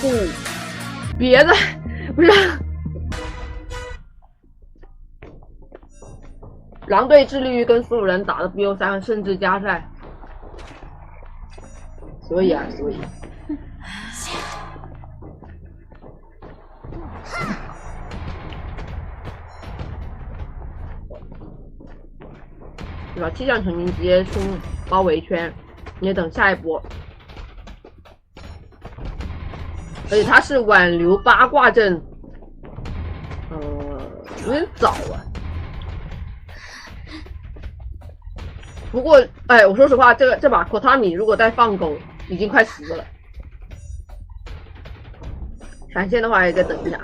不，别的不是。狼队致力于跟所有人打的 BO3，甚至加赛。所以，对吧？气象成军直接冲包围圈，你也等下一波。而且他是挽留八卦阵，有点早啊。不过，哎，我说实话，这把 Kotami 如果带放狗，已经快死了。闪现的话也再等一下。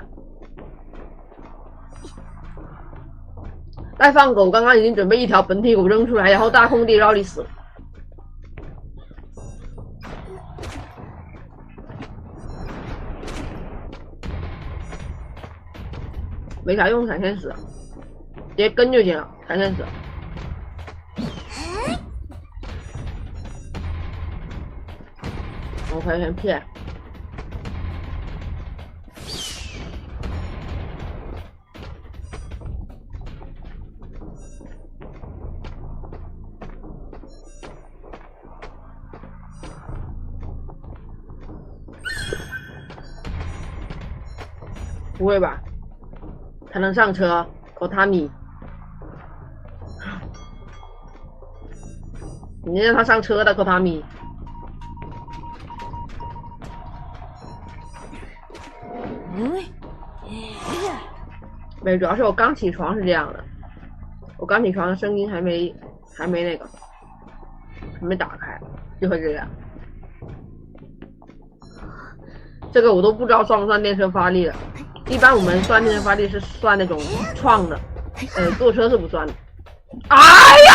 带放狗刚刚已经准备一条本体狗扔出来，然后大空地绕里死了。没啥用，闪现死了，直接跟就行了，闪现死了。我开先骗。不会吧？才能上车 ，Kotami。你让他上车的 Kotami。没，主要是我刚起床是这样的，我刚起床的声音还没那个，还没打开，就会这样。这个我都不知道算不算电车发力了。一般我们算电车发力是算那种创的，坐车是不算的。哎呀！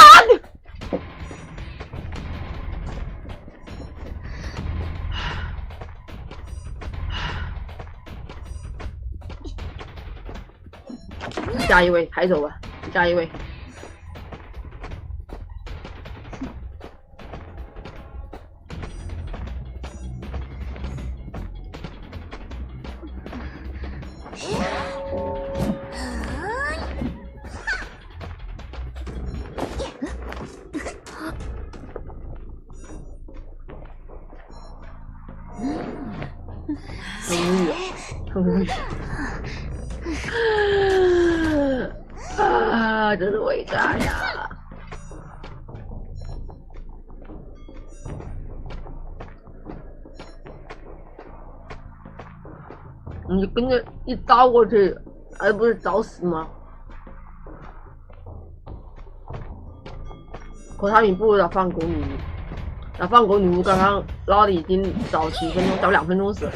下一位抬走吧，下一位。很无语啊！这是为啥呀？你就跟着一刀过去，而不是找死吗？Kotami不如打放狗女巫，打放狗女巫刚刚捞的已经早几分钟，早2分钟死了。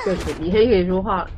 确实，比黑可以说话了。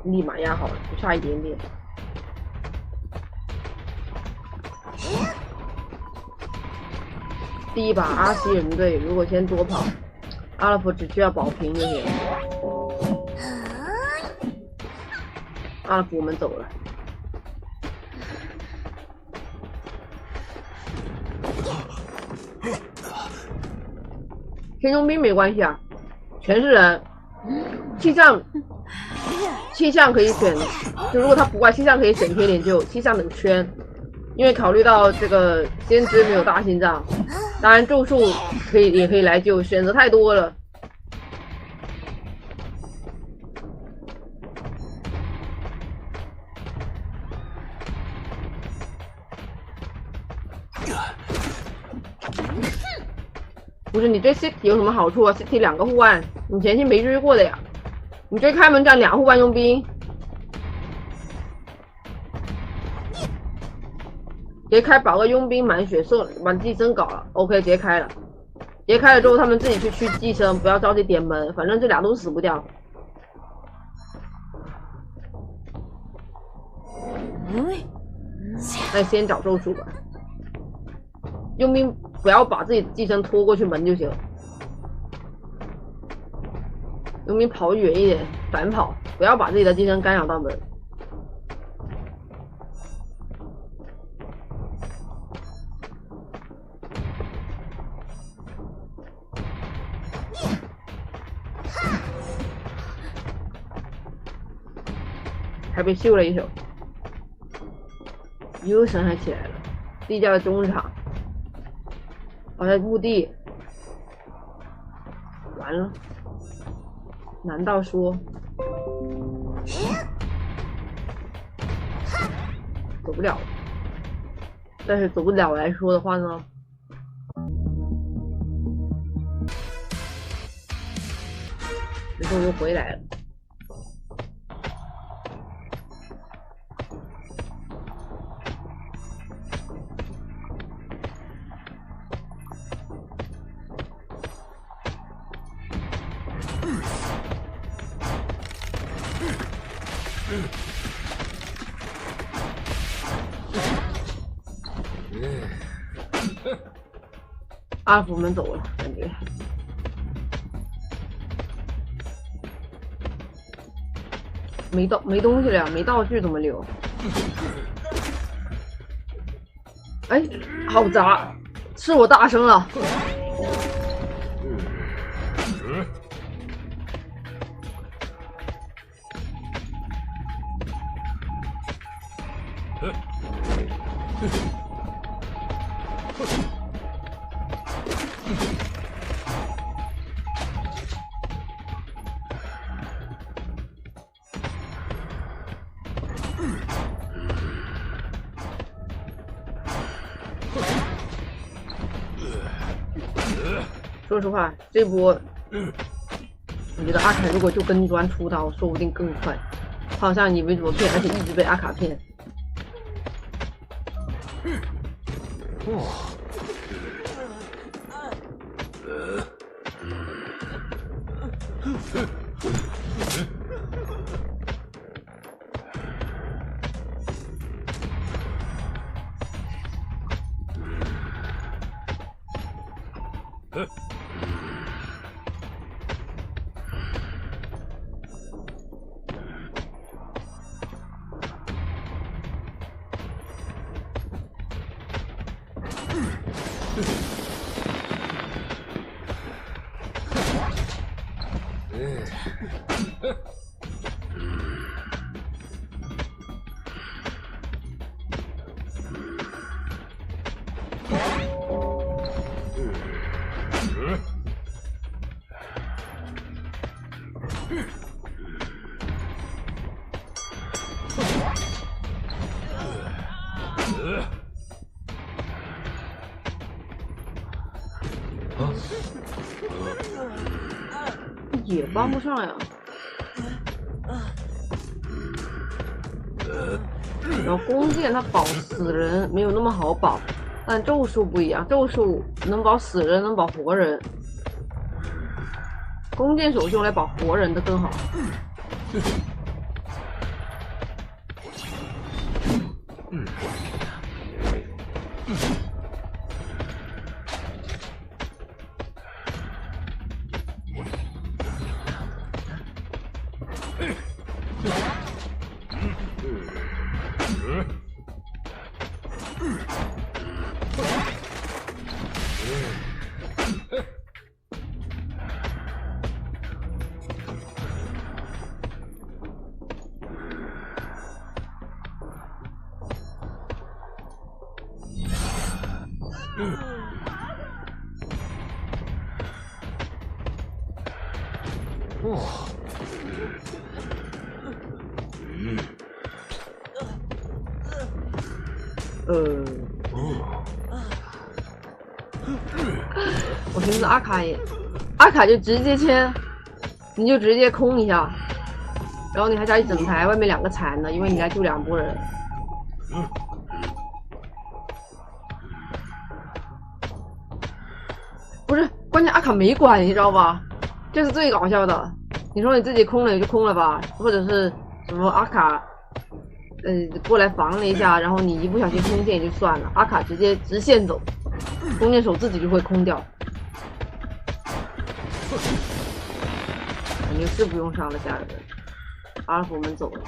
立马压好了，就差一点点。第一把阿西人队如果先多跑，阿拉伯只需要保平就行。阿拉伯我们走了。天中兵没关系啊，全是人。气象可以选，就如果他不挂气象可以选贴点，就气象等圈。因为考虑到这个先知没有大心脏，当然咒术也可以来救，选择太多了。不是你追 City 有什么好处啊 ？City 2个护腕，你前期没追过的呀。你追开门战2护腕佣兵，直接开保个佣兵满血兽，把寄生搞了。OK， 直接开了。直接开了之后，他们自己去驱寄生，不要着急点门，反正这俩都死不掉。那先找咒术吧。佣兵不要把自己的寄生拖过去门就行。佣兵跑远一点，反跑，不要把自己的寄生干扰到门。还被秀了一手，优神还起来了。地窖的中场，在墓地，完了。难道说走不了？但是走不了来说的话呢，然后又回来了。阿福们走了，感觉没东西了呀，没道具怎么留？哎，好杂，是我大声了。说实话，这波我觉得阿凯如果就跟端出刀，说不定更快。他好像以为我骗，而且一直被阿卡骗。也帮不上呀。然后弓箭它保死人没有那么好保，但咒术不一样，咒术能保死人，能保活人。弓箭手是用来保活人的更好。我寻思阿卡就直接签，你就直接空一下，然后你还加一整台，外面2个残的，因为你来救2波人。关键阿卡没管，你知道吧？这是最搞笑的。你说你自己空了也就空了吧，或者是什么阿卡，过来防了一下，然后你一不小心空线也就算了，阿卡直接直线走，弓箭手自己就会空掉。肯定是不用上了，下一个人，阿尔弗们走了。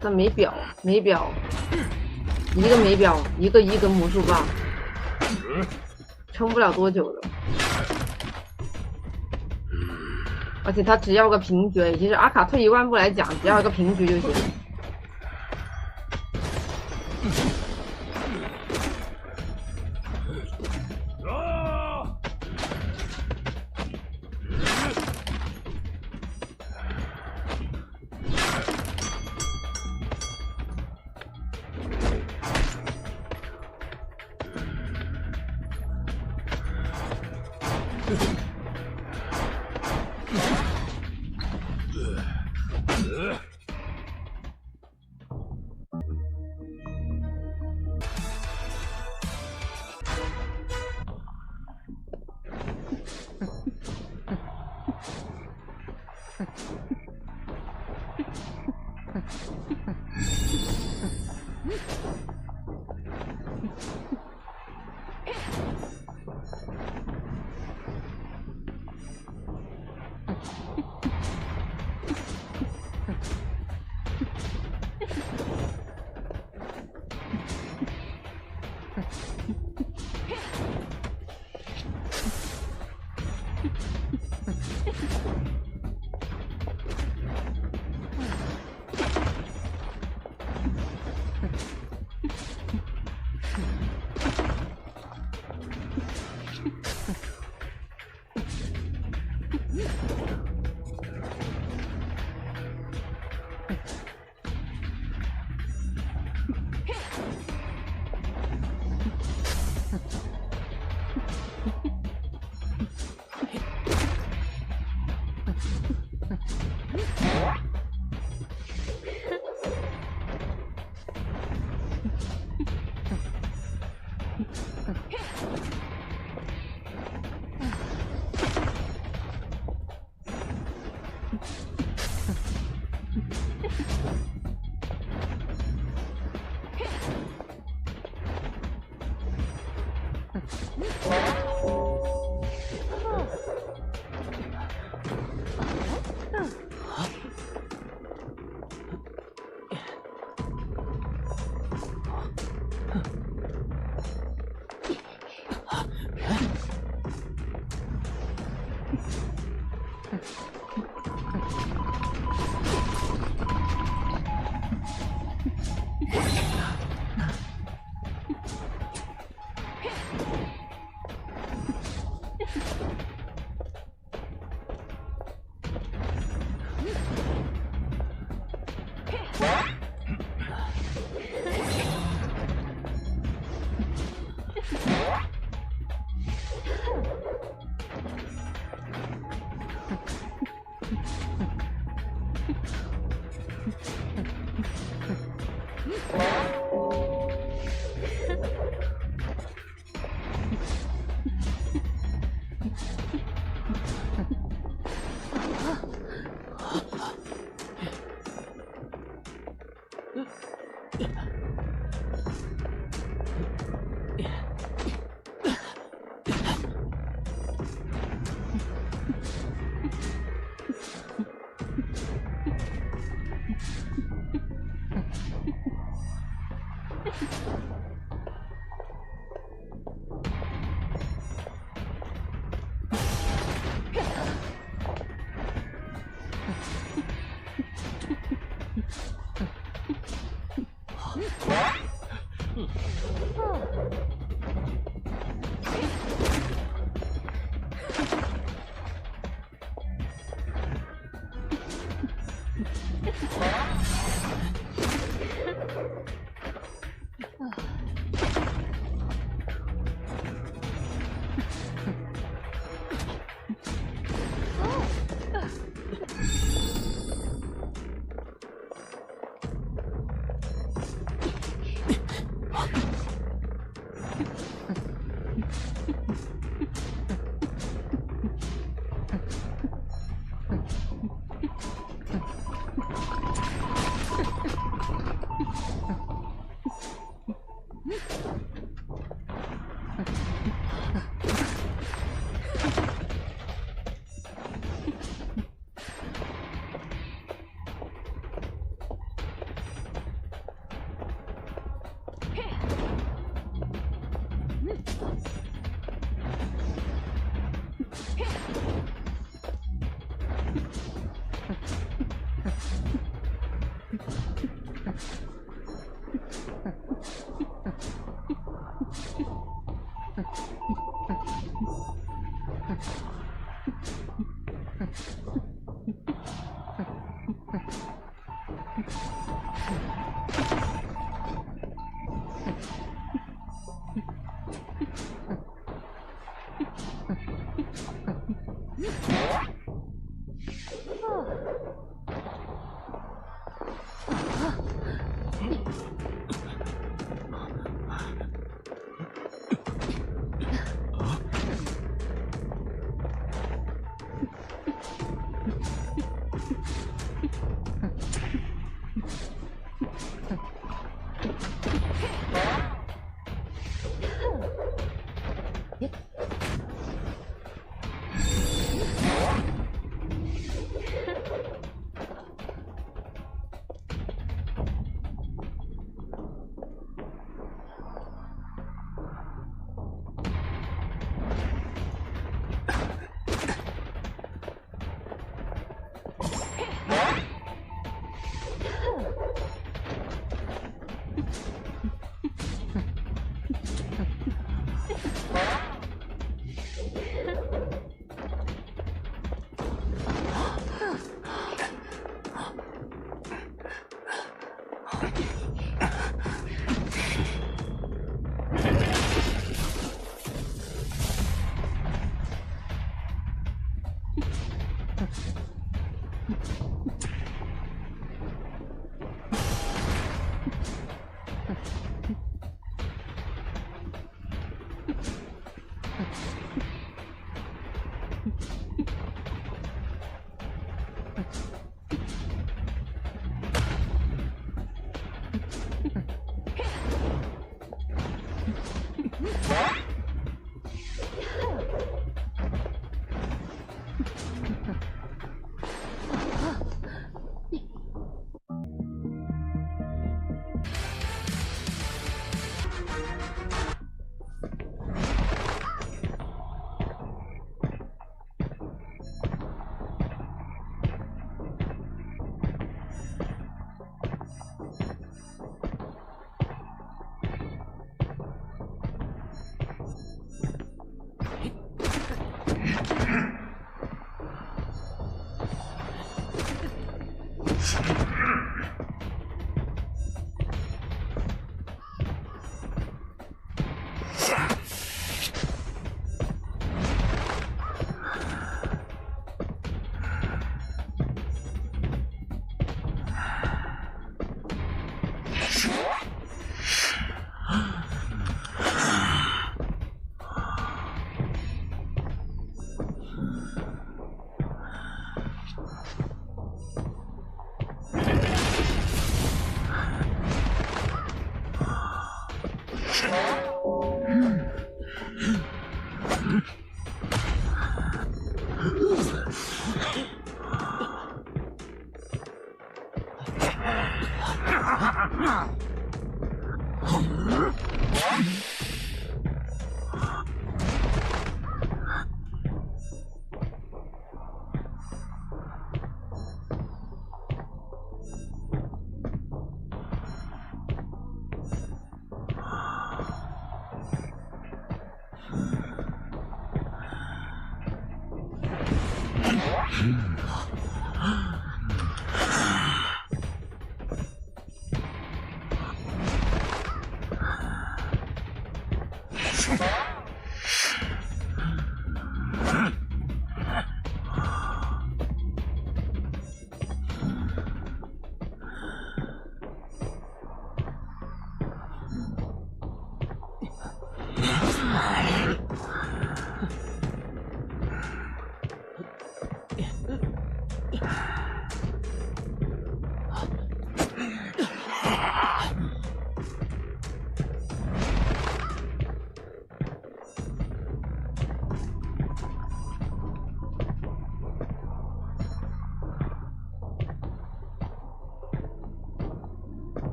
他没表，一个没表，一个魔术棒，撑不了多久了。而且他只要个平局，其实阿卡退一万步来讲，只要一个平局就行。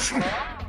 是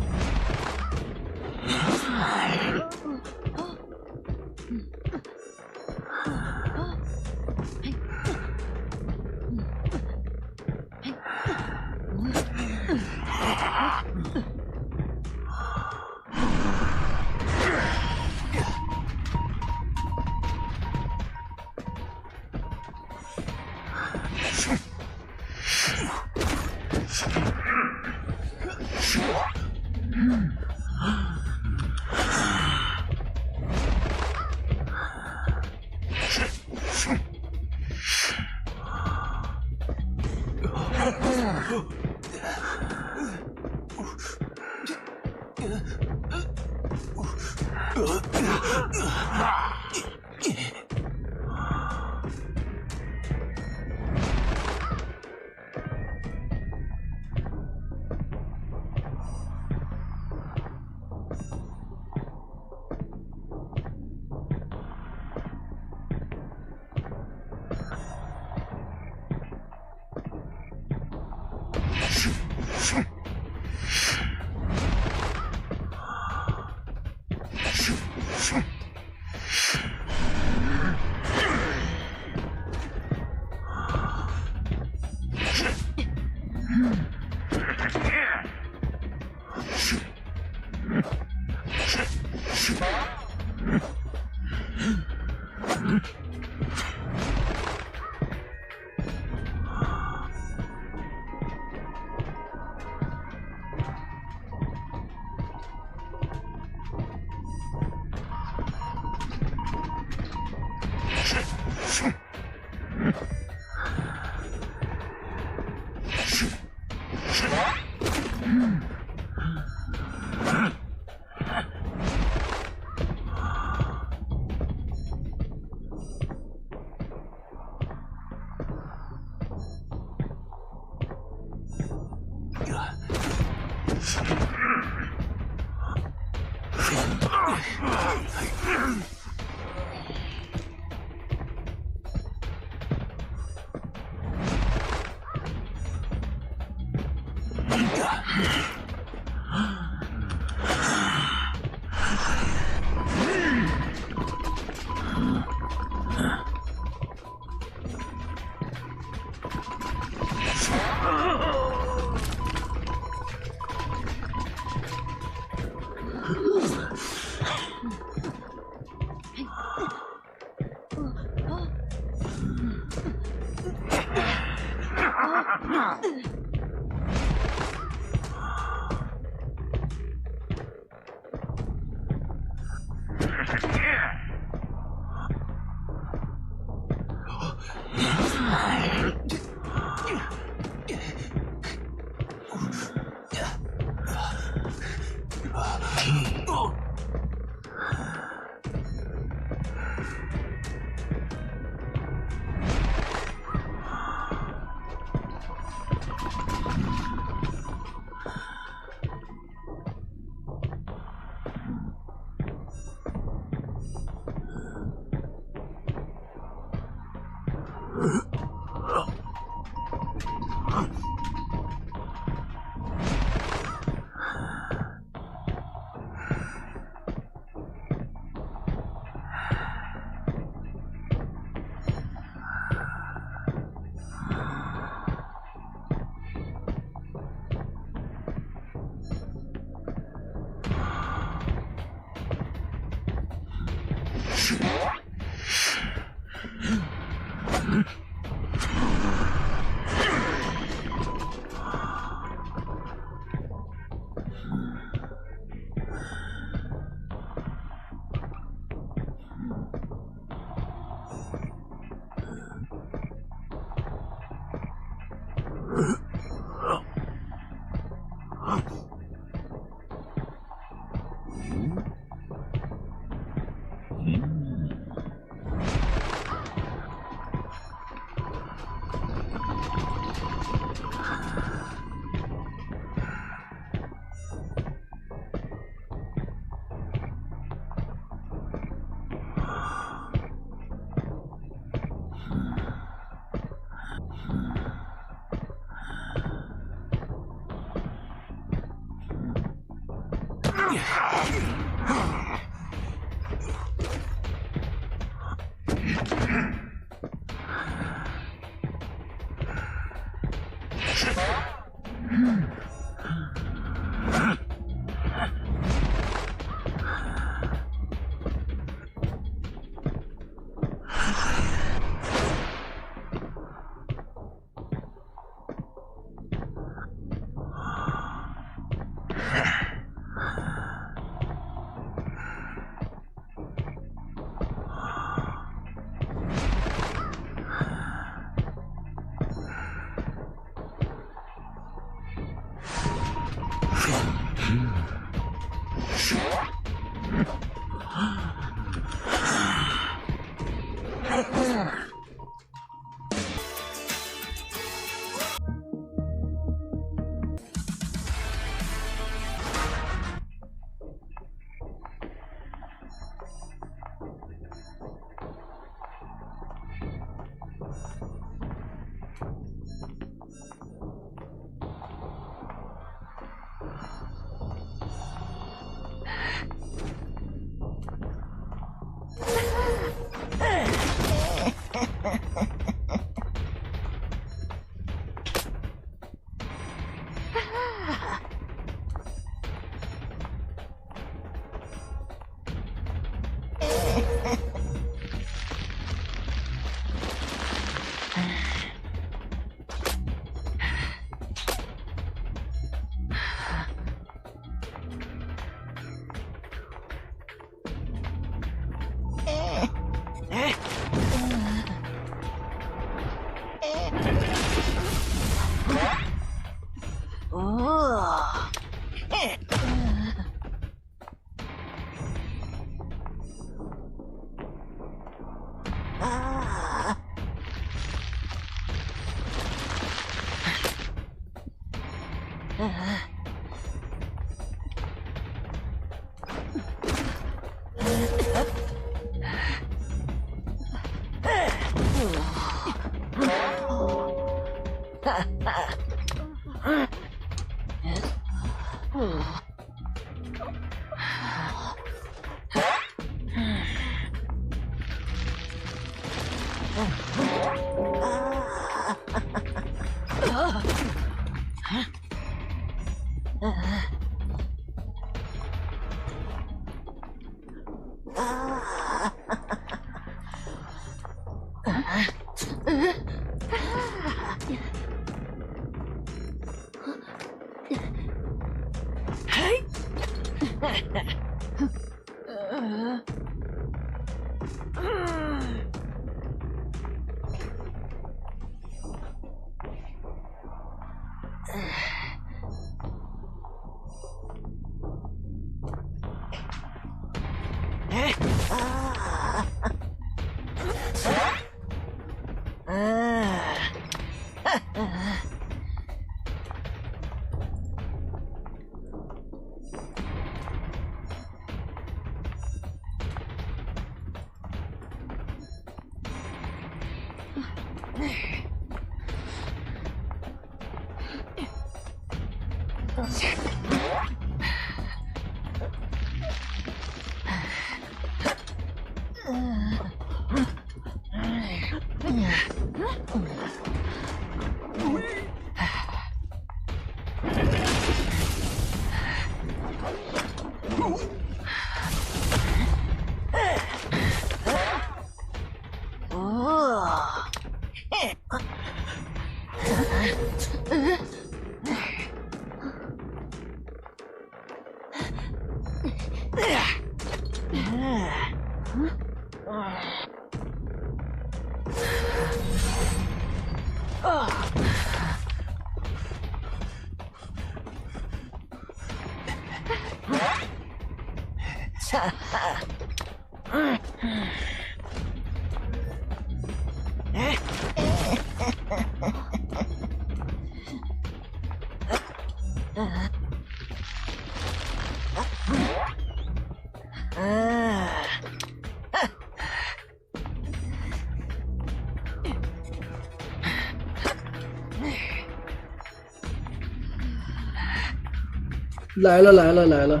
来了来了来了！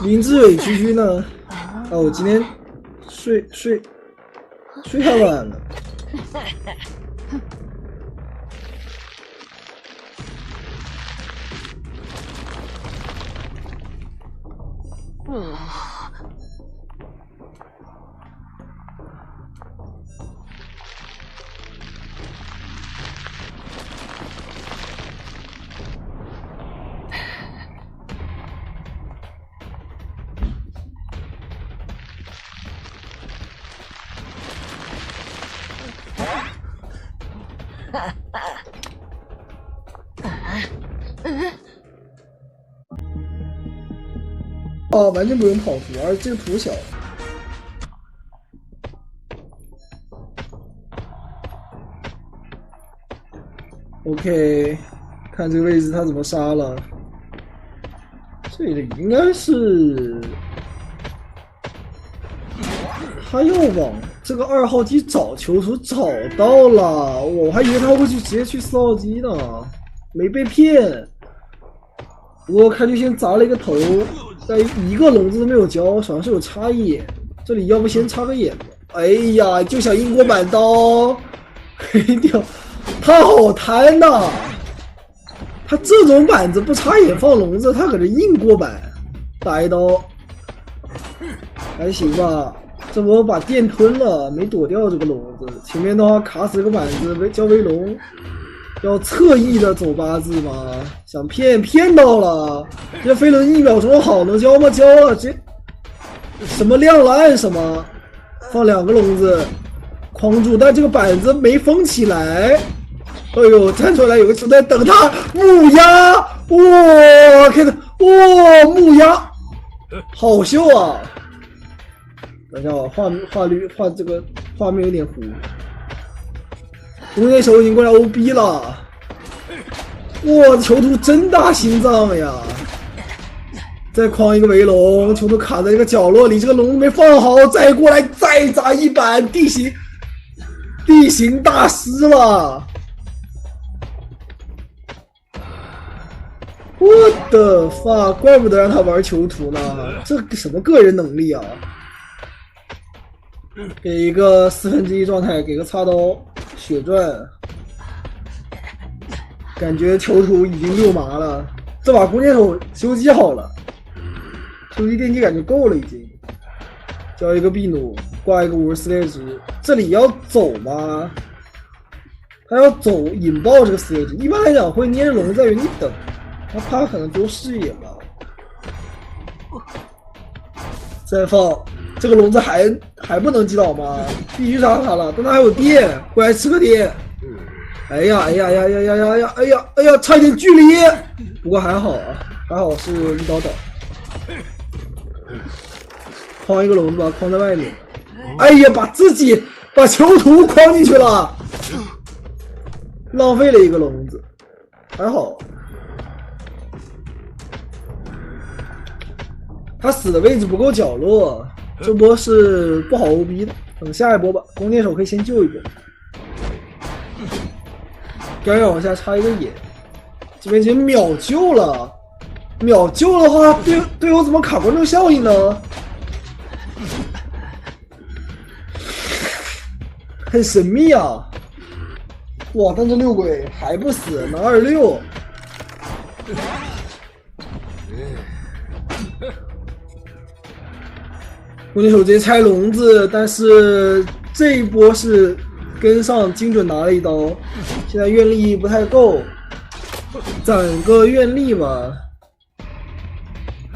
明知委屈呢。啊，我今天睡太晚了。哦，完全不用跑图，而这个图小。OK， 看这个位置他怎么杀了。这里应该是他要往这个2号机找囚徒，找到了，我还以为他会直接去4号机呢，没被骗。不过开局先砸了一个头，但一个笼子都没有交，好像是有插一眼。这里要不先插个眼吧？哎呀，就想英国板刀，黑掉，他好贪呐！他这种板子不插眼放笼子，他可是硬过板，打一刀还行吧。这波把电吞了，没躲掉这个笼子。前面的话卡死个板子，交威龙。要侧翼的走8字吗？想骗到了，这飞轮1秒钟好能交吗？交了，这什么亮了按什么，放2个笼子框住，但这个板子没封起来。哎呦，站出来有个球在等他，木鸭，哇，看到哇，木鸭，好秀啊！等一下，画这个画面有点糊。弓箭手已经过来 OB 了，哇，囚徒真大心脏呀！再框一个围龙，囚徒卡在这个角落里，这个笼子没放好，再过来再砸一板，地形大师了！我的发，怪不得让他玩囚徒呢，这什么个人能力啊！给一个1/4状态，给个擦刀。血钻，感觉囚徒已经6麻了。这把弓箭手修机好了，修机电击感觉够了已经。交一个秘弩，挂一个54列值。这里要走吗？他要走引爆这个4列值。一般来讲会捏着笼在原地等，他怕可能丢视野吧。再放。这个笼子还不能击倒吗？必须杀他了，但他还有电，过来吃个电。哎呀，差一点距离，不过还好啊，还好是一刀倒。框一个笼子吧，框在外面。哎呀，把囚徒框进去了，浪费了一个笼子，还好。他死的位置不够角落。这波是不好 OB 的，等下一波吧。弓箭手可以先救一波，刚要往下插一个野，这边已经秒救了。秒救的话，队友怎么卡观众效应呢？很神秘啊！哇，但这6鬼还不死，能26。弓箭手直接拆笼子，但是这一波是跟上精准拿了一刀，现在愿力不太够，攒个愿力吧。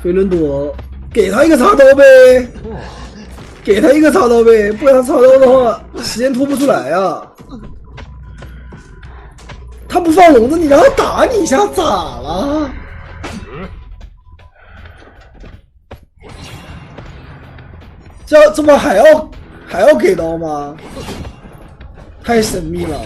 飞轮朵，给他一个插刀呗，给他一个插刀呗，不给他插刀的话，时间拖不出来呀。他不放笼子，你让他打你一下咋了？这么还要给刀吗？太神秘了。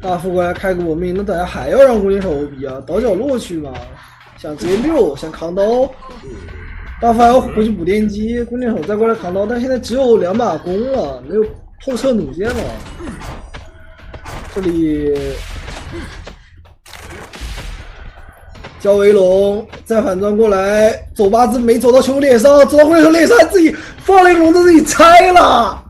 大副过来开个我命，那等下还要让弓箭手 OB 啊？倒角落去吗？想直接6，想扛刀。大副还要回去补电击，弓箭手再过来扛刀，但现在只有2把弓了，没有后撤弩箭了。这里交维龙再反转过来，走八字没走到球脸上，走到回头脸上自己放了一个龙子自己拆了。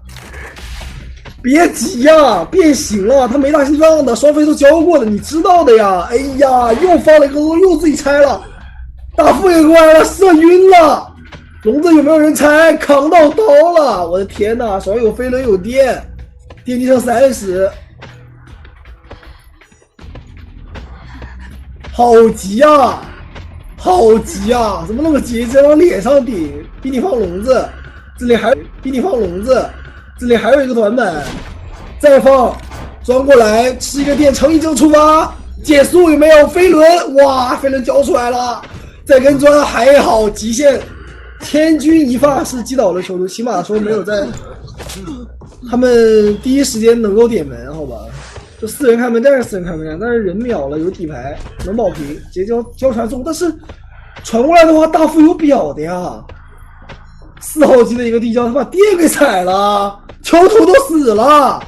别急呀，变形了，他没大心脏的，双飞都教过的，你知道的呀。哎呀，又放了一个龙，又自己拆了，大副也过来了，射晕了。笼子有没有人拆？扛到刀了！我的天哪，手上有飞轮有电，电击剩30，好急啊！好急啊！怎么那么急？直接往脸上顶，逼你放笼子，这里还逼你放笼子，这里还有一个短板，再放，钻过来吃一个电，乘一就出发，减速有没有？飞轮，哇，飞轮交出来了，再跟钻还好，极限。千钧一发是击倒了囚徒，起码说没有在他们第一时间能够点门，好吧？就4人开门，但是4人开门，但是人秒了，有底牌能保平，直接交传送。但是传过来的话，大副有表的呀。4号机的一个地交，他把电给踩了，囚徒都死了。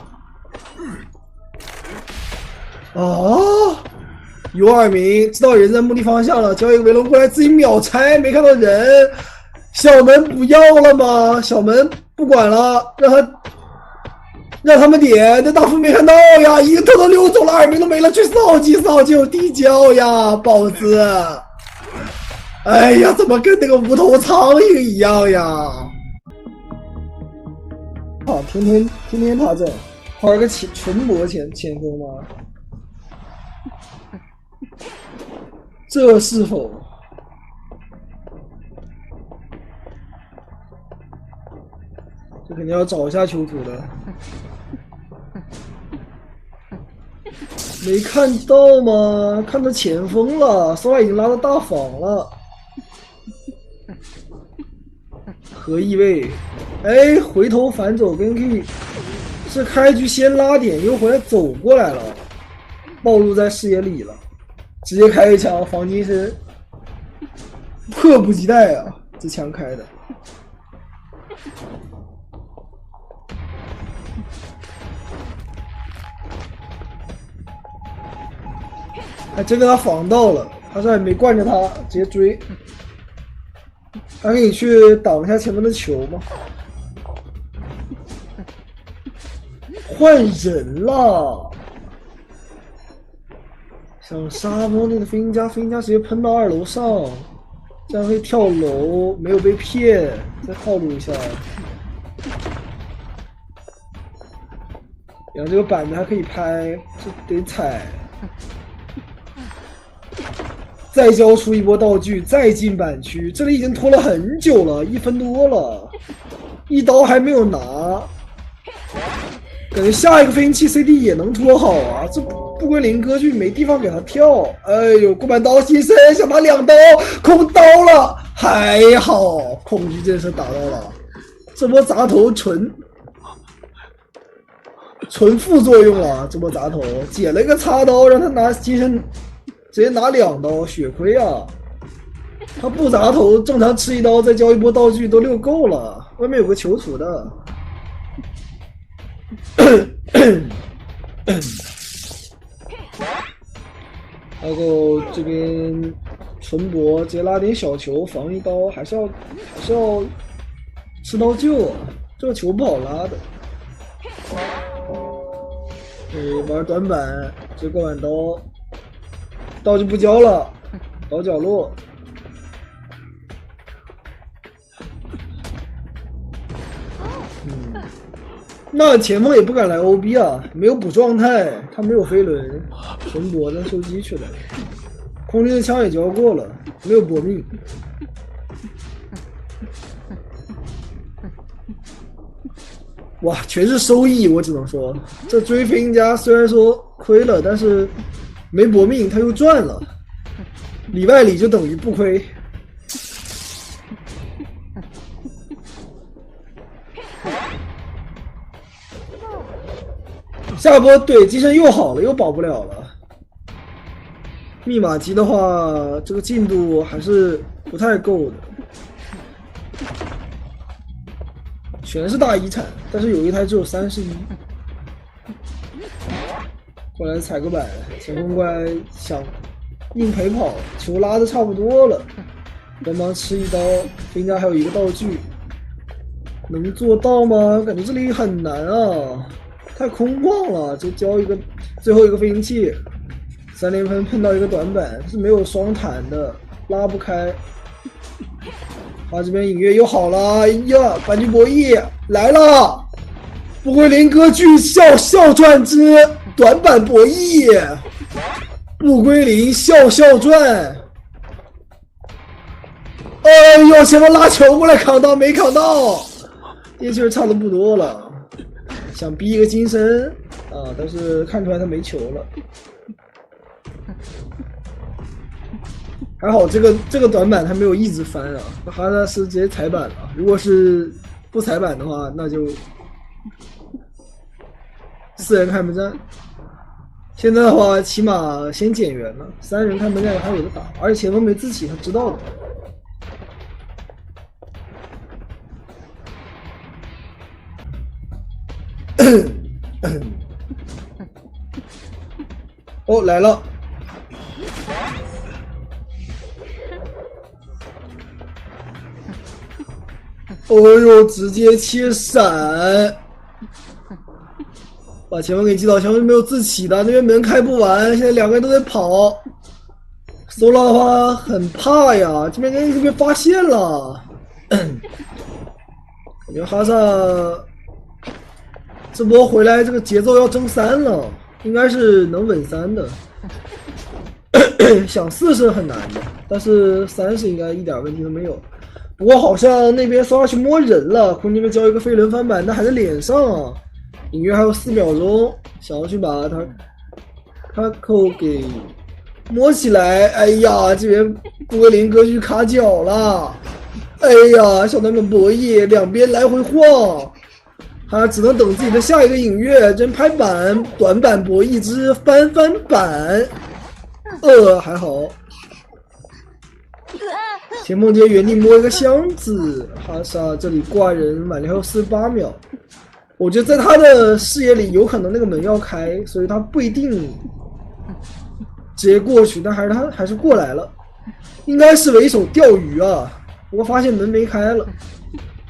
啊！有耳鸣，知道人在墓地方向了，交一个围龙过来，自己秒拆，没看到人。小门不要了吗？小门不管了，让他们点。这大副没看到呀，一个偷偷溜走了，耳鸣都没了，去4号机，4号机有地窖呀，宝子。哎呀，怎么跟那个无头苍蝇一样呀？啊，天天他这玩个纯博前锋吗？这是否？这肯定要找一下囚徒的，没看到吗？看到前锋了，索拉已经拉到大房了，何意味？哎，回头反走跟 K 是开局先拉点，又回来走过来了，暴露在视野里了，直接开一枪，黄金是迫不及待啊！这枪开的。还真给他防到了，他这还没惯着他，直接追。还可以去挡一下前面的球吗？换人了，想杀猫那个飞鹰家直接喷到2楼上，这样会跳楼，没有被骗，再套路一下。然后这个板子还可以拍，这得踩。再交出一波道具，再进板区，这里已经拖了很久了，1分多了，一刀还没有拿，感觉下一个飞行器 CD 也能拖好啊，这不归林哥去，没地方给他跳。哎呦，过板刀牺牲，想把2刀空刀了，还好恐惧震慑打到了，这波砸头纯副作用了，这波砸头捡了一个插刀，让他拿牺牲。直接拿2刀，血亏啊！他不砸头，正常吃1刀，再交一波道具都溜够了。外面有个囚徒的，然后这边纯博直接拉点小球防1刀，还是要吃刀救啊！这个球不好拉的。玩短板，这个板刀。道具不交了，倒角落。那前锋也不敢来 OB 啊，没有补状态，他没有飞轮，纯博的收机去了。空军的枪也交过了，没有搏命。哇，全是收益，我只能说，这追飞鹰家虽然说亏了，但是。没搏命，他又赚了，里外里就等于不亏。下波对机身又好了，又保不了了。密码机的话，这个进度还是不太够的，全是大遗产，但是有一台只有31。过来踩个板，前锋过来想硬陪跑，球拉的差不多了，帮忙吃一刀，人家还有一个道具，能做到吗？感觉这里很难啊，太空旷了，就交一个最后一个飞行器，3连喷碰到一个短板是没有双弹的，拉不开。他这边隐约又好了呀，反击博弈来了，不归零歌剧笑传之短板博弈，不归零笑传。哎呦，前面拉球过来扛到没扛到，叶气儿差的不多了，想逼一个金身啊，但是看出来他没球了。还好这个短板他没有一直翻啊，哈萨是直接踩板了。如果是不踩板的话，那就4人开门战。现在的话，起码先减员了，3人开门战还有的打，而且前锋没自起，他知道的。哦，来了。哦呦，直接切闪，把前锋给击倒。前锋没有自起的，那边门开不完，现在2个人都在跑。搜拉的话很怕呀，这边被发现了。感觉哈萨这波回来，这个节奏要争3了，应该是能稳3的。想4是很难的，但是3是应该一点问题都没有。不过好像那边搜拉去摸人了，空军被交一个飞轮翻板，但还在脸上啊，隐约还有4秒钟，想要去把他扣给摸起来。哎呀，这边不归零歌剧卡脚了，哎呀，小短板博弈两边来回晃，他只能等自己的下一个隐约，真拍板短板博弈之翻板，还好。前锋直接原地摸一个箱子，哈萨这里挂人，满还有48秒。我觉得在他的视野里，有可能那个门要开，所以他不一定直接过去，但他还是过来了，应该是为一手钓鱼啊。不过发现门没开了，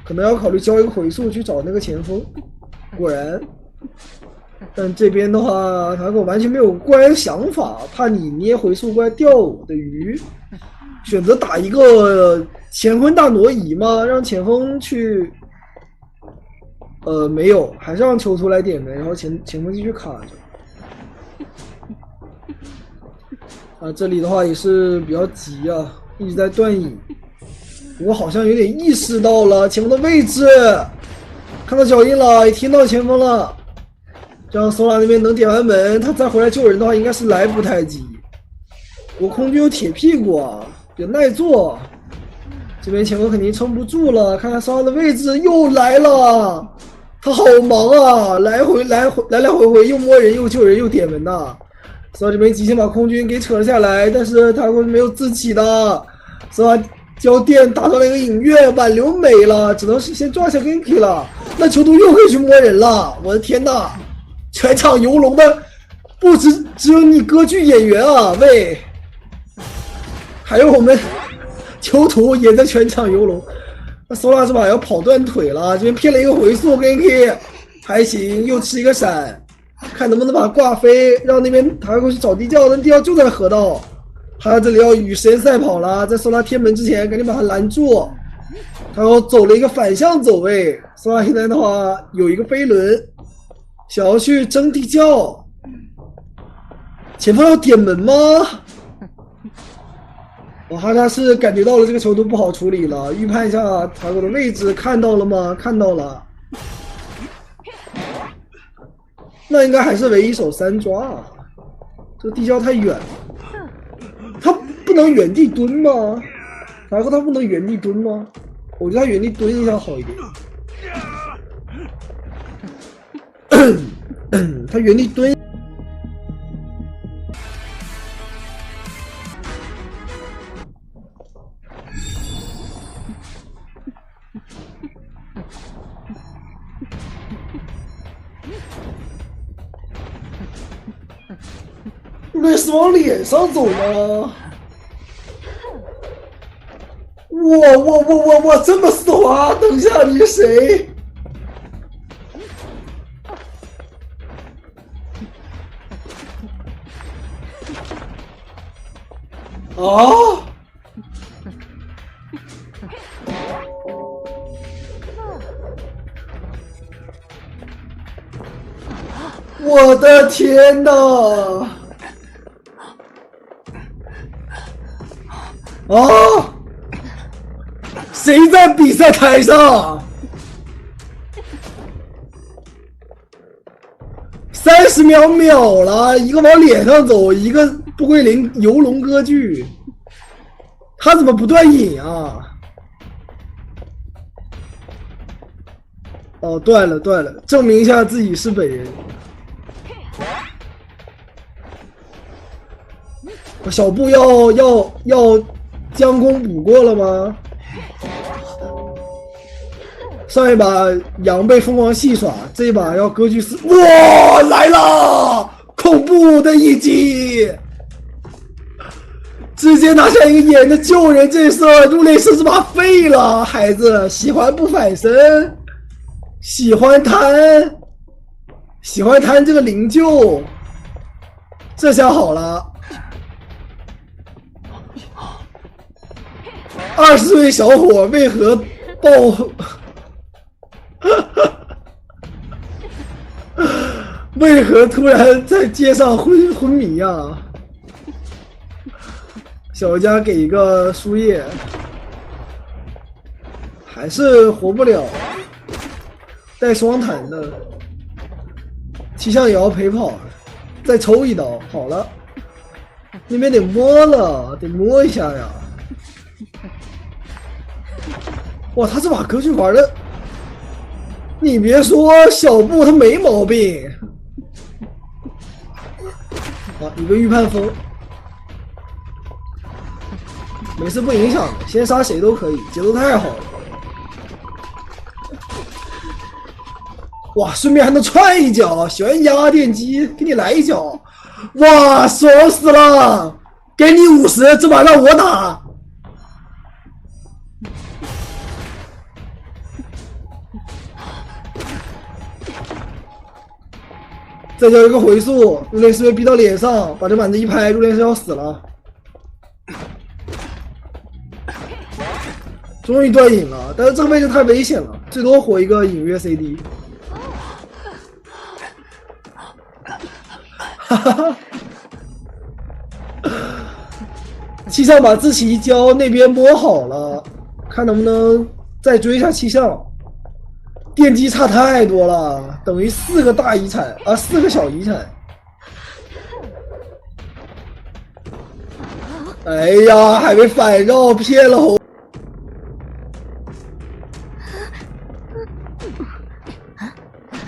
可能要考虑交一个回速去找那个前锋。果然，但这边的话，他完全没有过来的想法，怕你捏回速过来钓我的鱼。选择打一个前锋大挪移嘛，让前锋去，没有，还是让球出来点门，然后前锋继续卡着。啊，这里的话也是比较急啊，一直在断引。我好像有点意识到了前锋的位置，看到脚印了，也听到前锋了。这样索拉那边能点完门，他再回来救人的话，应该是来不太及。我空军有铁屁股啊。比较耐做，这边前锋肯定撑不住了。看看索拉的位置又来了，他好忙啊，来来回又摸人又救人又点门呐。索拉这边极限把空军给扯了下来，但是他没有自起的，索拉交电打到了一个隐约，挽留没了，只能是先抓下 Genki 了。那囚徒又可以去摸人了，我的天呐，全场游龙的不只有你歌剧演员啊，喂！还有我们囚徒也在全场游龙，那索拉这把要跑断腿了，这边骗了一个回速 ，Genki 还行，又吃一个闪，看能不能把他挂飞，让那边抬过去找地窖，但地窖就在河道，他这里要与时间赛跑了，在索拉贴门之前赶紧把他拦住，他又走了一个反向走位，索拉现在的话有一个飞轮，想要去争地窖，前方要点门吗？哈萨是感觉到了这个球都不好处理了，预判一下塔狗的位置，看到了吗？看到了，那应该还是唯一手3抓啊，这个地窖太远了，他不能原地蹲吗？塔狗他不能原地蹲吗？我觉得他原地蹲一下好一点，他原地蹲。那是往脸上走吗？我这么爽！等一下，你是谁？啊！我的天哪！啊！谁在比赛台上？30秒秒了，一个往脸上走，一个不归零游龙割据，他怎么不断引啊？哦，断了，证明一下自己是本人。小布要将功补过了吗？上一把羊被疯狂戏耍，这一把要割据4。哇，来了！恐怖的一击，直接拿下一个眼的救人这事儿，入内甚至把废了。孩子喜欢不反身，喜欢贪这个灵柩，这下好了。20岁小伙为何爆？为何突然在街上昏迷啊？小佳给一个输液，还是活不了。带双弹的，气象也要陪跑，再抽一刀，好了。那边得摸了，得摸一下呀。哇，他这把割据玩的，你别说，小布他没毛病。好，一个预判风，没事不影响的，先杀谁都可以，节奏太好了。哇，顺便还能踹一脚，悬崖电击，给你来一脚，哇，爽死了！给你50，这把让我打。再交一个回速，入殓师被逼到脸上，把这板子一拍，入殓师要死了。终于断引了，但是这个位置太危险了，最多活一个隐约 CD。哈哈，气象把自己一交，那边摸好了，看能不能再追一下气象。电击差太多了，等于4个大遗产啊，4个小遗产。哎呀，还被反绕骗了红。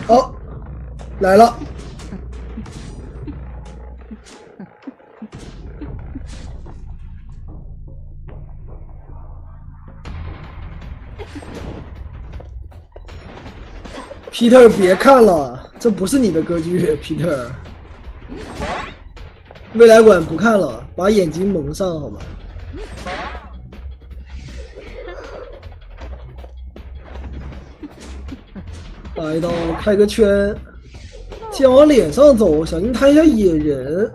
好，来了。皮特，别看了，这不是你的格局，皮特。未来馆不看了，把眼睛蒙上好吗？打一刀，开个圈，先往脸上走，小心弹一下野人。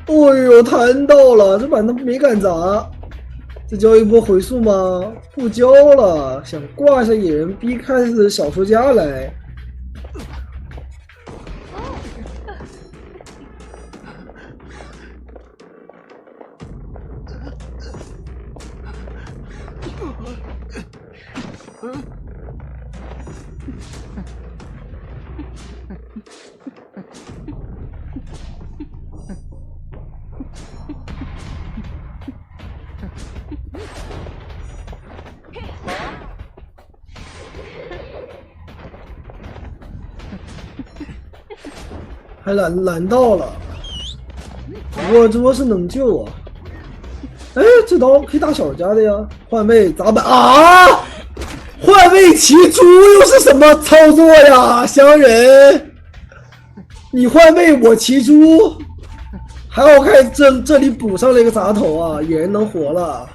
哎呦，弹到了，这板他没敢砸。再交一波回速吗？不交了，想挂一下野人，逼开始小说家来。还拦到了，不过这波是能救啊！哎，这刀可以打小家的呀，换位砸板啊！换位骑猪又是什么操作呀，乡人？你换位我骑猪，还好看这里补上了一个砸头啊，野人能活了。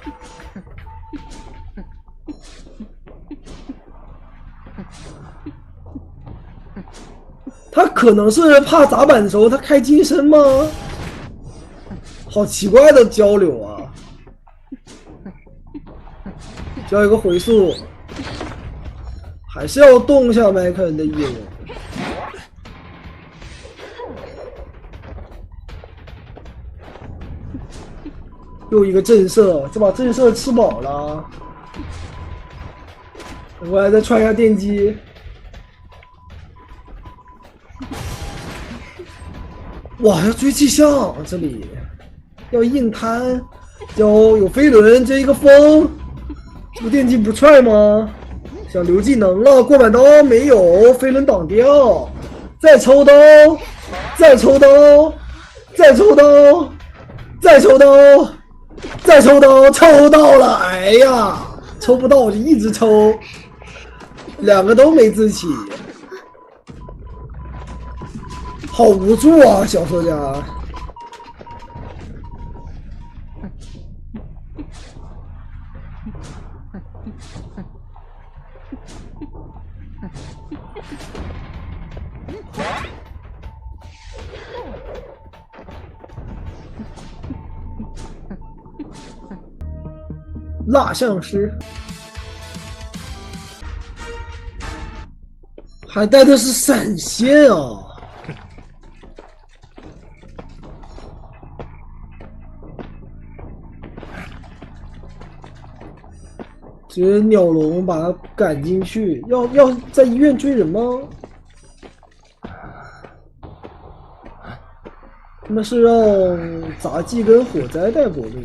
他可能是怕砸板的时候他开金身吗？好奇怪的交流啊！交一个回速，还是要动一下麦克恩的业务。又一个震慑，这把震慑吃饱了。我还再穿一下电击。哇，要追气象，这里要硬摊，有飞轮，这一个风，这个电击不踹吗？想留技能了，过板刀没有，飞轮挡掉，再抽刀，再抽刀，再抽刀，再抽刀，再抽刀，抽到了！哎呀，抽不到我就一直抽，两个都没自起。好无助啊，小说家！蜡像师还带的是闪现啊！直接鸟笼把他赶进去，要在医院追人吗？他们是让杂技跟火灾带国命。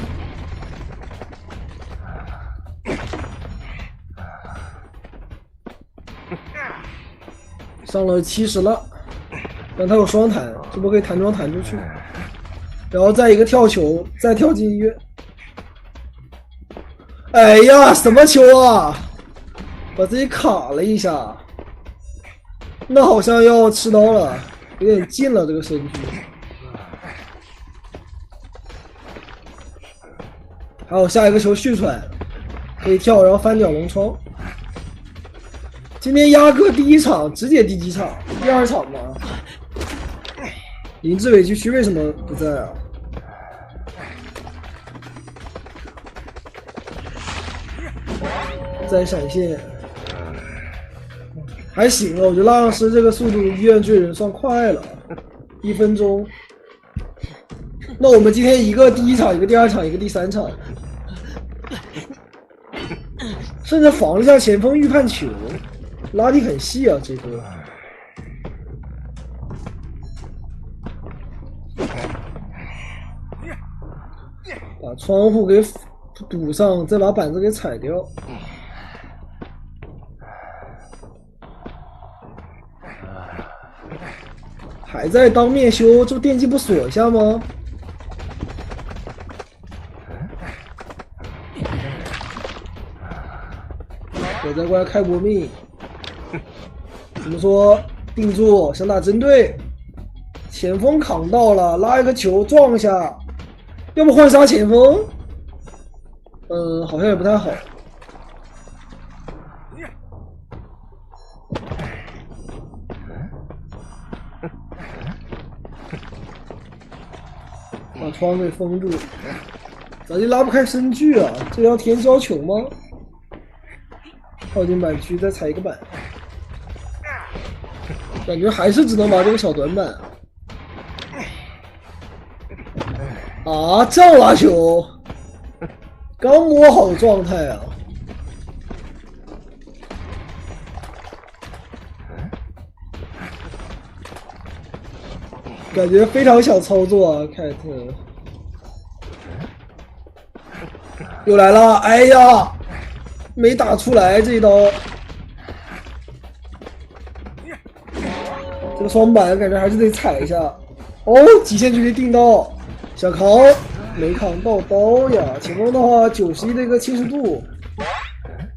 上了70了，但他有双弹，这波可以弹桩弹出去，然后再一个跳球，再跳进医院。哎呀，什么球啊！把自己卡了一下，那好像要吃刀了，有点近了这个身躯。还有下一个球续传，可以跳，然后翻鸟笼窗。今天鸭哥第一场直接第几场？第2场吗？林志伟区为什么不在啊？再闪现，还行了，我觉得蜡像师这个速度，医院追人算快了，1分钟。那我们今天一个第1场，一个第2场，一个第3场，甚至防了一下前锋预判球，拉力很细啊，这个。把窗户给堵上，再把板子给踩掉。还在当面修，这电击不锁一下吗？我在过来开国命，怎么说？定住，想打针对，前锋扛到了，拉一个球撞一下，要不换杀前锋？好像也不太好。把窗给封住，咋就拉不开身距啊？这要天骄球吗？靠近板区再踩一个板，感觉还是只能把这个小短板啊！这拉球刚摸好状态啊！感觉非常想操作啊，凯特又来了！哎呀，没打出来这一刀，这个双板感觉还是得踩一下。哦，极限距离定到，想扛没扛到刀呀！前锋的话91的一个侵蚀度，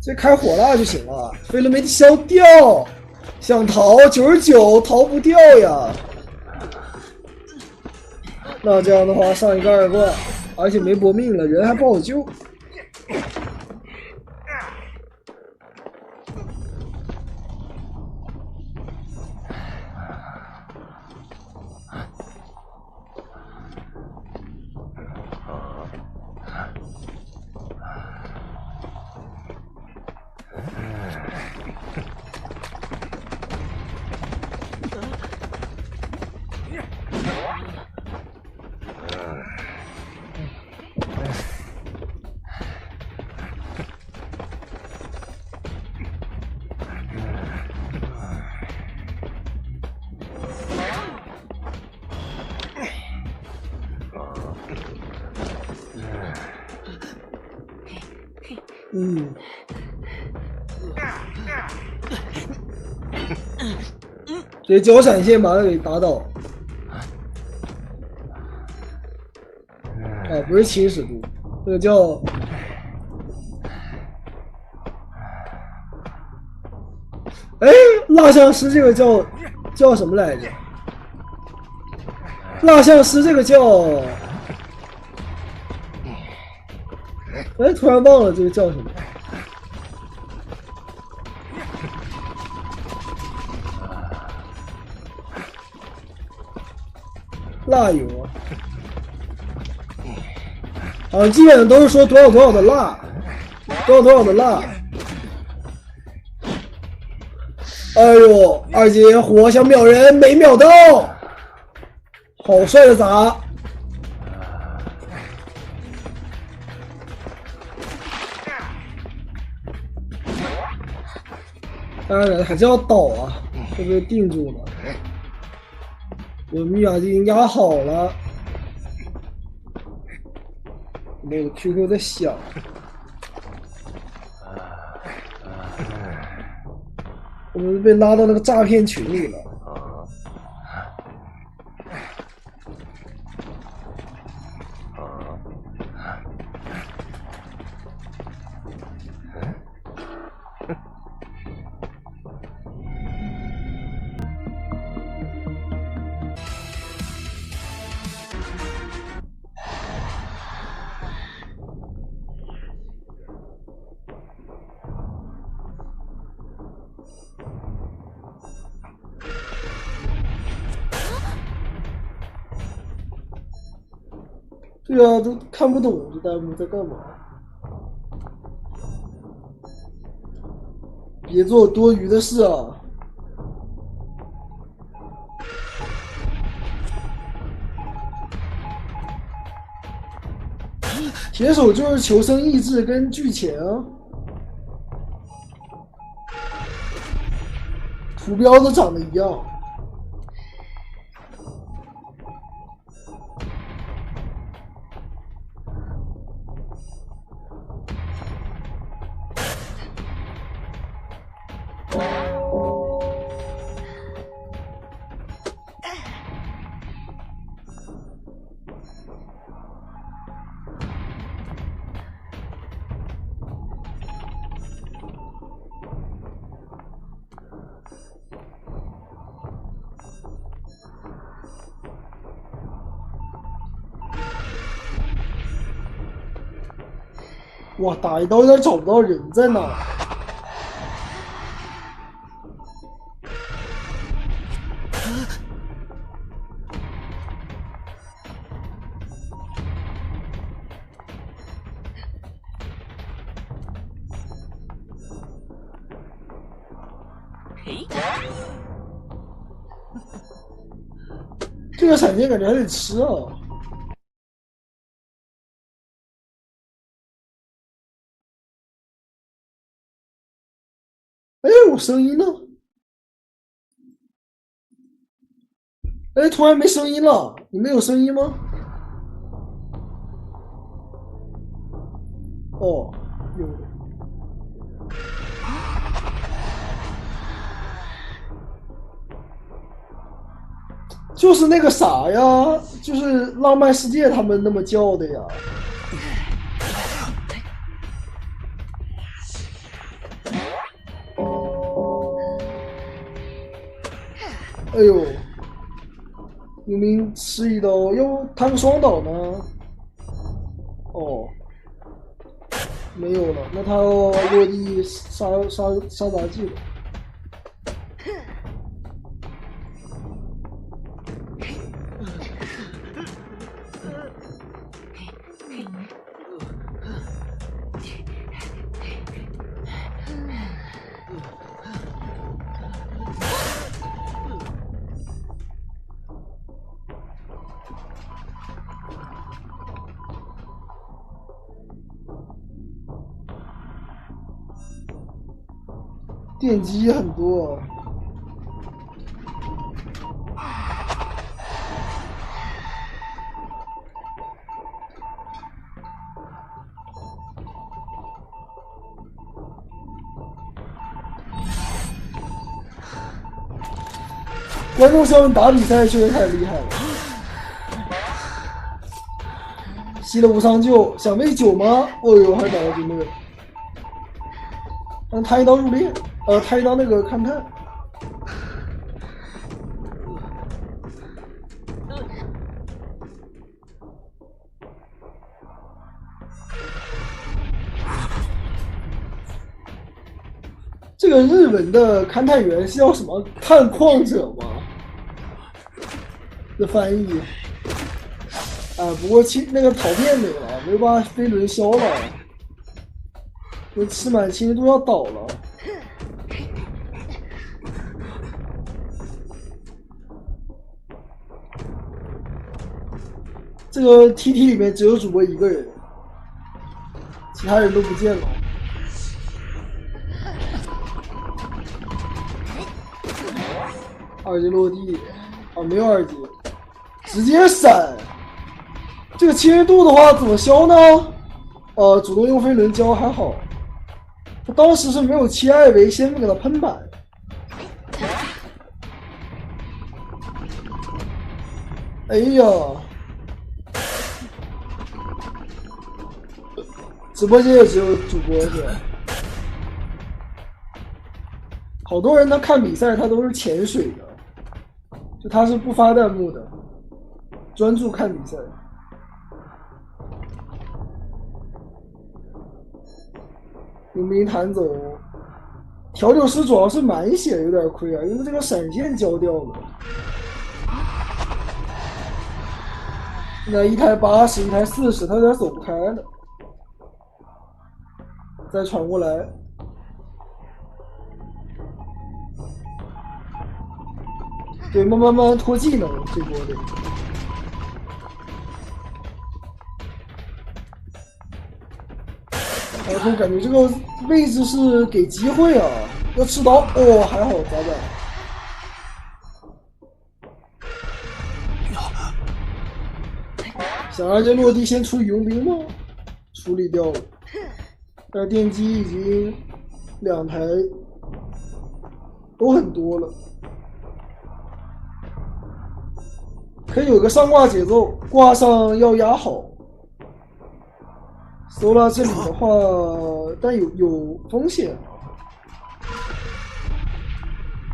这开火蜡就行了。飞轮没消掉，想逃99逃不掉呀！那这样的话上一个2冠，而且没搏命了，人还不好救。直接交闪现把他给打倒。啊，不是侵蚀度，这个叫蜡像师，这个叫什么来着？蜡像师这个叫突然忘了这个叫什么。蜡油啊，基本上都是说多少的蜡，多少的蜡。哎呦，二姐火想秒人没秒到，好帅的砸！当然还是要倒啊，会不会定住了？我密码已经压好了，我的 QQ 在响。我们被拉到那个诈骗群里了。对啊，都看不懂这弹幕在干嘛。别做多余的事啊！铁手就是求生意志跟巨钳啊，图标都长得一样。哇，打一刀有点找不到人在哪。这个闪现感觉还得吃啊。哎，我声音呢？哎，突然没声音了，你们有声音吗？哦，有。就是那个啥呀，就是浪漫世界他们那么叫的呀。哎呦，明明吃一刀，要不他们双倒呢？哦，没有了，那他要落地杀杂技了。电击很多啊。观众效应打比赛确实太厉害了，吸了无伤救，想喂酒吗？哦呦，还打到军队，让他一刀入猎，他一刀那个勘探。这个日文的勘探员是叫什么探矿者吗？的翻译啊，不过那个陶片没了，没把飞轮消了，那吃满清都要倒了。这个 TT 里面只有主播一个人，其他人都不见了。二级落地啊，没有二级，直接闪。这个亲人度的话怎么消呢？主动用飞轮交还好，他当时是没有切艾维，先给他喷板。哎呀，直播间也只有主播是吧？好多人他看比赛他都是潜水的，就他是不发弹幕的，专注看比赛。有名弹走，调酒师主要是满血有点亏啊，因为这个闪现交掉了。那一台80，一台40，他有点走不开了。再传过来。对，慢慢拖技能这波的。我感觉这个位置是给机会啊，要吃刀哦，还好咋办？想让这落地先出佣兵吗？处理掉了，但是电机已经2台都很多了。可以有个上挂节奏，挂上要压好。搜了这里的话，但有风险。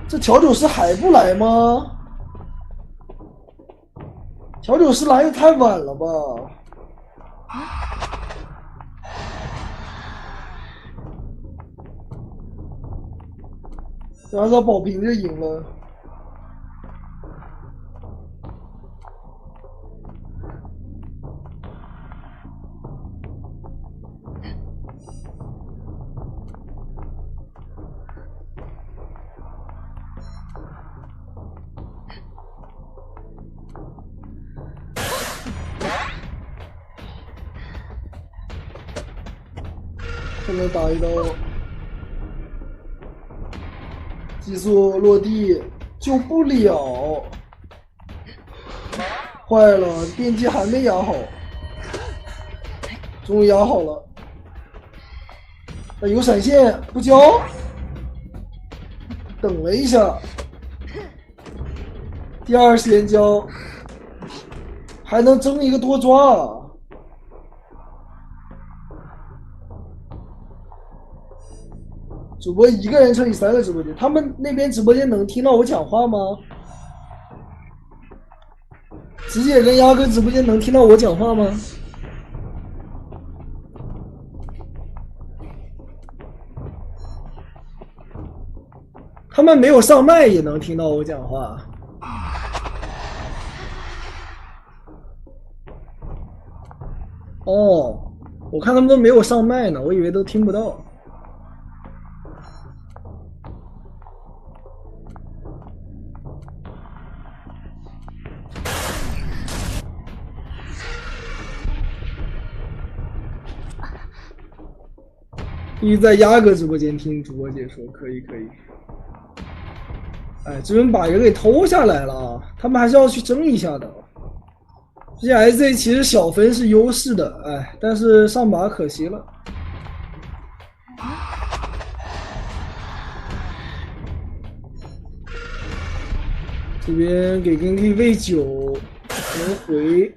这调酒师还不来吗？调酒师来的太晚了吧？然后他保平就赢了。后面打一刀，激素落地救不了，坏了，电击还没压好，终于压好了。有闪现不交，等了一下，第2时间交，还能争一个多抓啊！主播一个人乘以3个直播间，他们那边直播间能听到我讲话吗？直接跟鸭哥直播间能听到我讲话吗？他们没有上麦也能听到我讲话。哦，我看他们都没有上麦呢，我以为都听不到。你在鸭哥直播间听主播解说，可以可以。哎，这人把人给偷下来了，他们还是要去争一下的。这 SZ 其实小分是优势的，哎，但是上把可惜了。这边给根 K 喂酒，能回。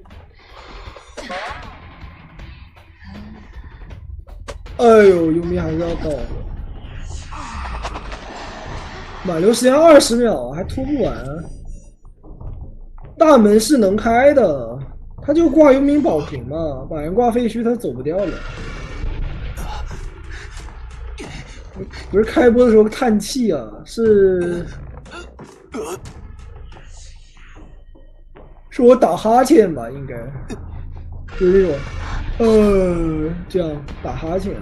哎呦，游民还是要倒的。挽留时间20秒，还拖不完。大门是能开的，他就挂游民保平嘛，把人挂废墟他走不掉了。不是开播的时候叹气啊，是我打哈欠吧，应该就这种，这样打哈欠。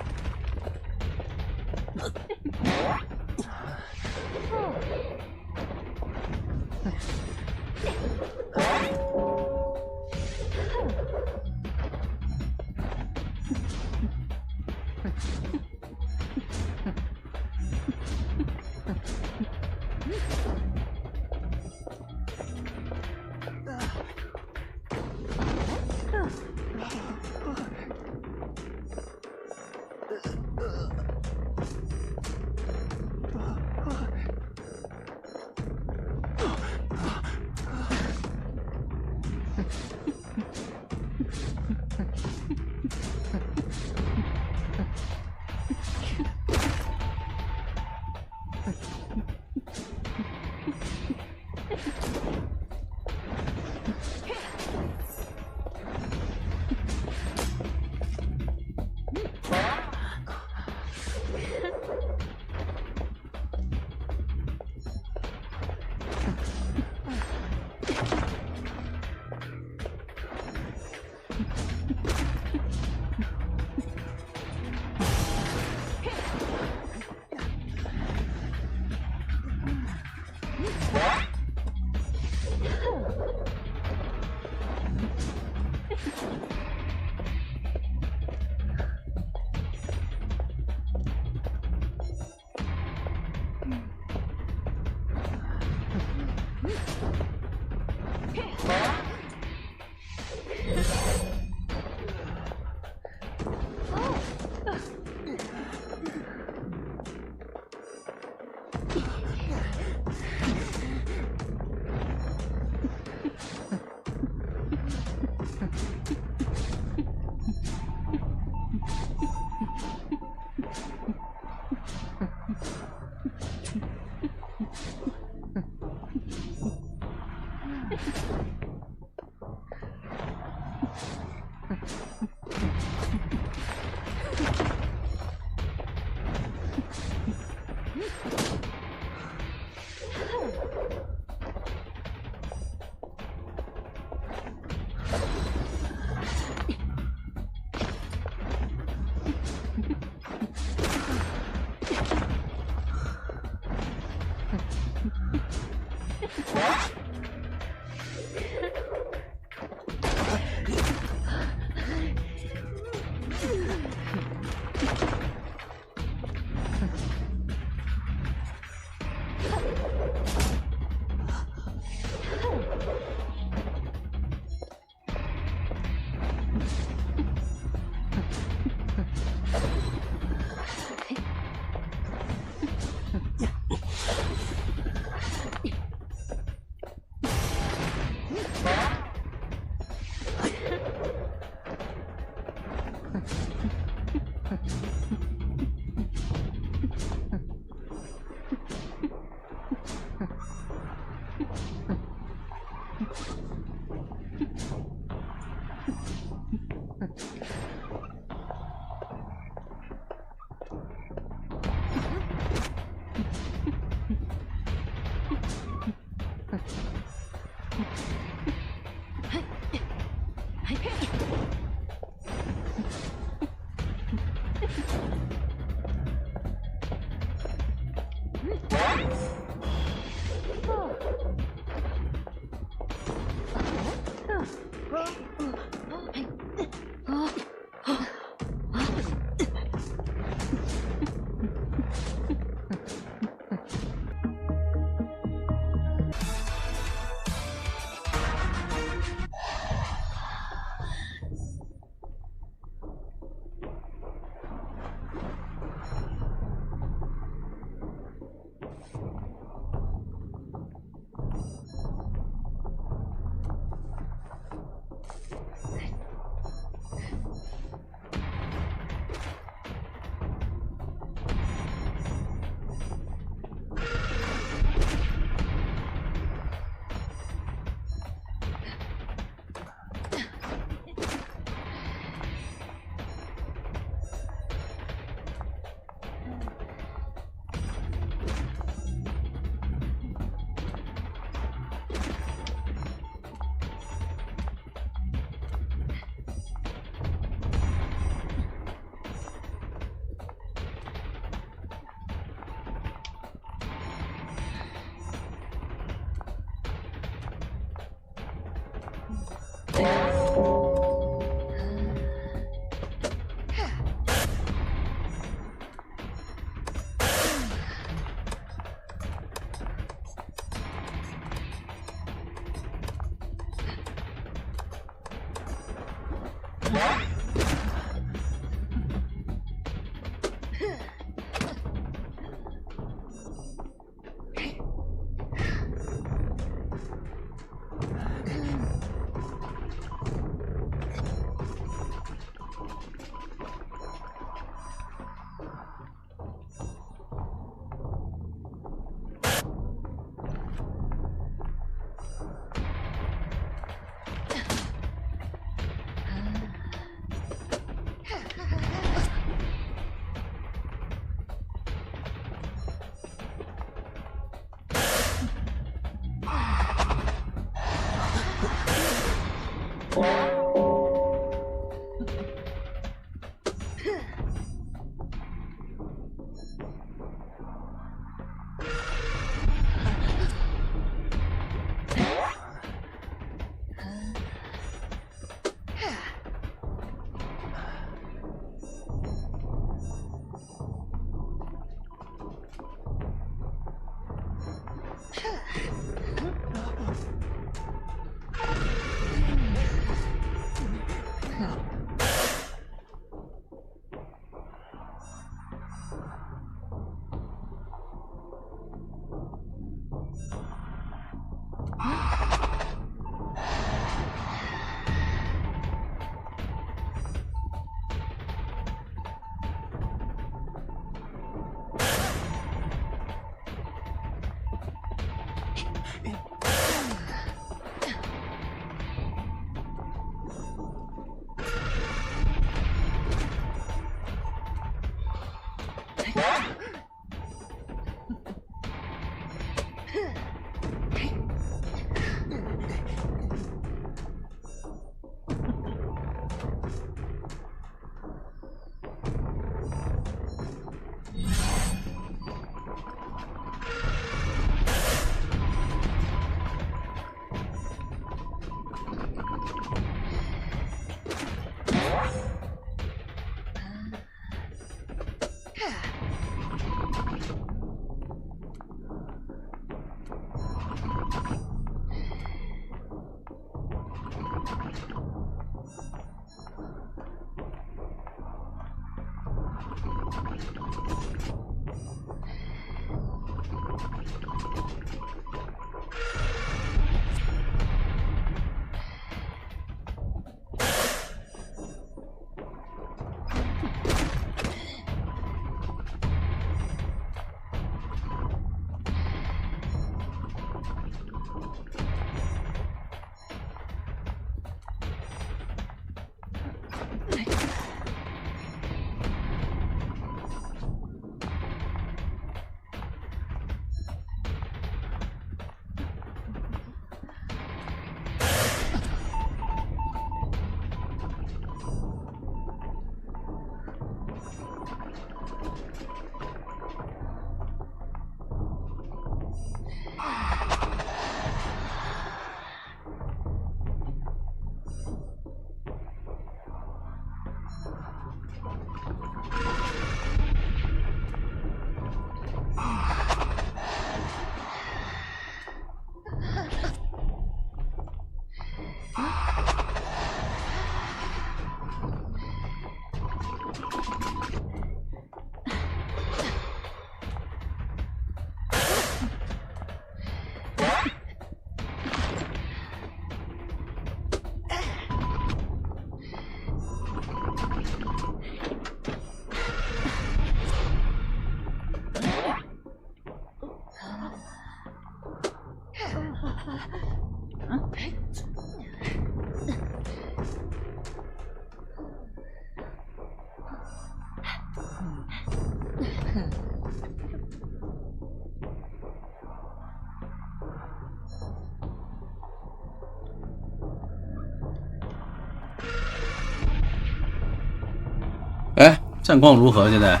战况如何？现在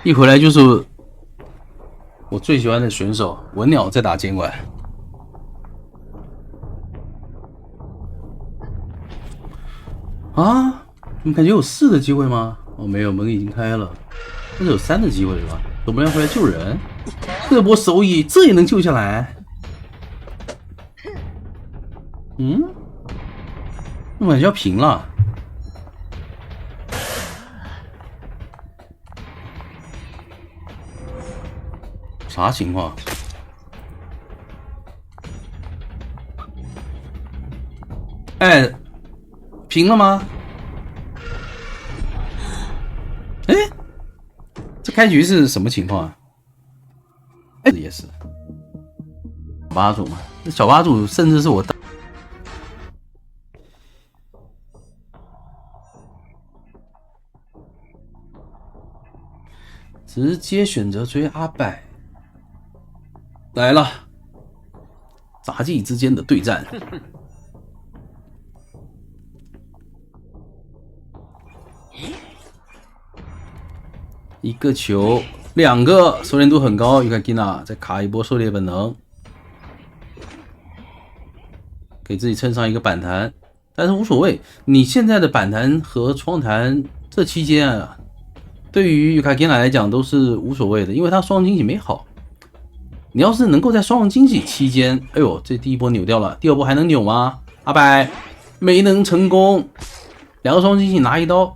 一回来就是我最喜欢的选手文鸟在打监管。啊，你们感觉有4的机会吗？哦，没有，门已经开了，但是有3的机会是吧？守门员回来救人，这波手艺这也能救下来？嗯，我感觉要平了。啥情况？哎，平了吗？哎，这开局是什么情况啊？哎，也是小吧主嘛，这小吧主甚至是我直接选择追阿柏。来了，杂技之间的对战。一个球，2个熟练度很高。Yukagina 再卡一波狩猎本能，给自己蹭上一个板弹，但是无所谓。你现在的板弹和双弹这期间啊，对于 Yukagina 来讲都是无所谓的，因为他双经济没好。你要是能够在双重经济期间，哎呦，这第一波扭掉了，第二波还能扭吗？阿柏没能成功，2个双重惊喜拿1刀。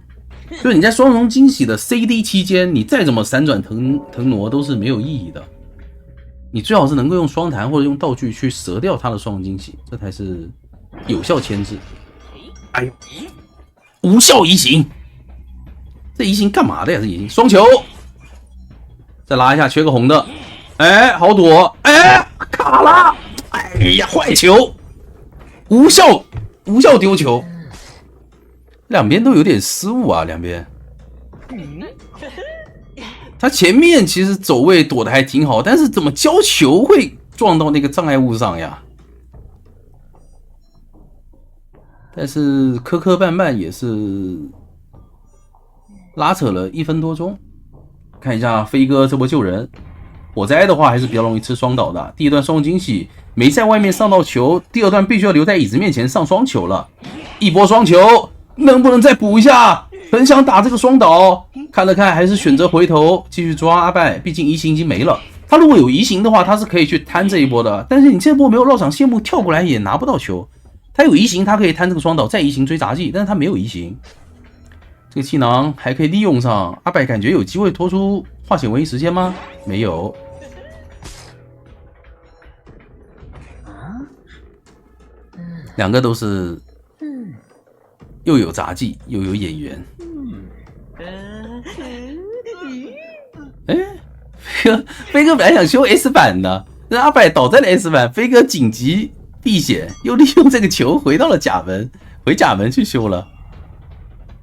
就是你在双重惊喜的 CD 期间，你再怎么闪转腾挪都是没有意义的。你最好是能够用双弹或者用道具去折掉他的双重惊喜，这才是有效牵制。哎呦，无效移形，这移形干嘛的呀？这移形双球，再拉一下，缺个红的。哎，好躲！哎，卡了！哎呀，坏球，无效丢球，两边都有点失误啊，两边。他前面其实走位躲得还挺好，但是怎么交球会撞到那个障碍物上呀？但是磕磕绊绊也是拉扯了1分多钟。看一下飞哥这波救人。火灾的话还是比较容易吃双倒的。第一段双惊喜没在外面上到球，第二段必须要留在椅子面前上双球了。一波双球，能不能再补一下？很想打这个双倒，看了看还是选择回头继续抓阿拜，毕竟移形已经没了。他如果有移形的话，他是可以去摊这一波的。但是你这波没有绕场谢幕，跳过来也拿不到球。他有移形，他可以摊这个双倒，再移形追杂技，但是他没有移形。这个气囊还可以利用上，阿拜感觉有机会拖出化险为夷时间吗？没有。两个都是又有杂技又有演员。哎，飞哥本来想修 S 版的，让阿柏倒在了 S 版，飞哥紧急避险，又利用这个球回到了甲门，回甲门去修了。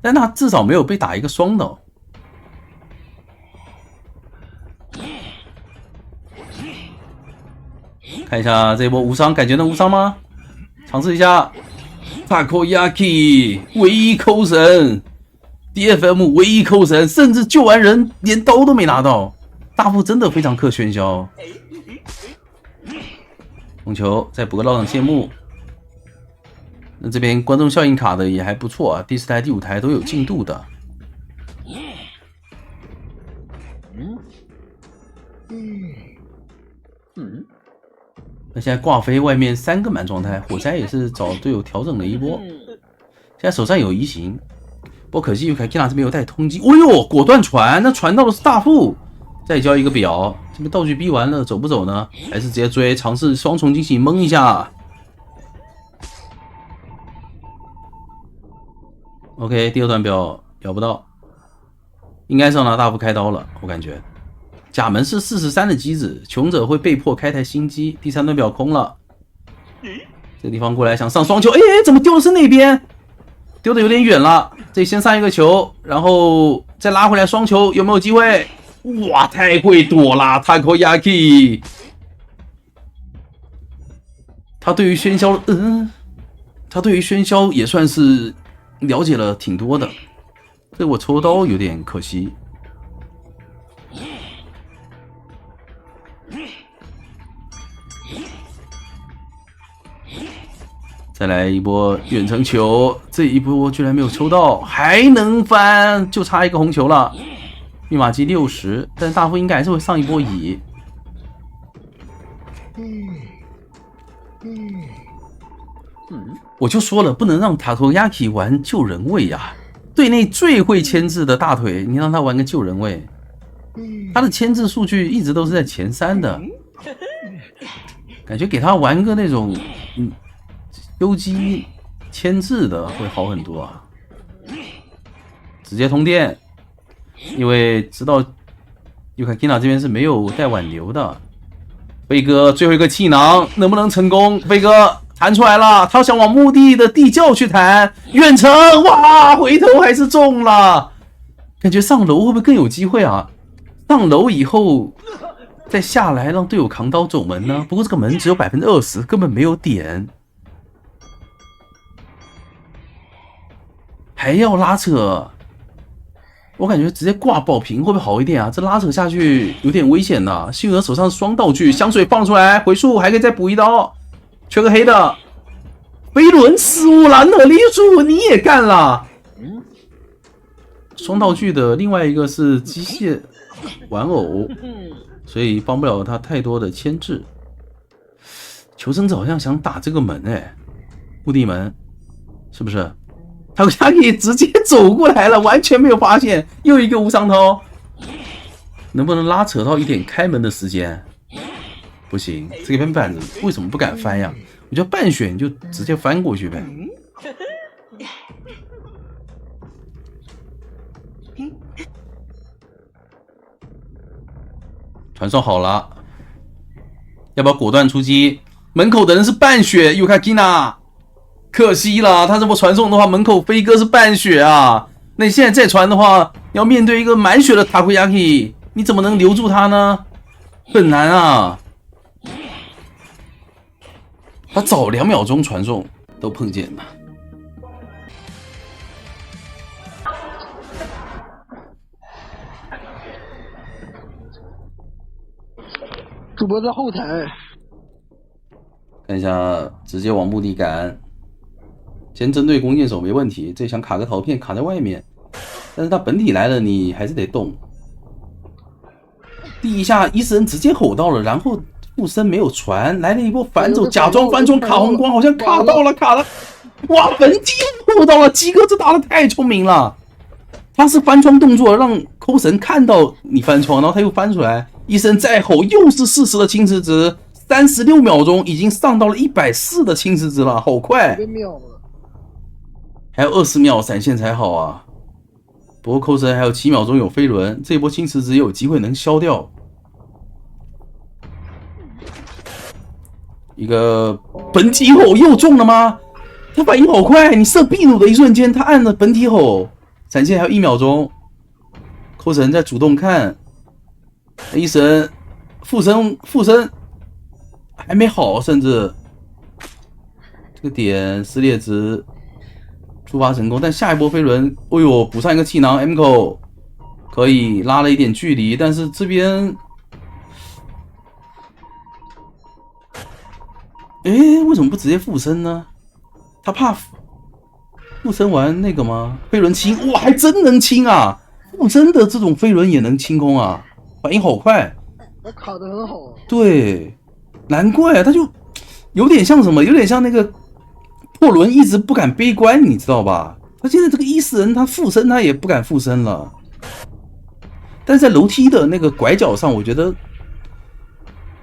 但他至少没有被打一个双倒。看一下这一波无伤，感觉能无伤吗？尝试一下 Takoyaki 唯一扣神 ，DFM 唯一扣神，甚至救完人连刀都没拿到。大副真的非常克喧嚣。红球再补个绕场谢幕。那这边观众效应卡的也还不错啊，第4台、第5台都有进度的。那现在挂飞外面3个满状态，火灾也是找队友调整了一波。现在手上有移形，不过可惜Yukagina这边有带通缉。哦呦，果断传，那传到的是大副。再交一个表，这边道具逼完了，走不走呢？还是直接追，尝试双重惊喜蒙一下。OK， 第2段表表不到，应该是要拿大副开刀了，我感觉。甲门是43的机子，穷者会被迫开台新机。第3段表空了，这个地方过来想上双球，哎，怎么丢的是那边？丢的有点远了，这里先上一个球，然后再拉回来双球，有没有机会？哇，太会躲了 ，Takoyaki。他对于喧嚣，他对于喧嚣也算是了解了挺多的。这我抽刀有点可惜。再来一波远程球，这一波居然没有抽到，还能翻，就差一个红球了。密码机60，但是大副应该还是会上一波乙。我就说了，不能让塔托亚基玩救人位呀。队内最会牵制的大腿，你让他玩个救人位，他的牵制数据一直都是在前3的，感觉给他玩个那种修机牵制的会好很多啊。直接通电，因为知道尤卡基娜这边是没有带挽留的。飞哥最后一个气囊能不能成功？飞哥弹出来了，他想往墓地的地窖去弹，远程，哇，回头还是中了。感觉上楼会不会更有机会啊？上楼以后再下来让队友扛刀走门呢？不过这个门只有 20%， 根本没有点，还要拉扯。我感觉直接挂宝瓶会不会好一点啊？这拉扯下去有点危险呐。幸运儿手上双道具，香水放出来，回溯还可以再补一刀。缺个黑的，飞轮失误了，哪里主你也干了？双道具的另外一个是机械玩偶，所以帮不了他太多的牵制。求生者好像想打这个门哎，墓地门是不是？他可以直接走过来了，完全没有发现，又一个无伤刀，能不能拉扯到一点开门的时间？不行，这边板子为什么不敢翻呀？我觉得半血你就直接翻过去呗。传送好了，要不要果断出击？门口的人是半血，尤卡基娜。可惜了，他这么传送的话，门口飞哥是半血啊。那你现在再传的话，要面对一个满血的塔库亚基，你怎么能留住他呢？很难啊。他早2秒钟传送都碰见了。主播在后台，看一下，直接往墓地赶。先针对弓箭手没问题，这想卡个陶片卡在外面，但是他本体来了，你还是得动。第一下伊斯人直接吼到了，然后附身没有传，来了一波反走，假装翻冲卡红光，好像卡到了，卡了，哇，本体吼到了，鸡哥这打的太聪明了，他是翻窗动作让抠神看到你翻窗，然后他又翻出来，伊斯人再吼，又是40的侵蚀值，36秒钟已经上到了140的侵蚀值了，好快。还有20秒闪现才好啊！不过扣神还有7秒钟有飞轮，这一波侵蚀值也有机会能消掉。一个本体吼又中了吗？他反应好快，你射秘鲁的一瞬间，他按了本体吼，闪现还有1秒钟。扣神在主动看，一神附身还没好，甚至这个点撕裂值。触发成功，但下一波飞轮，哦呦，补上一个气囊 ，M 口可以拉了一点距离，但是这边，为什么不直接附身呢？他怕附身完那个吗？飞轮清，哇，还真能清啊！附身的这种飞轮也能清空啊，反应好快，他卡得很好。对，难怪啊，他就有点像什么，有点像那个。破轮一直不敢悲观，你知道吧？他现在这个伊斯人，他附身他也不敢附身了。但是在楼梯的那个拐角上，我觉得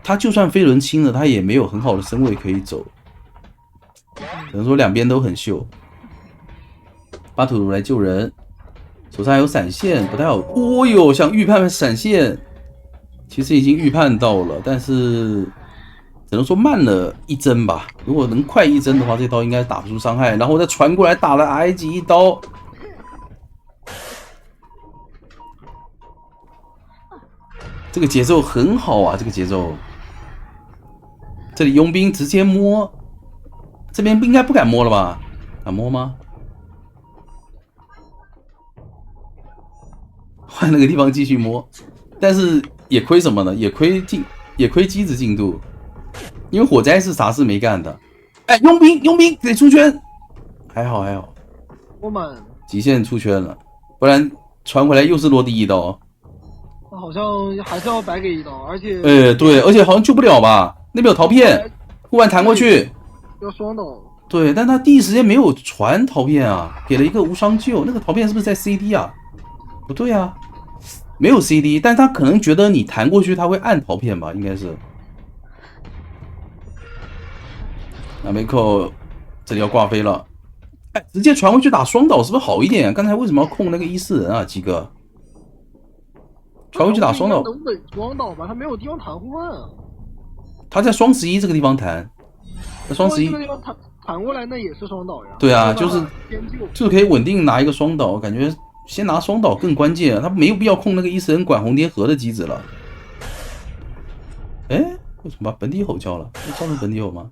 他就算飞轮清了，他也没有很好的身位可以走。只能说两边都很秀。巴图鲁来救人，手上还有闪现，不太好。哦哟，想预判闪现，其实已经预判到了，但是。只能说慢了1帧吧，如果能快1帧的话，这刀应该打不出伤害。然后再传过来打了 I 级一刀，这个节奏很好啊，这个节奏。这里佣兵直接摸，这边应该不敢摸了吧？敢摸吗？换了个地方继续摸，但是也亏什么呢？也亏机子进度，因为火灾是啥事没干的。哎，佣兵得出圈，还好，我满，极限出圈了，不然传回来又是落地一刀。那好像还是要白给一刀，而且对，而且好像救不了吧？那边有陶片，护腕弹过去，要双刀。对，但他第一时间没有传陶片啊，给了一个无伤救。那个陶片是不是在 CD 啊？不对啊，没有 CD， 但他可能觉得你弹过去他会按陶片吧，应该是。那梅克这里要挂飞了，哎，直接传回去打双导是不是好一点？刚才为什么要控那个1-4人啊，鸡哥？传回去打双导，能稳双导吧？他没有地方弹护腕啊。他在双11这个地方弹，在双11这个地方弹过来那也是双导呀。对啊，就是可以稳定拿一个双导，感觉先拿双导更关键，他没有必要控那个1-4人管红蝶河的机子了。哎，为什么把本体吼交了？是造成本体吼吗？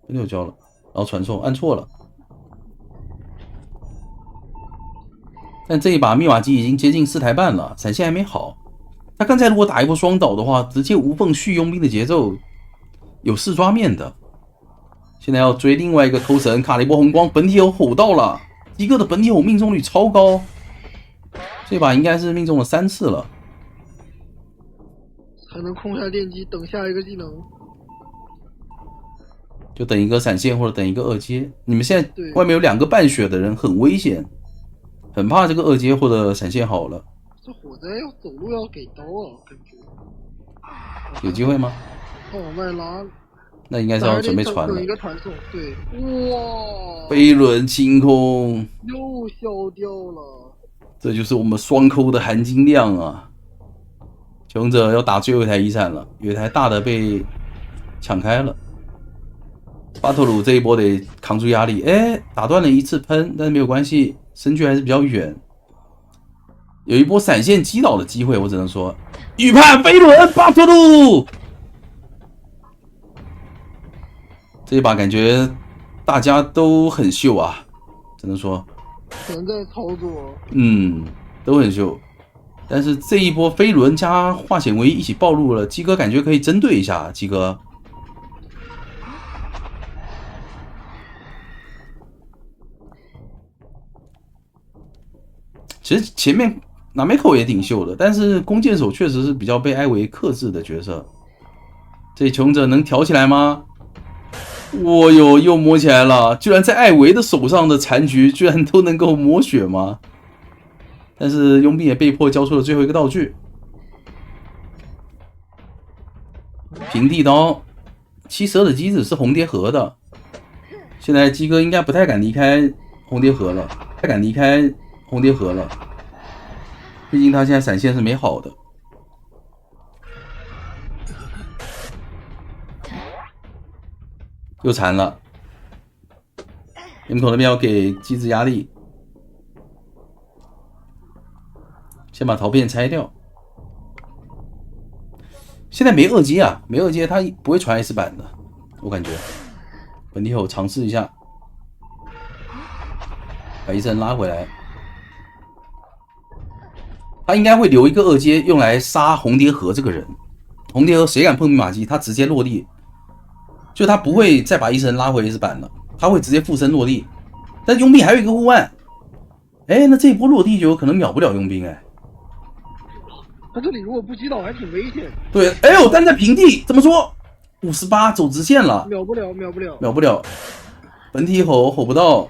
本体吼交了，然后传送按错了。但这一把密码机已经接近4台半了，闪现还没好。他刚才如果打一波双导的话，直接无缝续佣兵的节奏，有4抓面的。现在要追另外一个偷神，卡了一波红光，本体吼吼到了，一个的本体吼命中率超高，这把应该是命中了3次了。才能控下电机，等下一个技能。就等一个闪现或者等一个2阶。你们现在外面有2个半血的人，很危险，很怕这个2阶或者闪现好了。这火灾要走路要给刀啊，感觉。有机会吗？他往外拉。那应该是要准备传了。等一个传送，对。哇！飞轮清空，又消掉了。这就是我们双抠的含金量啊！勇者要打最后一台1闪了，有一台大的被抢开了。巴特鲁这一波得扛住压力，哎，打断了1次喷，但是没有关系，身距还是比较远。有一波闪现击倒的机会，我只能说，预判飞轮巴特鲁。这一把感觉大家都很秀啊，只能说全在操作，都很秀。但是这一波飞轮加化险为夷一起暴露了，鸡哥感觉可以针对一下，鸡哥。其实前面拿梅口也挺秀的，但是弓箭手确实是比较被艾维克制的角色。这穷者能挑起来吗？哦哟，又摸起来了！居然在艾维的手上的残局，居然都能够摸血吗？但是佣兵也被迫交出了最后一个道具，平地刀，72的机子是红蝶河的。现在鸡哥应该不太敢离开红蝶河了，毕竟他现在闪现是没好的。又残了，M口那边要给机子压力，先把陶片拆掉。现在没2阶啊，没2阶他不会传 S 版的，我感觉。本体吼尝试一下，把医生拉回来。他应该会留一个2阶用来杀红蝶河这个人。红蝶河谁敢碰密码机，他直接落地。就他不会再把医生拉回 S 版了，他会直接附身落地。但佣兵还有一个护腕，哎，那这一波落地就有可能秒不了佣兵哎。他这里如果不击倒还挺危险。对，哎呦，但在平地怎么说？58走直线了，秒不了。本体吼不到，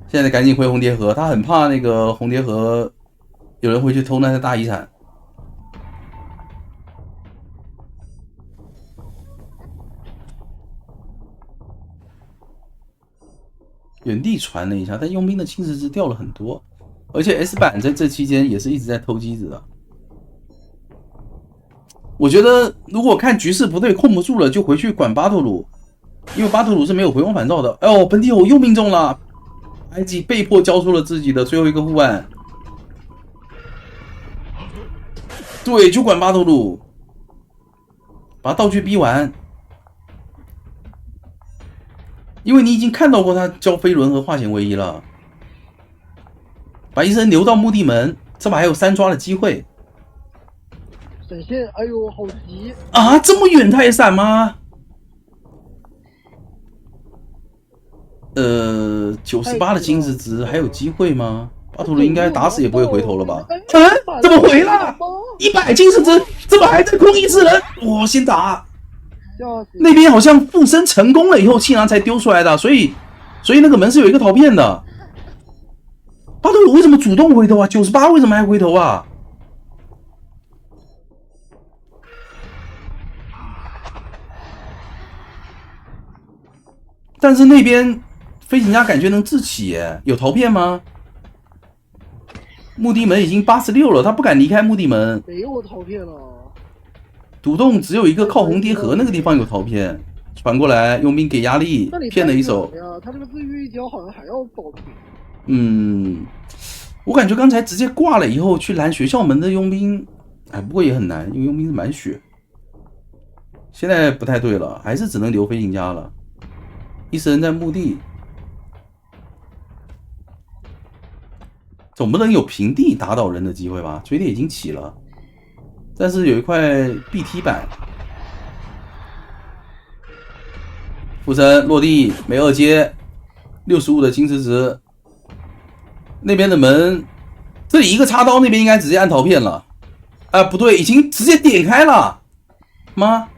现在赶紧回红蝶河，他很怕那个红蝶河有人会去偷那些大遗产。原地传了一下，但佣兵的侵蚀值掉了很多，而且 S 版在这期间也是一直在偷机子的。我觉得如果看局势不对，控不住了，就回去管巴特鲁，因为巴特鲁是没有回光返照的。哎呦，本体吼又命中了，埃及被迫交出了自己的最后一个护腕。对，就管巴特鲁，把道具逼完。因为你已经看到过他交飞轮和化险为夷了，把医生留到墓地门，这把还有3抓的机会。闪现，哎呦，好急啊！这么远他也闪吗？98的金石值还有机会吗？巴图鲁应该打死也不会回头了吧？怎么回了？100金石值，怎么还在空一次人？我先打。那边好像附身成功了以后，庆阳才丢出来的，所以那个门是有一个陶片的。巴图鲁为什么主动回头啊？98为什么还回头啊？但是那边飞行家感觉能自起耶，有陶片吗？墓地门已经86了，他不敢离开墓地门。没有陶片了。独洞只有一个靠红蝶河那个地方有陶片，传过来佣兵给压力，骗了一手。他这个自愈一交好像还要保平。我感觉刚才直接挂了以后去拦学校门的佣兵，不过也很难，因为佣兵是满血。现在不太对了，还是只能留飞行家了。意识人在墓地，总不能有平地打倒人的机会吧？锤铁已经起了，但是有一块 BT 板，附身落地没2阶，65的金石值。那边的门，这里一个插刀，那边应该直接按陶片了。不对，已经直接点开了吗？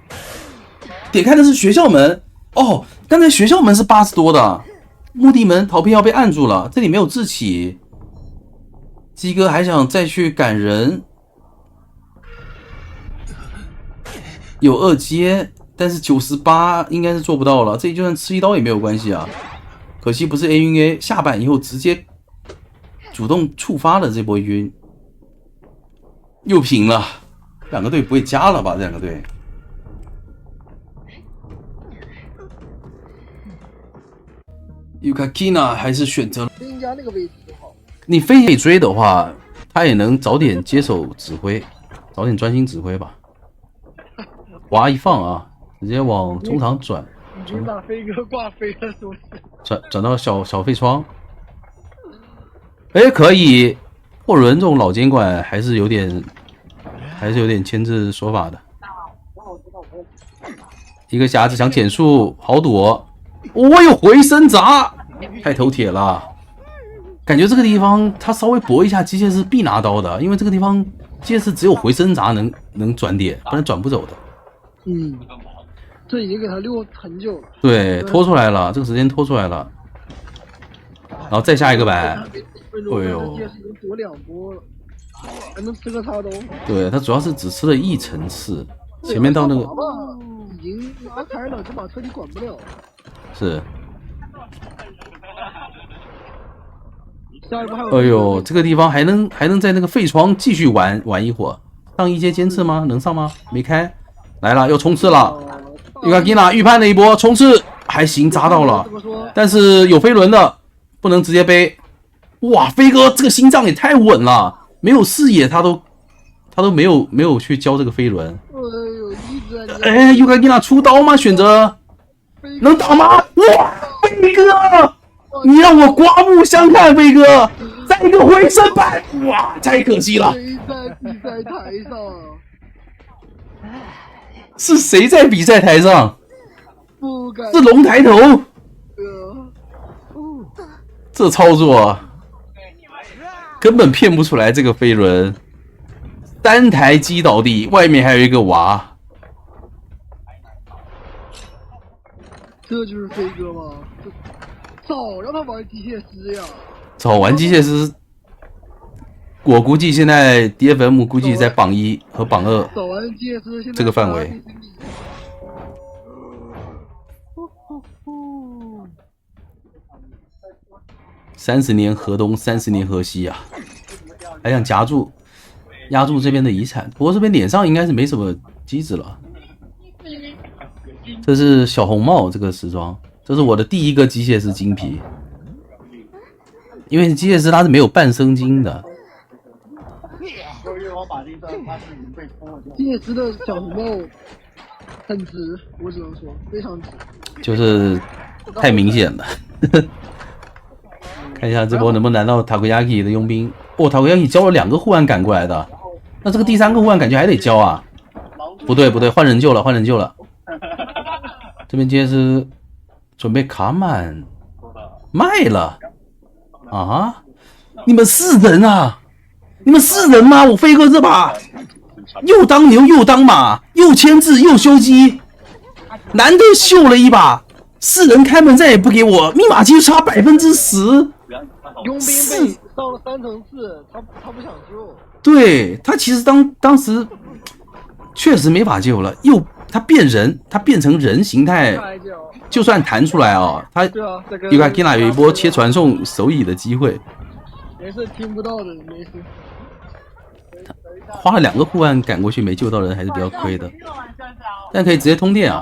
点开的是学校门。哦，刚才学校门是80多的，墓地门陶片要被按住了，这里没有自起。鸡哥还想再去赶人，有2阶，但是98应该是做不到了，这里就算吃一刀也没有关系啊。可惜不是 A 晕 A， 下板以后直接主动触发了这波晕，又平了。2个队不会加了吧？这2个队。Yukakina 还是选择了飞行家那个位置好。你飞追的话，他也能早点接手指挥，早点专心指挥吧。娃一放啊，直接往中场转，已经把飞哥挂飞了，是不是？转到小飞窗。可以，霍伦这种老监管还是有点牵制说法的。一个匣子想减速，好躲。有回声砸，太头铁了。感觉这个地方他稍微搏一下，机械师必拿刀的，因为这个地方机械师只有回声砸能转点，不然转不走的。这已经给他溜很久了。对，拖出来了，这个时间拖出来了，然后再下一个板。躲2波了，还能吃个插刀。对，他主要是只吃了1层次，前面到那个已经拉开了，这把车你管不了。是。下一步还有。这个地方还能在那个废窗继续玩一会儿。上1阶监测吗？能上吗？没开。来了，要冲刺了。Yukakina 预判了一波冲刺，还行，砸到了，但是有飞轮的，不能直接背。哇，飞哥这个心脏也太稳了，没有视野他都没有去交这个飞轮。Yukakina 出刀吗？选择能打吗？哇，飞哥，你让我刮目相看，飞哥，再一个回声板，哇，太可惜了。谁在比赛台上？是谁在比赛台上？不敢。是龙抬头。这操作根本骗不出来，这个飞轮单台击倒地，外面还有一个娃。这就是飞哥吗？早让他玩机械师呀！早玩机械师，我估计现在 DFM 估计在榜1和榜2早玩机械师现在这个范围。30年河东，30年河西啊！还想压住这边的遗产，不过这边脸上应该是没什么机子了。这是小红帽这个时装，这是我的第1个机械师金皮，因为机械师它是没有半生金的。机械师的小红帽很值，我只能说非常值，就是太明显了。看一下这波能不能拦到塔克亚基的佣兵。哦，塔克亚基交了2个护岸赶过来的，那这个第3个护岸感觉还得交啊？不对，换人救了，这边接是准备卡满卖了啊！你们是人啊？你们是人吗？我飞哥这把又当牛又当马，又牵制又修机，难得秀了一把。是人开门再也不给我，密码机差10%。佣兵被上了3层次，他不想救。对他其实当时确实没法救了，他变人，他变成人形态，就算弹出来啊，他尤卡基娜有一波切传送手椅的机会。没事，听不到的没事。花了2个护岸赶过去没救到人还是比较亏的，但可以直接通电啊。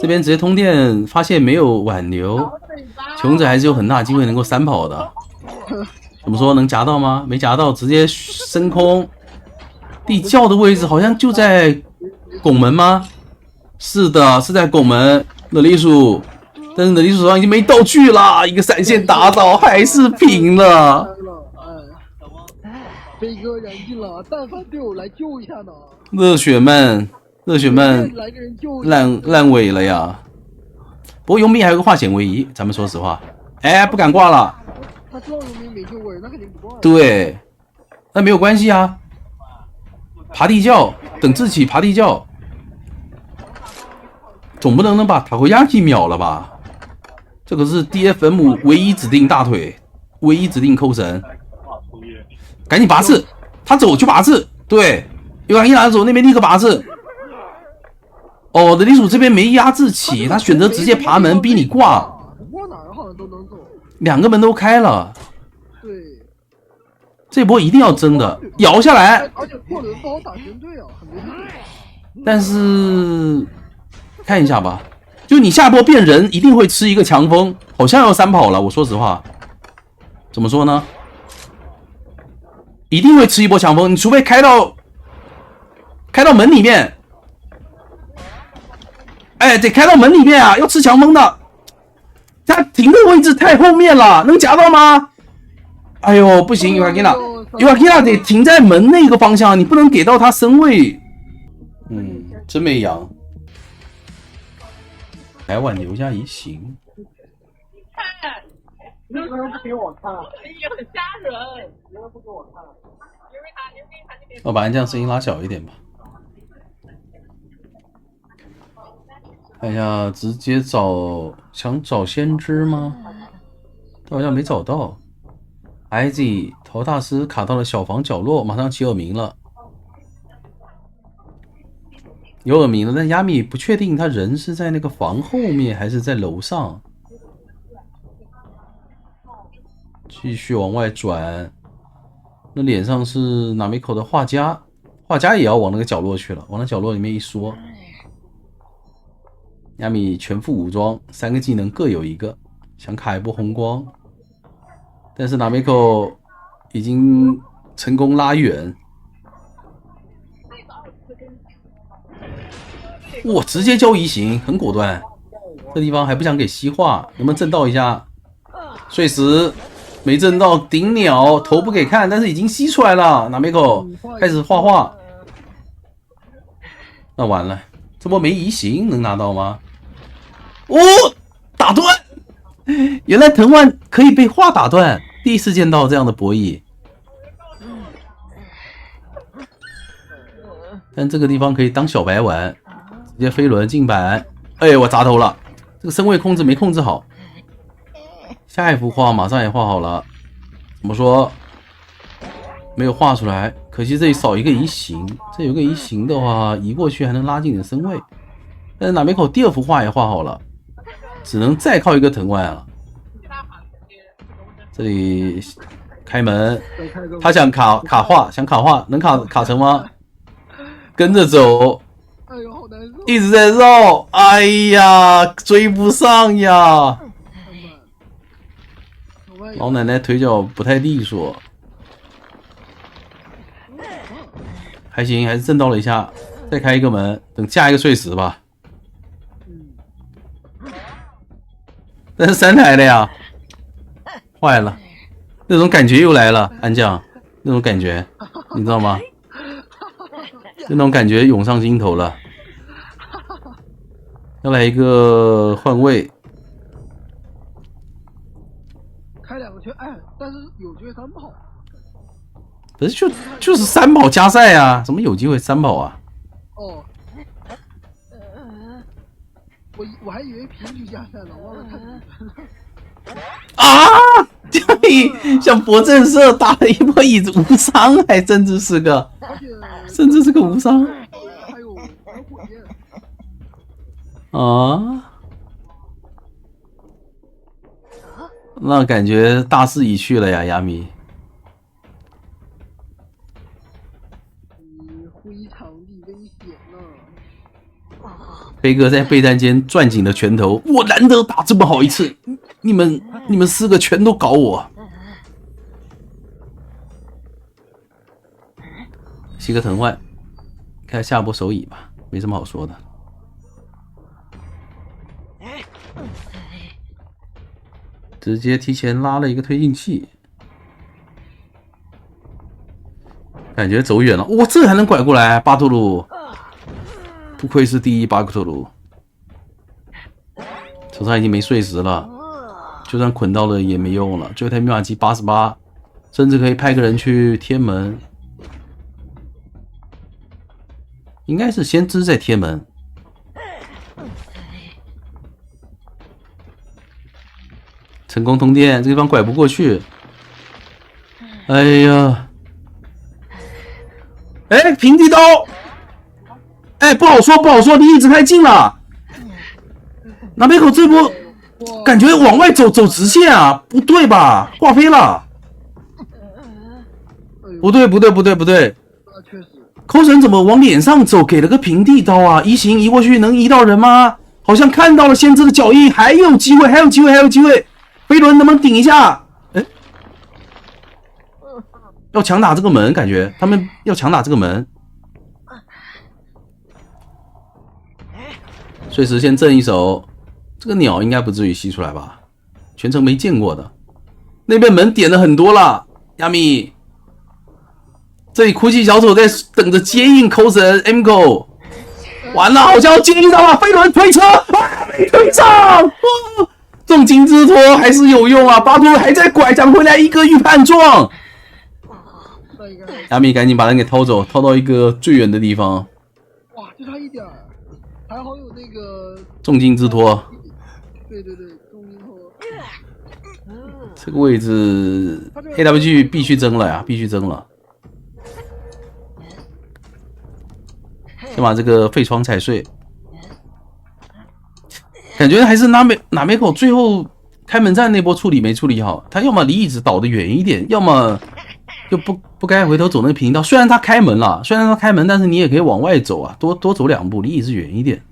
这边直接通电，发现没有挽留，穷者还是有很大机会能够3跑的。怎么说能夹到吗？没夹到，直接升空。地窖的位置好像就在拱门吗？是的，是在拱门。勒里鼠，但是勒里鼠手上已经没道具了，一个闪现打倒还是平了。飞哥燃尽了，但凡队友来救一下呢。热血们烂尾了呀！不过佣兵还有个化险为夷，咱们说实话，哎，不敢挂了。他知道佣兵没救过人，那肯定不挂。对，那没有关系啊。爬地窖，等自己爬地窖，总不能把塔克亚基秒了吧？这个是 DFM 唯一指定大腿，唯一指定扣神。赶紧拔刺，他走就拔刺，对，尤卡伊娜走那边立刻拔刺。哦，的里鼠这边没压制起，他选择直接爬门逼你挂。过哪儿好像都能走，2个门都开了。对，这波一定要争的，摇下来。而且过轮不好打针对啊，很没劲。但是看一下吧，就你下波变人一定会吃一个强风，好像要3跑了。我说实话，怎么说呢？一定会吃一波强风，你除非开到门里面，哎，得开到门里面啊，要吃强风的。他停的位置太后面了，能夹到吗？哎呦，不行，尤卡基娜得停在门那个方向，你不能给到他身位。真没阳。来碗留下一行。那个人不给我看，也很吓人。别人不给我看，因为他那边。我把暗将声音拉小一点吧。看一下，直接想找先知吗？他好像没找到。IZ 头大师卡到了小房角落，马上起耳鸣了。有耳鸣了，但亚米不确定他人是在那个房后面还是在楼上。继续往外转，那脸上是纳美口的画家，画家也要往那个角落去了，往那角落里面一缩。亚米全副武装，3个技能各有一个，想卡一波红光，但是纳美口已经成功拉远。哇，直接交移形，很果断。这地方还不想给西化，能不能震到一下？碎石。没震到顶鸟，头不给看，但是已经吸出来了。纳美口开始画画，那完了，这波没移形能拿到吗？哦，打断！原来藤蔓可以被画打断，第一次见到这样的博弈。但这个地方可以当小白玩，直接飞轮进板。哎，我砸头了，这个身位控制没控制好。下一幅画马上也画好了，怎么说？没有画出来，可惜这里少一个移形，这有个移形的话，移过去还能拉近你的身位。但是纳美口第2幅画也画好了，只能再靠一个藤蔓了。这里开门，他想卡画，想卡画，能卡成吗？跟着走，哎呦，好难受，一直在绕，哎呀，追不上呀！老奶奶腿脚不太利索，还行，还是震到了一下，再开一个门，等下一个碎石吧。但是3台的呀，坏了，那种感觉又来了，安将，那种感觉，你知道吗？那种感觉涌上心头了。要来一个换位，开2个圈，哎，但是有机会3跑。不是就是3跑加赛啊，怎么有机会3跑啊？哦，我还以为平局加赛呢，忘了看啊！家里像博正社打了一波椅子无伤，还甚至是个无伤。还有火箭啊！那感觉大势已去了呀，亚米。灰场地危险了。飞哥在备战间攥紧了拳头，我难得打这么好一次，你们4个全都搞我。吸个腾换，看下波手椅吧，没什么好说的。直接提前拉了一个推进器，感觉走远了。哇，这还能拐过来，巴图鲁，不愧是第一巴图鲁。手上已经没碎石了，就算捆到了也没用了。最后台密码机88，甚至可以派个人去贴门，应该是先知在贴门。成功通电，这个地方拐不过去。哎呀，哎，平地刀，哎，不好说，不好说，离一直太近了。南北口这波感觉往外走直线啊，不对吧？画飞了。不对，确实。抠神怎么往脸上走？给了个平地刀啊！移形移过去能移到人吗？好像看到了先知的脚印，还有机会。飞轮能不能顶一下？哎，要强打这个门，感觉他们要强打这个门。碎石先震一手，这个鸟应该不至于吸出来吧？全程没见过的。那边门点了很多了，亚米。这里哭泣小丑在等着接应抠神 M 狗，完了，好像要接应到了，飞轮推车，没推上。重金之托还是有用啊！巴图还在拐，抢回来一个预判撞。亚米赶紧把人给掏走，掏到一个最远的地方。哇，就差一点，还好有那个重金之托。对，重金托。这个位置 AWG 必须争了呀，必须争了。先把这个废窗踩碎。感觉还是哪美口最后开门战那波处理没处理好，他要么离椅子倒得远一点，要么就不该回头走那个平行道。虽然他开门了，但是你也可以往外走啊，多走2步，离椅子远一点，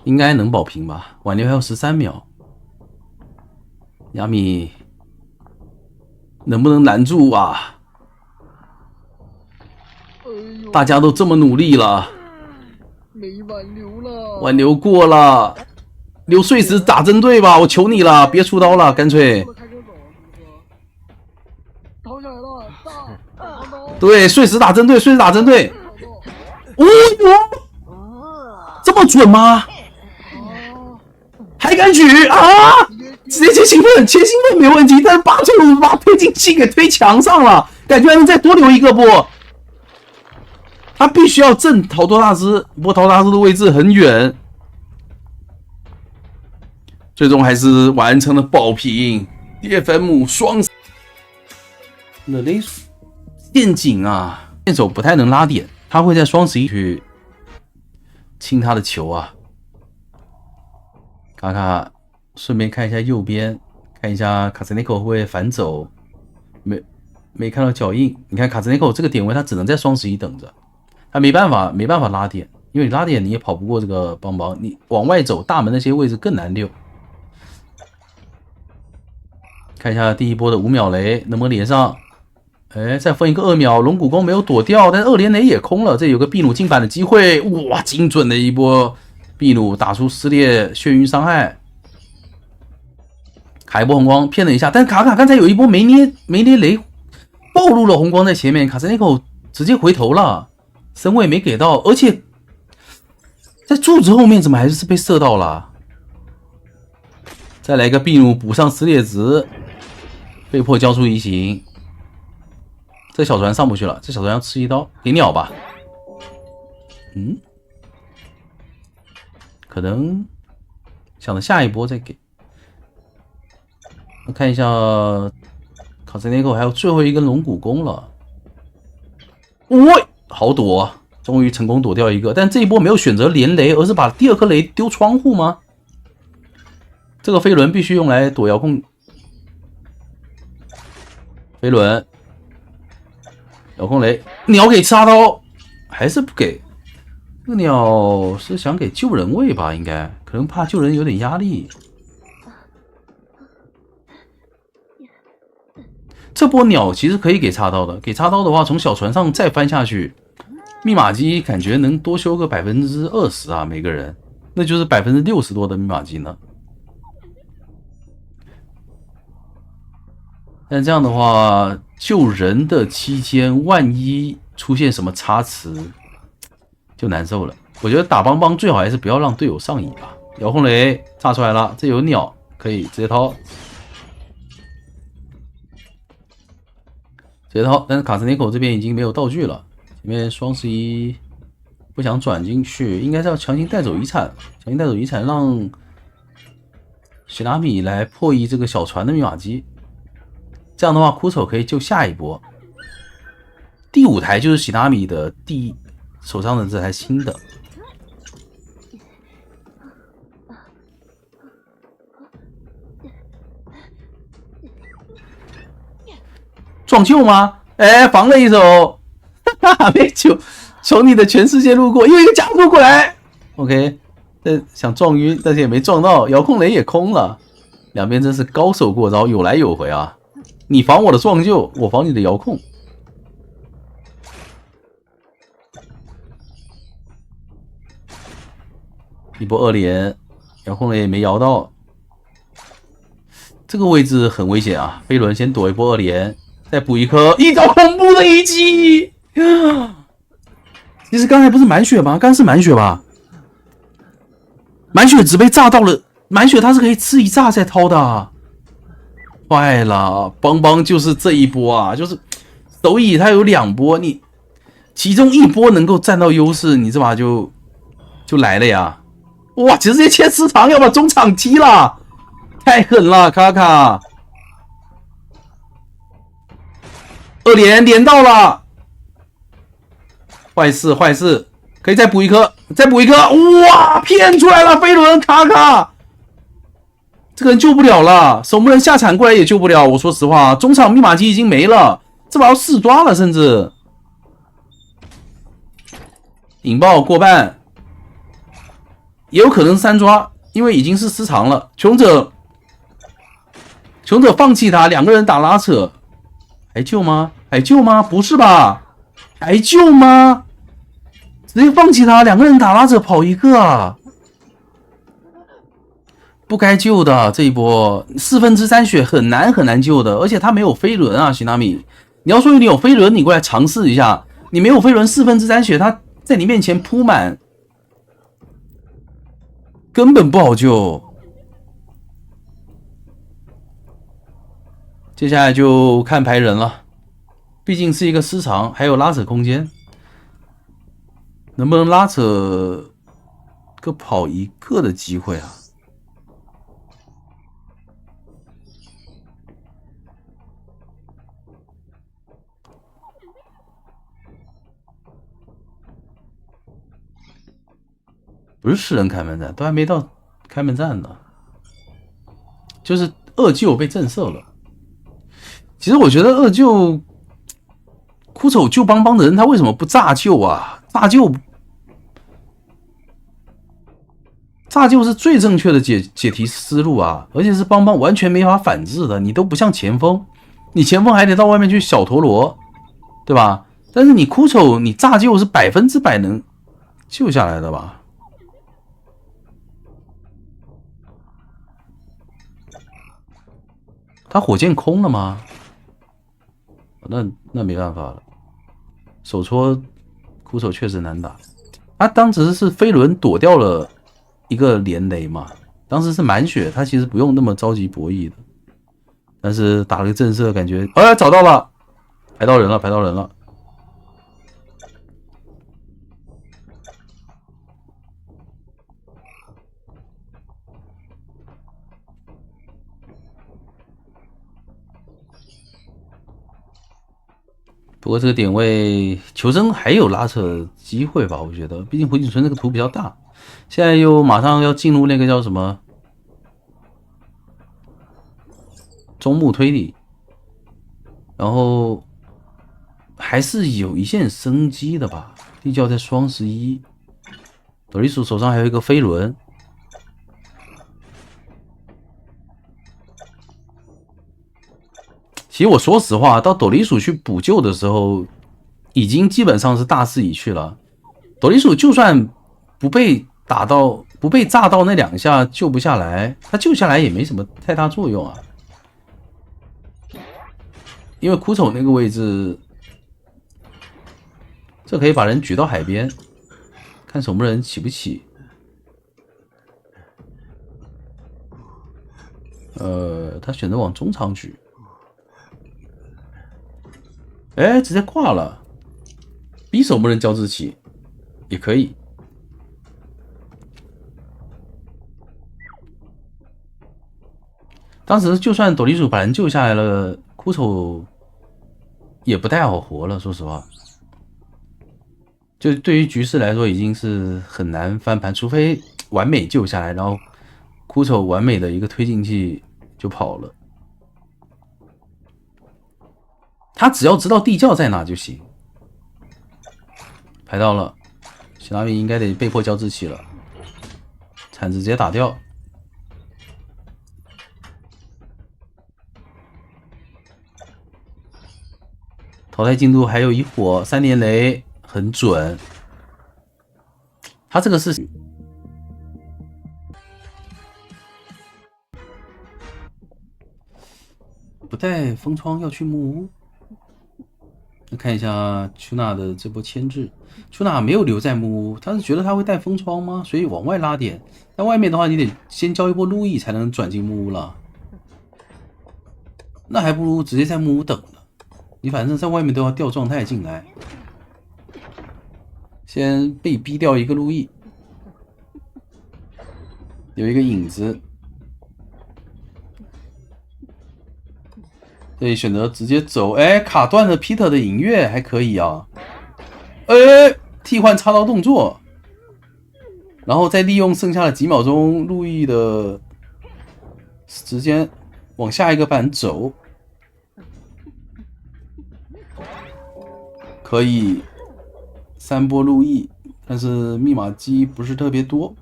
应该能保平吧？挽留还有13秒，亚米能不能拦住啊？大家都这么努力了。没挽留了，挽留过了，留碎石打针对吧，我求你了，别出刀了，干脆。掏下来了，对，碎石打针对。哦哟，这么准吗？还敢举啊？直接切兴奋没问题，但是巴图鲁把推进器给推墙上了，感觉还能再多留一个不？他必须要震陶多大师，不过陶多大师的位置很远，最终还是完成了保平。DFM 双那雷陷阱啊，剑手不太能拉点，他会在双11去清他的球啊。卡卡顺便看一下右边，看一下卡斯内口会不会反走，没看到脚印。你看卡斯内口这个点位，他只能在双11等着。他没办法拉点，因为你拉点你也跑不过这个邦邦，你往外走大门那些位置更难溜。看一下第一波的5秒雷能不能连上，哎，再分一个2秒，龙骨弓没有躲掉，但是2连雷也空了，这有个秘弩进板的机会，哇，精准的一波秘弩打出撕裂眩晕伤害。卡一波红光骗了一下，但卡卡刚才有一波没捏雷，暴露了红光在前面，卡斯内口直接回头了，身位没给到，而且在柱子后面怎么还是被射到了？再来一个秘弩补上撕裂值，被迫交出移形。这小船上不去了，这小船要吃一刀，给鸟吧。可能想着下一波再给。我看一下，卡斯内克还有最后一根龙骨弓了。喂，好躲啊！终于成功躲掉一个，但这一波没有选择连雷，而是把第二颗雷丢窗户吗？这个飞轮必须用来躲遥控。飞轮，遥控雷，鸟给插刀，还是不给。这个鸟是想给救人位吧？应该，可能怕救人有点压力。这波鸟其实可以给插刀的，给插刀的话，从小船上再翻下去，密码机感觉能多修个20%啊，每个人，那就是60%多的密码机呢。但这样的话，救人的期间，万一出现什么差池，就难受了。我觉得打邦邦最好还是不要让队友上瘾吧。遥控雷炸出来了，这有鸟可以直接掏。直接掏，但是卡斯内口这边已经没有道具了。前面双11不想转进去，应该是要强行带走遗产，强行带走遗产，让史拉米来破译这个小船的密码机。这样的话，枯手可以救下一波。第5台就是史拉米的手上的这台新的。撞救吗？哎，防了一手，哈哈，没救。从你的全世界路过，又一个加速过来。OK， 想撞晕，但是也没撞到，遥控雷也空了。两边真是高手过招，有来有回啊！你防我的撞救，我防你的遥控。一波2连，遥控雷也没摇到。这个位置很危险啊！飞轮先躲一波2连。再补一颗，一招恐怖的一击。其实刚才不是满血吗？刚是满血吧？满血只被炸到了，满血它是可以吃一炸再掏的啊。坏了，邦邦就是这一波啊，就是手乙他有2波，你其中一波能够占到优势，你这把就来了呀！哇，直接切4场，要把中场踢了，太狠了，卡卡。2连连到了，坏事坏事，可以再补一颗，再补一颗，哇，骗出来了，飞轮卡卡，这个人救不了了，守门人下铲过来也救不了。我说实话，中场密码机已经没了，这把要4抓了，甚至引爆过半，也有可能是3抓，因为已经是失常了。穷者放弃他，2个人打拉扯。还救吗？还救吗？不是吧？还救吗？直接放弃他，2个人打拉扯跑一个啊！不该救的这一波，3/4血很难救的，而且他没有飞轮啊，西纳米。你要说你有飞轮，你过来尝试一下。你没有飞轮，3/4血，他在你面前铺满，根本不好救。接下来就看排人了，毕竟是一个失常，还有拉扯空间，能不能拉扯个跑一个的机会啊？不是4人开门战，都还没到开门战呢，就是2救被震慑了。其实我觉得2救枯手救邦邦的人，他为什么不炸救啊？炸救是最正确的解题思路啊，而且是邦邦完全没法反制的。你都不像前锋，你前锋还得到外面去小陀螺，对吧？但是你枯手你炸救是100%能救下来的吧？他火箭空了吗？那没办法了，手戳枯手确实难打。他当时是飞轮躲掉了一个连雷嘛，当时是满血，他其实不用那么着急博弈的。但是打了个震慑，感觉找到了，排到人了。不过这个点位求生还有拉扯机会吧，我觉得，毕竟火井村这个图比较大，现在又马上要进入那个叫什么中木推理，然后还是有一线生机的吧。地窖在双11，斗笠鼠手上还有一个飞轮。其实我说实话，到斗笠鼠去补救的时候，已经基本上是大势已去了。斗笠鼠就算不被炸到那2下救不下来，他救下来也没什么太大作用啊。因为枯手那个位置，这可以把人举到海边，看守墓人起不起。他选择往中场举。直接挂了，逼守墓人交织起也可以。当时就算斗笠鼠把人救下来了，枯手也不太好活了，说实话。就对于局势来说，已经是很难翻盘，除非完美救下来，然后枯手完美的一个推进器就跑了。他只要知道地窖在哪就行。排到了，希拉米应该得被迫交织起了，铲子直接打掉。淘汰进度还有一火，3连雷很准。他这个是不带封窗要去木屋。看一下丘娜的这波牵制，丘娜没有留在木屋，他是觉得他会带封窗吗？所以往外拉点。但外面的话，你得先交一波路易才能转进木屋了。那还不如直接在木屋等呢。你反正在外面都要调状态进来，先被逼掉一个路易，有一个影子。这里选择直接走，卡断了 Peter 的影月还可以啊，替换插刀动作，然后再利用剩下的几秒钟路易的时间往下一个板走，可以3波路易，但是密码机不是特别多，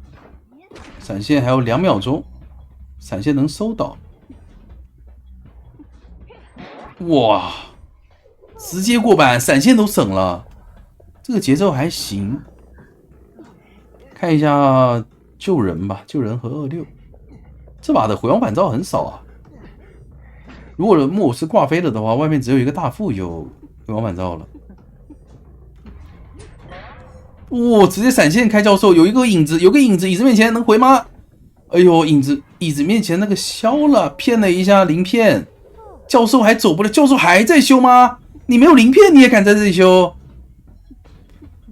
闪现还有2秒钟，闪现能收到。哇，直接过板，闪现都省了，这个节奏还行。看一下救人吧，救人和26，这把的回光返照很少啊。如果木偶是挂飞了的话，外面只有一个大副有回光返照了。直接闪现开教授，有一个影子，椅子面前能回吗？哎呦，椅子面前那个消了，骗了一下鳞片。教授还走不了，教授还在修吗？你没有鳞片你也敢在这里修？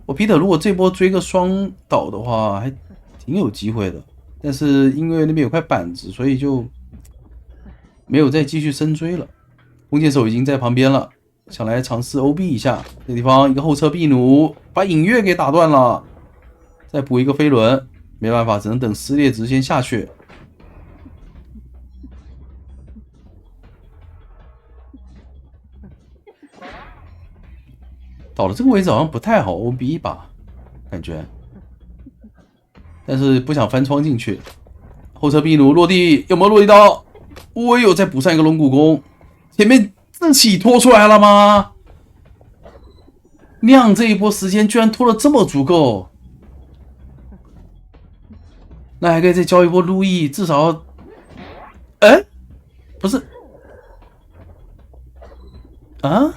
我Peter如果这波追个双倒的话还挺有机会的，但是因为那边有块板子，所以就没有再继续深追了。弓箭手已经在旁边了，想来尝试 OB 一下。这地方一个后撤壁弩把影月给打断了，再补一个飞轮，没办法，只能等撕裂值先下去。倒了这个位置好像不太好 OB 吧，感觉，但是不想翻窗进去。后撤壁弩落地，有没有落地刀？再补上一个龙骨弓，前面自己拖出来了吗？亮这一波时间居然拖了这么足够，那还可以再交一波路易，至少，不是，啊！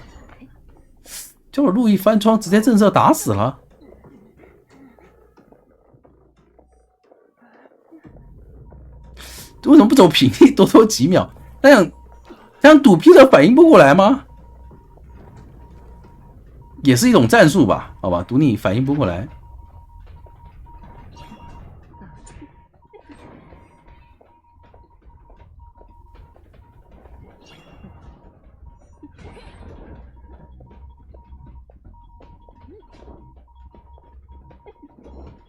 叫我路易翻窗，直接震慑打死了。为什么不走平地多几秒？那样赌皮特反应不过来吗？也是一种战术吧，好吧，赌你反应不过来。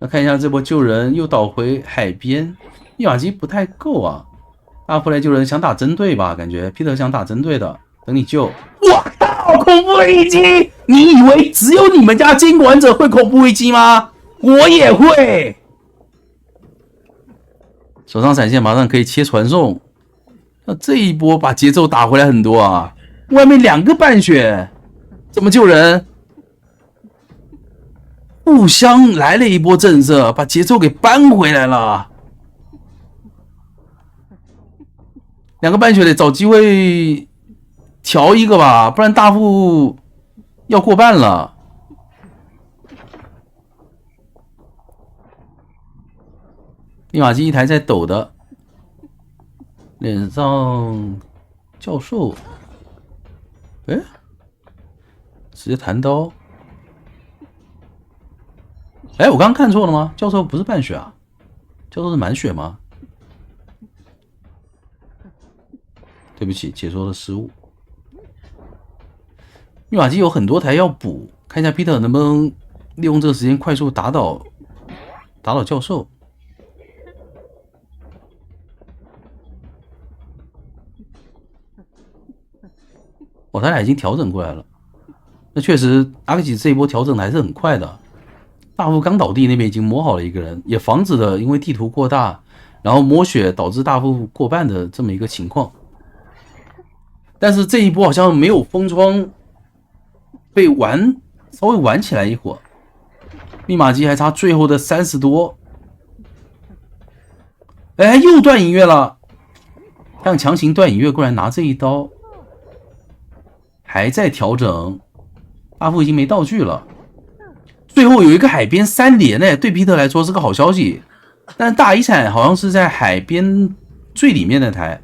那看一下这波救人又倒回海边，密码机不太够啊。大夫来救人想打针对吧？感觉皮特想打针对的，等你救。我靠！恐怖危机！你以为只有你们家监管者会恐怖危机吗？我也会。手上闪现马上可以切传送，那这一波把节奏打回来很多啊！外面2个半血，怎么救人？互相来了一波震慑，把节奏给扳回来了。2个半血得找机会调一个吧，不然大副要过半了。密码机一台在抖的，脸上教授，哎，直接弹刀。哎，我刚刚看错了吗？教授不是半血啊？教授是满血吗？对不起，解说的失误。密码机有很多台要补，看一下 Peter 能不能利用这个时间快速打倒教授。哦，他俩已经调整过来了。那确实，阿克奇这一波调整的还是很快的。大副刚倒地那边已经摸好了一个人，也防止了因为地图过大，然后摸血导致大副过半的这么一个情况。但是这一波好像没有封窗，被稍微玩起来一会儿。密码机还差最后的30多，哎，又断影月了，让强行断影月过来拿这一刀，还在调整，大副已经没道具了。最后有一个海边3连呢，对皮特来说是个好消息。但大遗产好像是在海边最里面那台，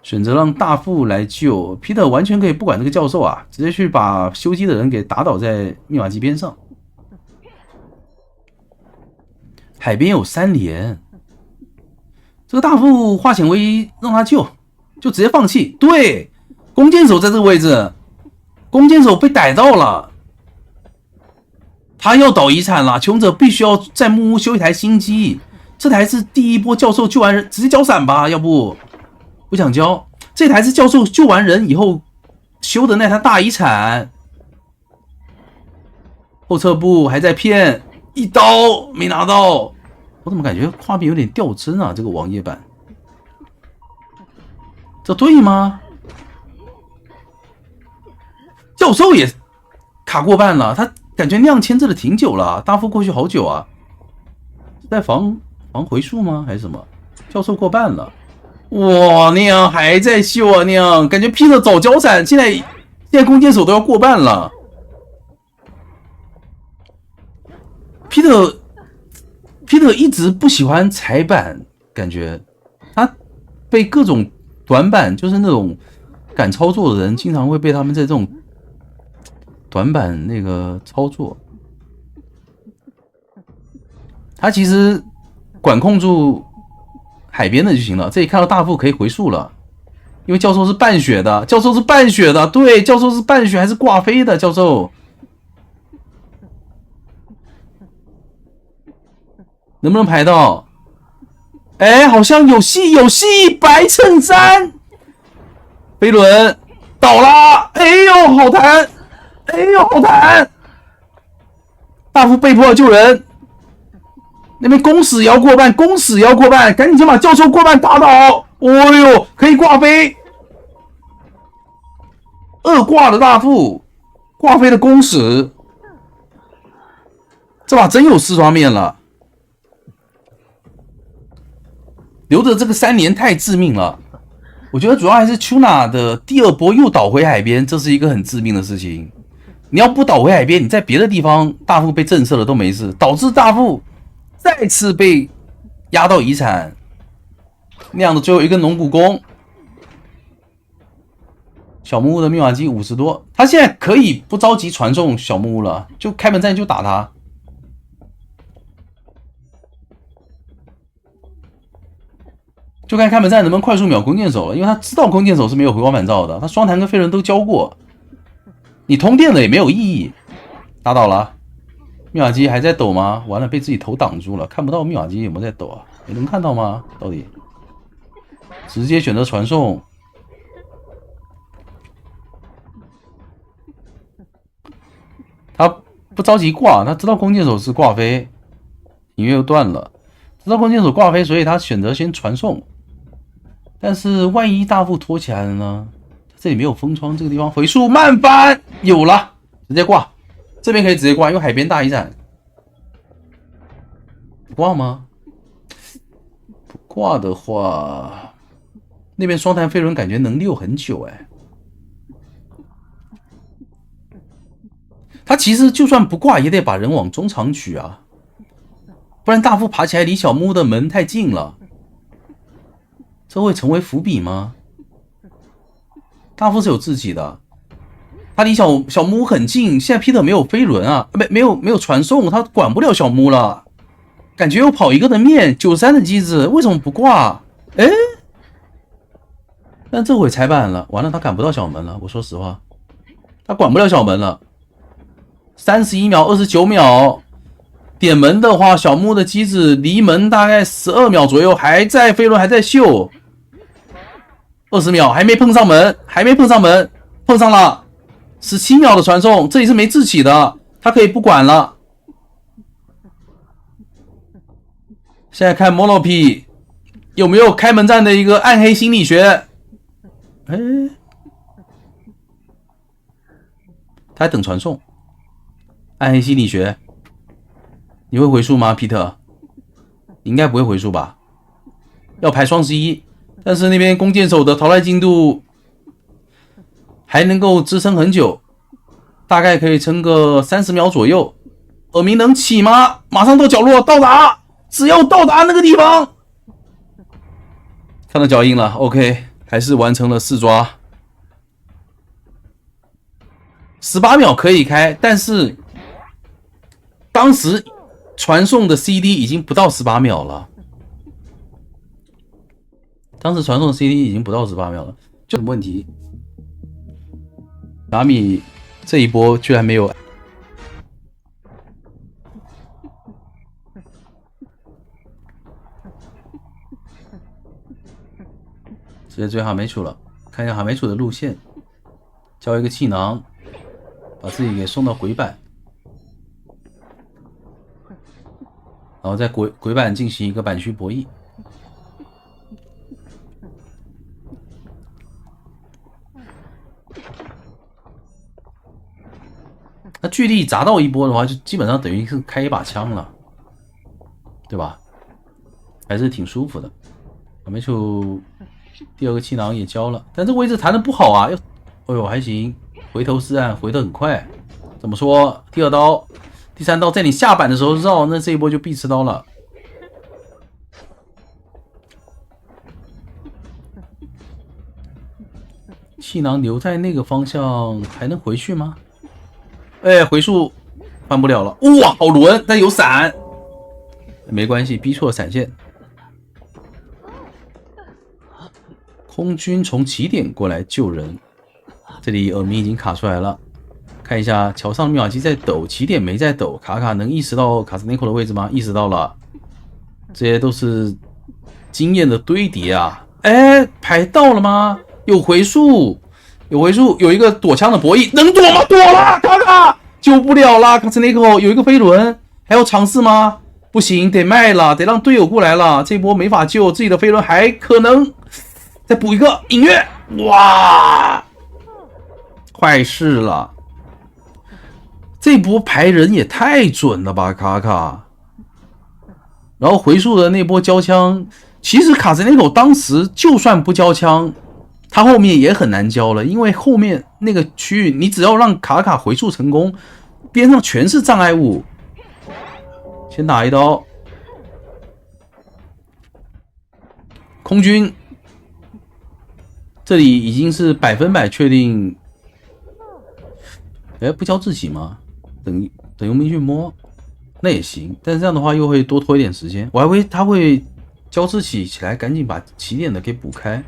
选择让大副来救皮特，完全可以不管这个教授啊，直接去把修机的人给打倒在密码机边上。海边有3连，这个大副化险为夷，让他救，就直接放弃。对，弓箭手在这个位置，弓箭手被逮到了。他要倒遗产了，穷者必须要在木屋修一台新机。这台是第一波教授救完人，直接交闪吧，要不不想交。这台是教授救完人以后修的那台大遗产。后撤步还在骗，一刀没拿到。我怎么感觉画面有点掉帧啊？这个网页版，这对吗？教授也卡过半了，他感觉那样牵制的挺久了，大副过去好久啊，在防回数吗？还是什么？教授过半了，哇，那样还在秀啊，那样感觉披着早交闪，现在弓箭手都要过半了。皮特一直不喜欢踩板，感觉他被各种短板，就是那种敢操作的人，经常会被他们在这种短板那个操作。他其实管控住海边的就行了。这里看到大副可以回溯了，因为教授是半血的，对，教授是半血还是挂飞的教授。能不能排到？哎，好像有戏，白衬衫，飞轮倒了，哎呦，好弹，大副被迫救人，那边公使也要过半，赶紧先把教授过半打倒，哦呦，可以挂飞，2挂的大副，挂飞的公使，这把真有4刷面了。留着这个3连太致命了，我觉得主要还是丘娜的第二波又倒回海边，这是一个很致命的事情。你要不倒回海边，你在别的地方大副被震慑了都没事，导致大副再次被压到遗产，那样的最后一根龙骨弓。小木屋的密码机50多，他现在可以不着急传送小木屋了，就开门战就打他。就看开门战能不能快速秒弓箭手了，因为他知道弓箭手是没有回光返照的，他双弹跟飞轮都教过，你通电了也没有意义。打倒了，密码机还在抖吗？完了，被自己头挡住了，看不到密码机有没有在抖啊？你能看到吗？到底直接选择传送。他不着急挂，他知道弓箭手是挂飞，音乐又断了，知道弓箭手挂飞，所以他选择先传送。但是万一大副拖起来了呢？这里没有封窗，这个地方回速慢翻有了，直接挂，这边可以直接挂，因为海边大一战。不挂吗？不挂的话，那边双弹飞轮感觉能溜很久哎。他其实就算不挂，也得把人往中场举啊，不然大副爬起来离小木屋的门太近了，这会成为伏笔吗？大副是有自己的，他离小木屋很近，现在 Peter 没有飞轮啊，没有传送，他管不了小木屋了，感觉又跑一个人面93的机子，为什么不挂？哎，但这回裁判了，完了他赶不到小门了，我说实话，他管不了小门了。31秒29秒，点门的话，小木的机子离门大概12秒左右，还在飞轮还在秀，20秒还没碰上门，碰上了17秒的传送，这里是没自起的，他可以不管了。现在看 Monopi 有没有开门战的一个暗黑心理学，哎，他还等传送。暗黑心理学，你会回溯吗 ，Peter？ 你应该不会回溯吧？要排双11，但是那边弓箭手的淘汰进度还能够支撑很久，大概可以撑个30秒左右。耳鸣能起吗？马上到角落到达，只要到达那个地方，看到脚印了 ，OK， 还是完成了4抓。18秒可以开，但是当时传送的 CD 已经不到18秒了，就有问题。达米这一波居然没有，直接追哈梅楚了。看一下哈梅楚的路线，交一个气囊，把自己给送到鬼板。然后在鬼板进行一个板区博弈，那巨力砸到一波的话，就基本上等于是开一把枪了，对吧？还是挺舒服的。没出第二个气囊也交了，但这位置弹的不好啊，哎呦还行，回头是岸回得很快。怎么说？第2刀。第3刀在你下板的时候绕，那这一波就必吃刀了。气囊留在那个方向，还能回去吗？哎，回速翻不了了。哇，好轮，但有闪，没关系，逼错闪现。空军从起点过来救人，这里耳鸣已经卡出来了。看一下桥上的密码机在抖，起点没在抖，卡卡能意识到卡斯内克的位置吗？意识到了，这些都是经验的堆叠啊！哎，排到了吗？有回速，有一个躲枪的博弈，能躲吗？躲了，卡卡救不了了，卡斯内克有一个飞轮，还要尝试吗？不行，得卖了，得让队友过来了，这波没法救，自己的飞轮还可能再补一个隐约，哇，坏事了。这波排人也太准了吧，卡卡！然后回溯的那波交枪，其实卡兹内口当时就算不交枪，他后面也很难交了，因为后面那个区域，你只要让卡卡回溯成功，边上全是障碍物。先打一刀，空军，这里已经是100%确定。哎，不交自己吗？等佣兵去摸，那也行。但是这样的话又会多拖一点时间。我还以为他会交自己起来，赶紧把起点的给补开。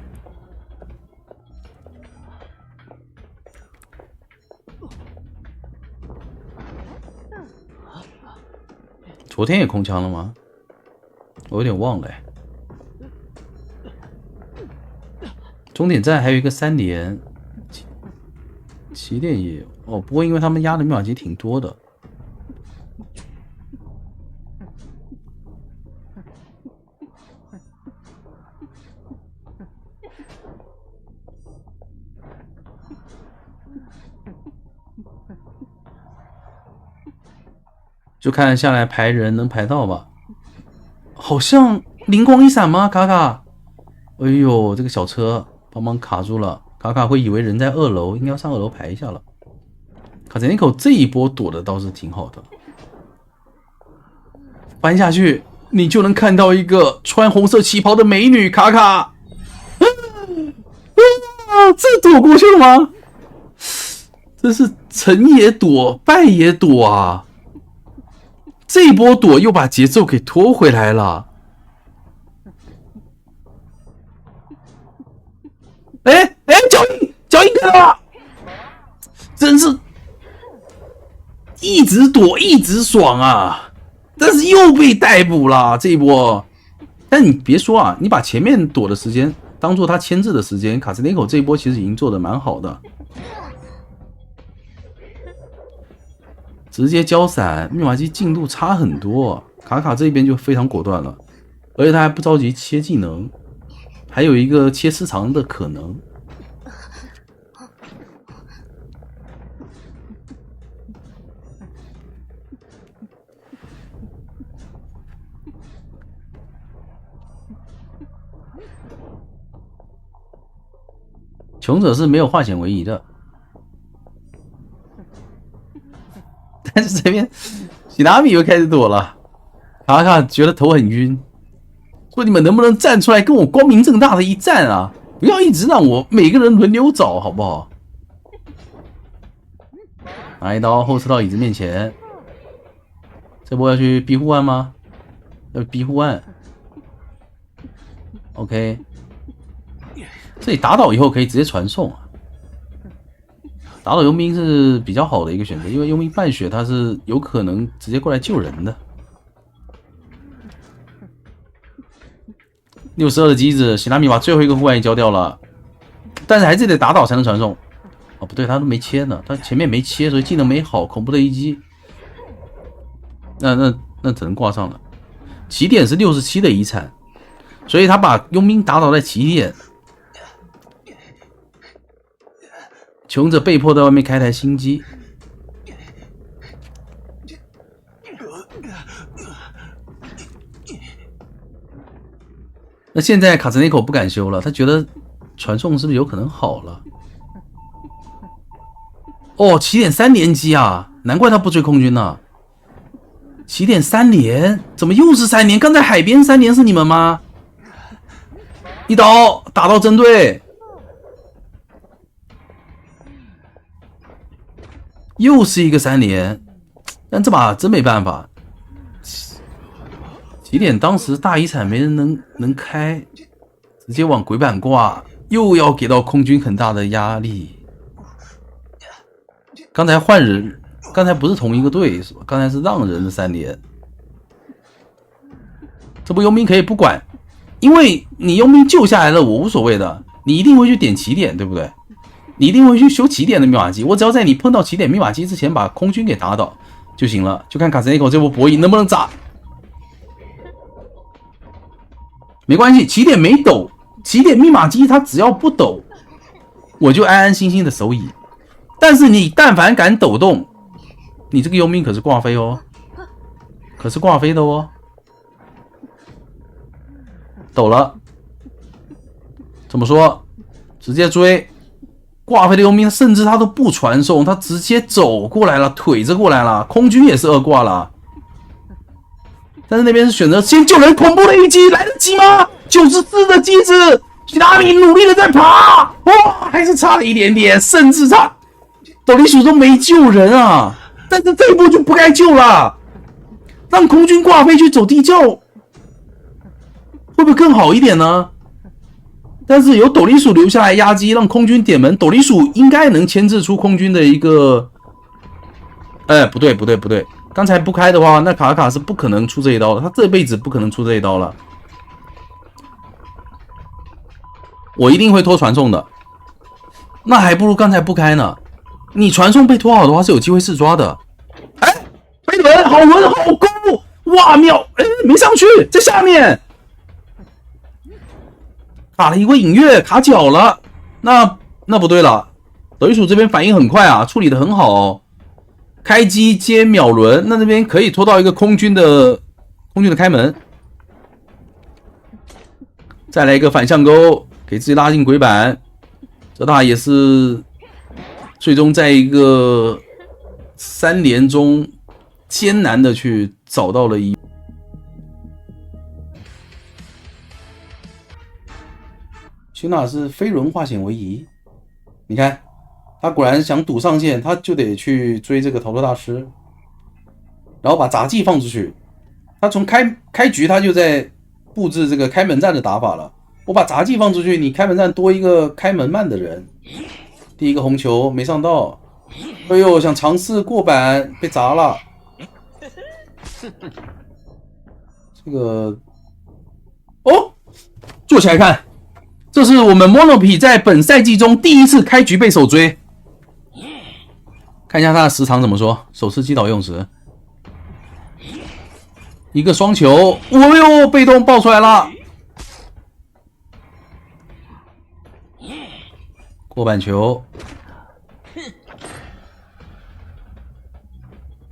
昨天也空枪了吗？我有点忘了。终点站还有一个3连，起点也有哦。不过因为他们压的密码机挺多的。就看下来排人能排到吧。好像灵光一闪吗？卡卡，哎呦，这个小车帮忙卡住了，卡卡会以为人在2楼，应该要上2楼排一下了。卡泽尼口这一波躲的倒是挺好的，翻下去你就能看到一个穿红色旗袍的美女卡卡。这躲过去了吗？这是成也躲，败也躲啊！这一波躲又把节奏给拖回来了。哎，脚印看到了，真是一直躲一直爽啊！但是又被逮捕了这一波。但你别说啊，你把前面躲的时间当做他牵制的时间，卡斯内口这一波其实已经做得蛮好的。直接交闪，密码机进度差很多，卡卡这边就非常果断了，而且他还不着急切技能，还有一个切时长的可能。穷者是没有化险为夷的。但是这边喜纳米又开始躲了，卡卡觉得头很晕，说你们能不能站出来跟我光明正大的一战啊？不要一直让我每个人轮流找，好不好？拿一刀后撤到椅子面前，这波要去庇护案吗？要庇护案 ，OK， 这里打倒以后可以直接传送啊。打倒佣兵是比较好的一个选择，因为佣兵半血他是有可能直接过来救人的。62的机子，喜纳米把最后一个护腕也交掉了，但是还是得打倒才能传送。哦，不对，他都没切呢，他前面没切，所以技能没好，恐怖的一击。那只能挂上了。起点是67的遗产，所以他把佣兵打倒在起点。穷者被迫在外面开台新机，那现在卡兹内口不敢修了，他觉得传送是不是有可能好了？哦，起点3连击啊，难怪他不追空军呢。起点3连，怎么又是3连？刚才海边3连是你们吗？一刀打到针对。又是一个3连，但这把真没办法。起点当时大遗产没人能开，直接往鬼板挂，又要给到空军很大的压力。刚才换人，刚才不是同一个队是吧？刚才是让人的3连。这波佣兵可以不管，因为你佣兵救下来了，我无所谓的，你一定会去点起点，对不对？你一定会去修起点的密码机，我只要在你碰到起点密码机之前把空军给打倒就行了。就看卡斯内口这波博弈能不能砸。没关系，起点没抖，起点密码机它只要不抖，我就安安心心的守乙。但是你但凡敢抖动，你这个佣兵可是挂飞哦，可是挂飞的哦。抖了，怎么说？直接追，挂飞的佣兵甚至他都不传送，他直接走过来了，腿着过来了。空军也是2挂了，但是那边是选择先救人，恐怖的一击来得及吗？94的机子，希拉米努力的在爬，哇，还是差了一点点，甚至差斗笠鼠都没救人啊！但是这一波就不该救了，让空军挂飞去走地窖，会不会更好一点呢？但是有斗笠鼠留下来压机，让空军点门，斗笠鼠应该能牵制出空军的一个……不对，刚才不开的话，那卡卡是不可能出这一刀的，他这辈子不可能出这一刀了。我一定会拖传送的，那还不如刚才不开呢。你传送被拖好的话是有机会试抓的。飞轮好轮好攻，哇妙！没上去，在下面卡了一个隐跃，卡脚了。那不对了，斗笠鼠这边反应很快啊，处理的很好哦。开机接秒轮，那边可以拖到一个空军的开门，再来一个反向钩，给自己拉进鬼板。这大也是最终在一个3连中艰难的去找到了一。徐娜是飞轮化险为夷，你看他果然想赌上线，他就得去追这个逃脱大师，然后把杂技放出去。他从开局他就在布置这个开门战的打法了。我把杂技放出去，你开门战多一个开门慢的人。第一个红球没上到，哎呦，想尝试过板被砸了。这个坐起来看，这是我们 Monopi 在本赛季中第一次开局被手追。看一下他的时长怎么说，首次击倒用时。一个双球，哦呦，被动爆出来了。过板球，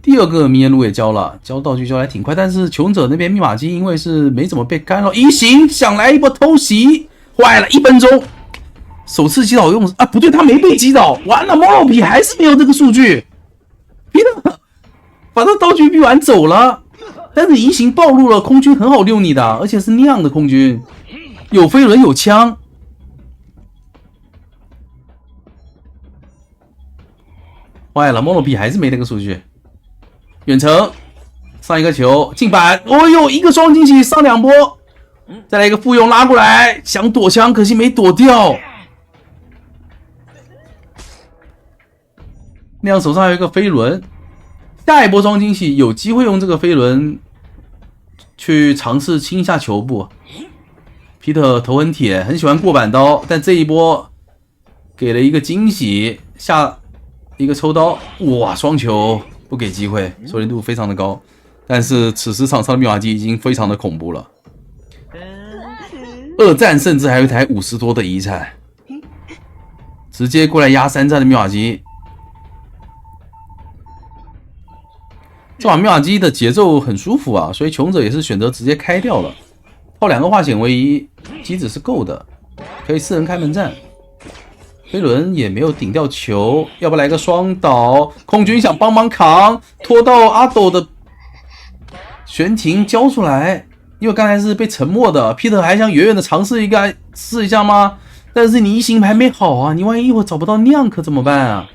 第2个迷烟路也交了，交道具交来挺快，但是穷者那边密码机因为是没怎么被干扰，移形想来一波偷袭，坏了，1分钟，首次击倒用啊，不对，他没被击倒，完了 ，Monopi 还是没有这个数据，把他道具逼完走了，但是移形暴露了空军很好溜你的，而且是那样的空军，有飞轮有枪。坏了 ，Monopi 还是没那个数据。远程上一个球进板，哦呦，一个双惊喜上2波，再来一个附庸拉过来，想躲枪，可惜没躲掉。那样手上还有一个飞轮，下一波双惊喜有机会用这个飞轮去尝试清一下球部。皮特头很铁，很喜欢过板刀，但这一波给了一个惊喜，下一个抽刀，哇，双球不给机会，熟练度非常的高，但是此时场上的密码机已经非常的恐怖了。2战甚至还有一台50多的遗产，直接过来压3战的密码机。这把密码机的节奏很舒服啊，所以穷者也是选择直接开掉了，套2个化险为夷，机子是够的，可以4人开门战。飞轮也没有顶掉球，要不来个双倒？空军想帮忙扛，拖到阿斗的悬停交出来，因为刚才是被沉默的。Peter 还想远远的尝试试一下吗？但是你移形还没好啊，你万一一会儿找不到酿可怎么办啊？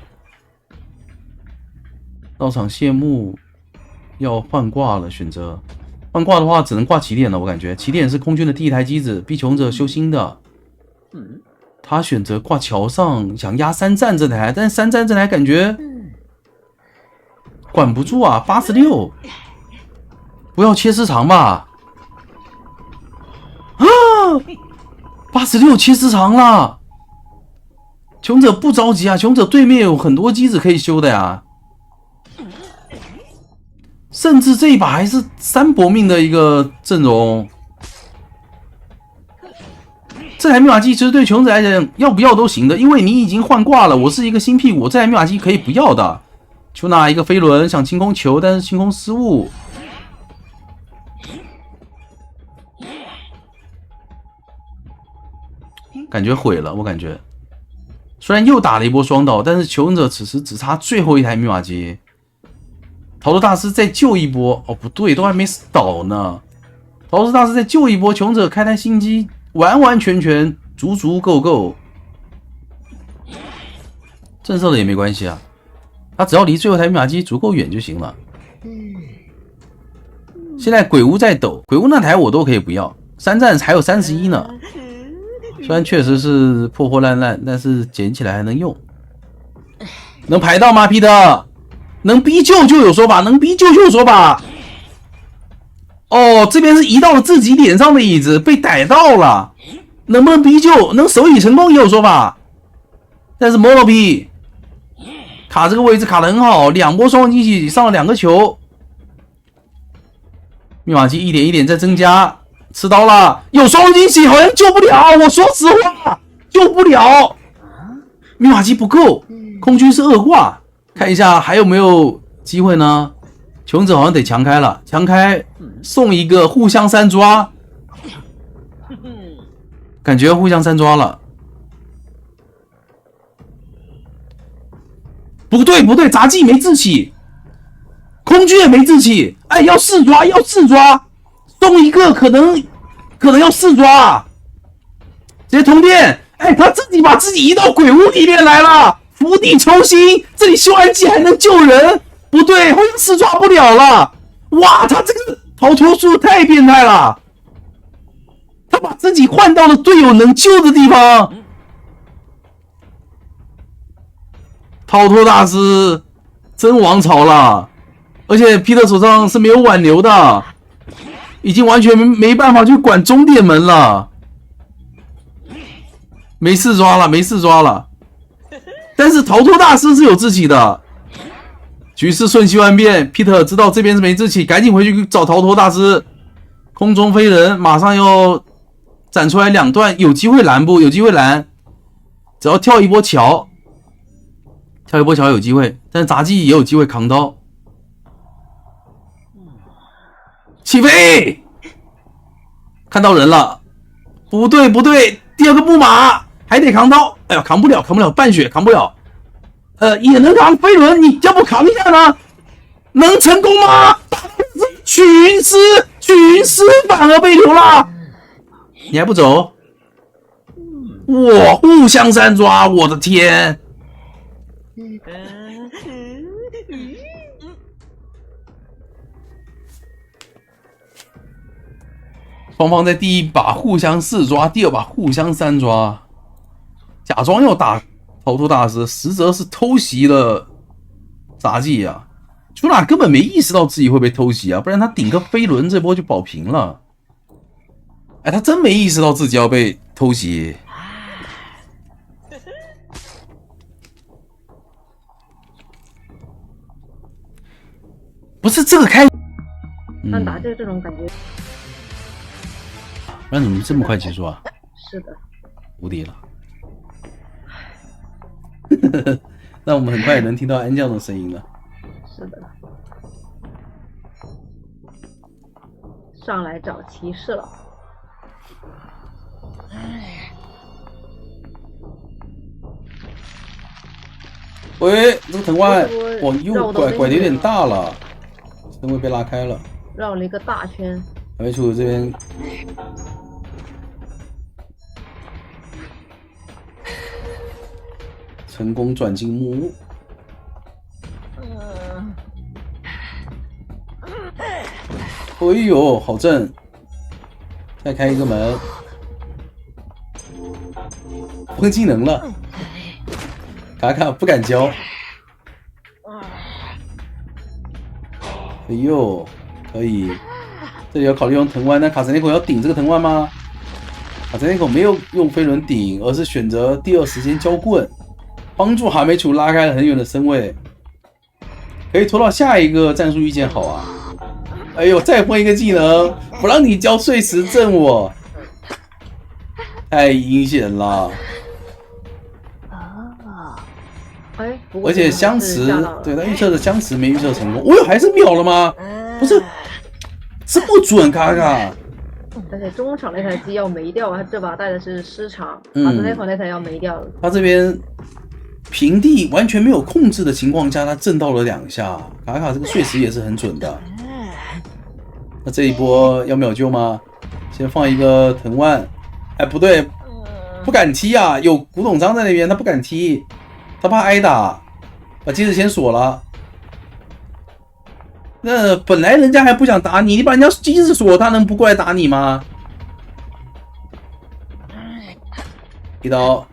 到场谢幕，要换挂了，选择换挂的话只能挂起点了，我感觉起点是空军的第1台机子，逼穷者修新的。他选择挂桥上，想压3战这台，但是3战这台感觉管不住啊，86，不要切时长吧？啊，86切时长了，穷者不着急啊，穷者对面有很多机子可以修的呀，甚至这一把还是3搏命的一个阵容。这台密码机其实对穷者来讲要不要都行的，因为你已经换挂了，我是一个新屁股，这台密码机可以不要的。就拿一个飞轮想清空球，但是清空失误，感觉毁了，我感觉虽然又打了一波双倒，但是求生者此时只差最后一台密码机。逃脱大师再救一波，哦不对，都还没倒呢。逃脱大师再救一波，求生者开台新机，完完全全足足够够。震慑了也没关系啊，他只要离最后一台密码机足够远就行了。现在鬼屋在抖，鬼屋那台我都可以不要，3战还有31呢。虽然确实是破破烂烂，但是捡起来还能用。能排到吗，皮特？能逼救就有说法，能逼救就有说法。哦，这边是移到了自己脸上的椅子，被逮到了。能不能逼救？能手椅成功也有说法。但是 Monopi 卡这个位置卡得很好，2波双人机器上了2个球。密码机一点一点在增加，吃刀了，有双人机器好像救不了。我说实话，救不了。密码机不够，空军是恶挂。看一下还有没有机会呢？求生者好像得强开了，强开送一个互相3抓，感觉互相3抓了。不对不对，杂技没志气，空军也没志气。哎，要4抓，要4抓，送一个可能要4抓，直接通电。哎，他自己把自己移到鬼屋里面来了。釜底抽薪，这里修完机还能救人？不对，好像4抓不了了。哇，他这个逃脱术太变态了，他把自己换到了队友能救的地方。逃脱大师真王朝了，而且皮特手上是没有挽留的，已经完全没办法去管终点门了。没4抓了，没4抓了。但是逃脱大师是有志气的，局势瞬息万变。皮特知道这边是没志气，赶紧回去找逃脱大师。空中飞人马上要展出来2段，有机会拦不？有机会拦，只要跳一波桥，跳一波桥有机会。但是杂技也有机会扛刀。起飞！看到人了，不对不对，第2个木马还得扛刀。哎呀，扛不了，半血扛不了。也能扛飞轮，你要不扛一下呢？能成功吗？群尸反而被留了，你还不走？哇，互相3抓，我的天！双方在第1把互相4抓，第2把互相3抓。假装要打逃脱大师，实则是偷袭了杂技啊！朱娜根本没意识到自己会被偷袭啊，不然他顶个飞轮这波就保平了。哎，他真没意识到自己要被偷袭。不是这个开，但打这种感觉，那怎么这么快结束啊？是的，无敌了。那我们很快也能听到安将的声音了。是的，上来找骑士了。喂，这个藤蔓往右拐的有点大了，身位被拉开了，绕了一个大圈。还没出这边。成功转进木屋。哎呦，好正！再开一个门，封技能了。卡卡不敢交。哎呦，可以。这里要考虑用藤蔓，那卡森内口要顶这个藤蔓吗？卡森内口没有用飞轮顶，而是选择第2时间交棍。帮助哈梅楚拉开了很远的身位，可以拖到下一个战术意见好啊！哎呦，再封一个技能，不让你交碎石震我，太阴险了！哎，而且相持，对他预测的相持没预测成功，哦哟，还是秒了吗？不是，这么准，卡卡！而且中场那台机要没掉，他这把带的是失常，嗯马斯内口那台要没掉了。他这边平地完全没有控制的情况下，他震到了2下，卡卡这个碎石也是很准的。那这一波要秒救吗？先放一个藤蔓，哎，不对，不敢踢啊，有古董章在那边，他不敢踢，他怕挨打，把机子先锁了。那本来人家还不想打你，你把人家机子锁，他能不过来打你吗？一刀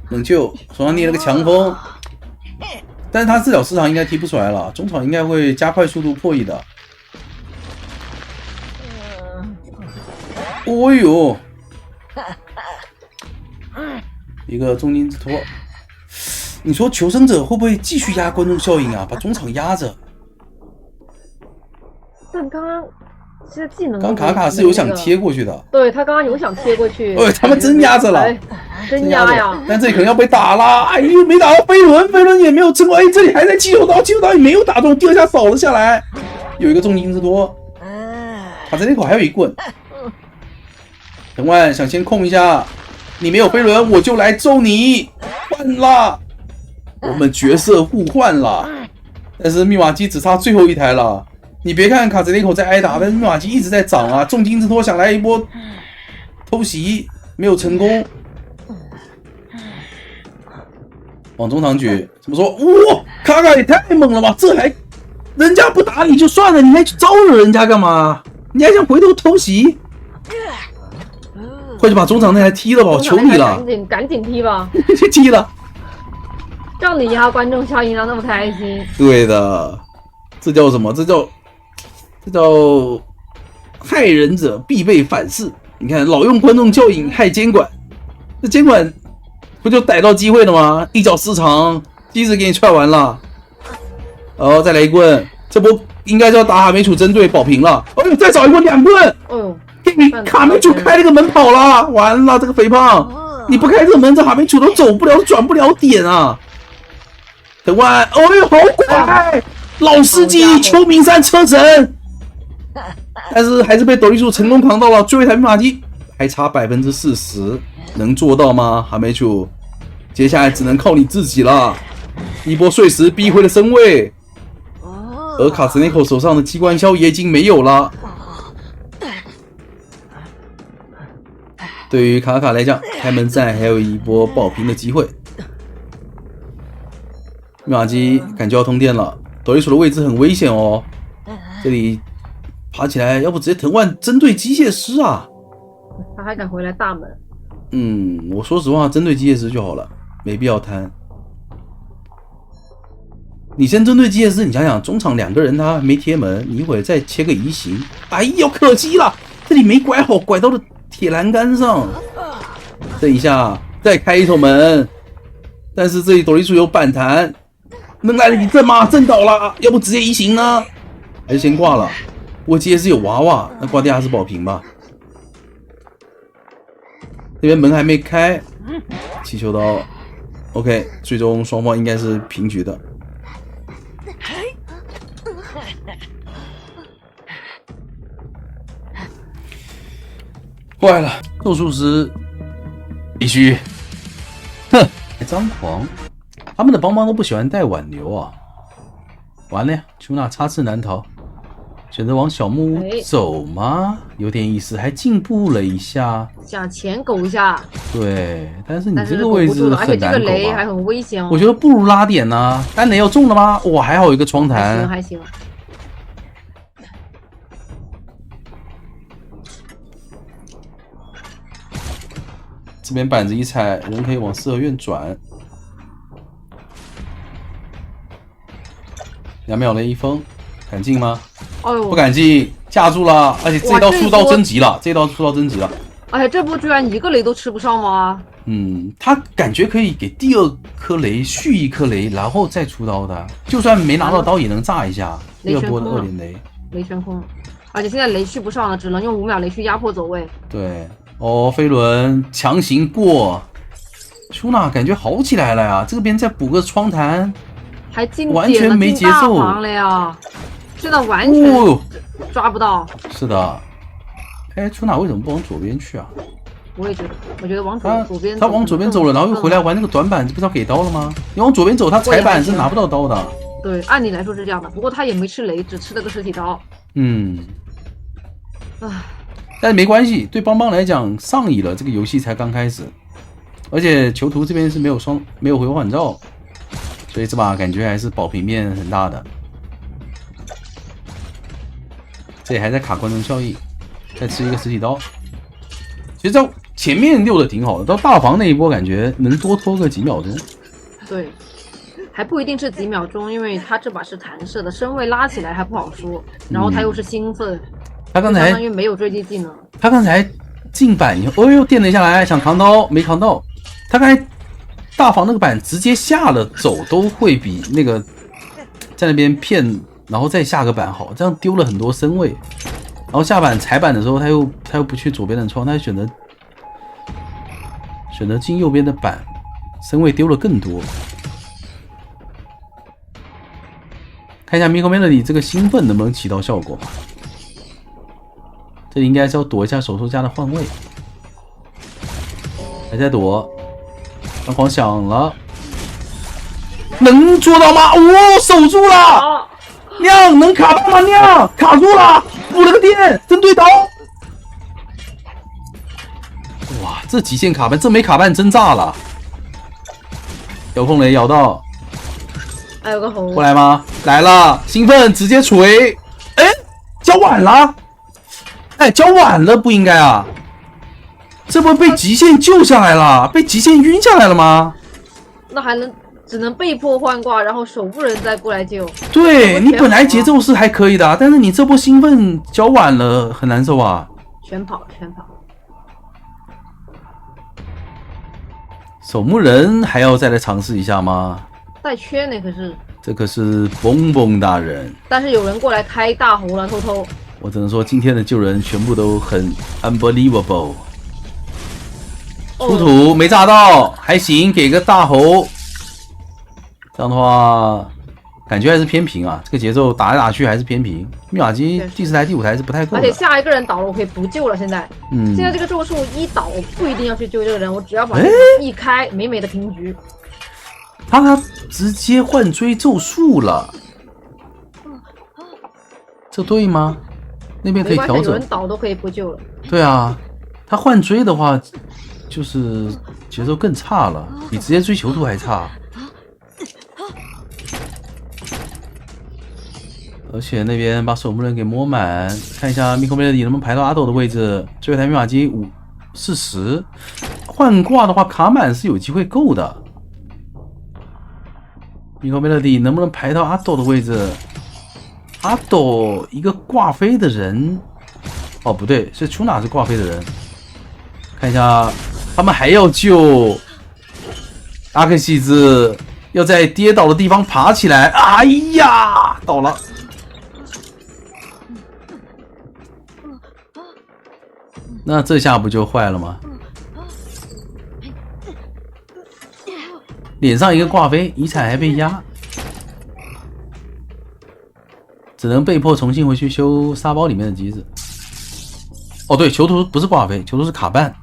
能救，手上捏了个强风，但是他治疗失常应该踢不出来了，中场应该会加快速度破译的。哦呦，一个重金之托，你说求生者会不会继续压观众效应啊？把中场压着。但刚刚其实技能，刚卡卡是有想贴过去的，对他刚刚有想贴过去，他们真压着了，真压呀！但这里可能要被打了，哎呦，没打到飞轮，飞轮也没有成功，哎，这里还在气球刀，气球刀也没有打中，第2下扫了下来，有一个重金之托，卡在那口还有一棍。藤蔓想先控一下，你没有飞轮，我就来揍你，换啦！我们角色互换了，但是密码机只差最后一台了。你别看卡泽雷口在挨打，但是密码机一直在涨啊！重金之托想来一波偷袭，没有成功。往中场举，怎么说？哇，卡卡也太猛了吧！这还人家不打你就算了，你还去招惹人家干嘛？你还想回头偷袭？快去把中场那台踢了吧！我求你了，赶紧踢吧！去踢了，让你压观众效应让那么开心。对的，这叫什么？这叫害人者必被反噬。你看，老用观众效应害监管，这监管不就逮到机会了吗？一脚失常，机子给你踹完了。哦，再来一棍，这波应该是要打哈梅楚针对保平了。哦呦，再找一棍2棍。哦，给你卡梅楚开了个门跑了，完了，这个肥胖，你不开这个门，这哈梅楚都走不了，转不了点啊。藤蔓，哦呦，好拐，老司机秋名山车神。但是还是被斗笠鼠成功扛到了，最后一台密码机还差40%，能做到吗？哈梅楚，接下来只能靠你自己了。一波碎石逼回了身位，而卡斯内口手上的机关枪也已经没有了。对于卡卡来讲，开门战还有一波爆平的机会。密码机感觉要通电了，斗笠鼠的位置很危险哦，这里爬起来，要不直接藤蔓针对机械师啊？他还敢回来大门？我说实话，针对机械师就好了，没必要贪。你先针对机械师，你想想，中场2个人他没贴门，你一会儿再切个移形，哎呦，可惜了，这里没拐好，拐到了铁栏杆上。这一下再开一头门，但是这里斗笠鼠有反弹，能来得及震吗？震倒了，要不直接移形呢？还是先挂了？不过机械师有娃娃，那挂地下室保平吧。这边门还没开，气球刀 ，OK， 最终双方应该是平局的。坏了，咒术师必须，哼，张狂，他们的帮帮都不喜欢带挽留啊。完了呀，丘娜插翅难逃。选择往小木屋走吗？有点意思，还进步了一下，想前狗一下。对，但是你这个位置而且这个很难苟啊。雷还很危险哦。我觉得不如拉点呢。单雷要中了吗？哇，还好有一个窗台。还行。这边板子一踩，人可以往四合院转。2秒雷一封，敢进吗？哦，不敢进，架住了，而且这刀出刀真急了，这刀出刀真急了。而且这波居然一个雷都吃不上吗？他感觉可以给第2颗雷续1颗雷，然后再出刀的，就算没拿到刀也能炸一下。第2波的2连雷，雷悬空，而且现在雷续不上了，只能用5秒雷去压迫走位。对，哦，飞轮强行过，舒娜感觉好起来了呀，这边再补个窗台，还进完全没节奏了呀。现在完全抓不到。是的，哎，出哪为什么不往左边去啊？我也觉得，我觉得往左边，他往左边走了，然后又回来玩那个短板，这不是要给刀了吗？你往左边走，他踩板是拿不到刀的。对，按理来说是这样的，不过他也没吃雷，只吃了个实体刀。唉，但是没关系，对邦邦来讲上瘾了，这个游戏才刚开始，而且囚徒这边是没有回环照，所以这把感觉还是保平面很大的。这里还在卡关中效应，再吃一个实体刀。其实在前面溜的挺好的，到大房那一波感觉能多拖个几秒钟。对，还不一定是几秒钟，因为他这把是弹射的，身位拉起来还不好说，然后他又是兴奋，他刚才相当于没有追击技能。他刚才进板以后，哦呦，垫了下来，想扛刀没扛到。他刚才大房那个板直接下了走都会比那个在那边骗，然后再下个板好，这样丢了很多身位。然后下板踩板的时候，他又不去左边的窗，他选择进右边的板，身位丢了更多。看一下 Miko Melody 这个兴奋能不能起到效果吧。这里应该是要躲一下手术家的换位，还在躲，弹簧响了，能做到吗？哦，守住了！娘，能卡住吗？娘，卡住了，补了个电，针对刀。哇，这极限卡板，这没卡板真炸了！遥控雷咬到，还有个猴过来吗？来了，兴奋，直接锤！哎，交晚了。哎，交晚了不应该啊！这不被极限救下来了，被极限晕下来了吗？那只能被迫换挂，然后守护人再过来救。对，你本来节奏是还可以的，但是你这波兴奋交晚了，很难受啊！全跑。守墓人还要再来尝试一下吗？带圈呢，可是这可是蹦蹦大人。但是有人过来开大喉了，偷偷。我只能说今天的救人全部都很 unbelievable。出土没炸到，还行，给个大喉。这样的话，感觉还是偏平啊。这个节奏打来打去还是偏平。密码机第4台、第5台是不太够的。而且下一个人倒了，我可以不救了。现在这个咒术一倒，我不一定要去救这个人，我只要把一开，美美的平局。他直接换追咒术了，这对吗？那边可以调整，有人倒都可以不救了。对啊，他换追的话，就是节奏更差了，比直接追囚徒还差。而且那边把守墓人给摸满，看一下 Miko Melody 能不能排到阿斗的位置。最后一台密码机40，换挂的话卡满是有机会够的。Miko Melody 能不能排到阿斗的位置？阿斗一个挂飞的人，哦不对，是出哪是挂飞的人？看一下，他们还要救阿克西兹，要在跌倒的地方爬起来。哎呀，倒了。那这下不就坏了吗？脸上一个挂飞，遗产还被压。只能被迫重新回去修沙包里面的机子。哦，对，囚徒不是挂飞，囚徒是卡半。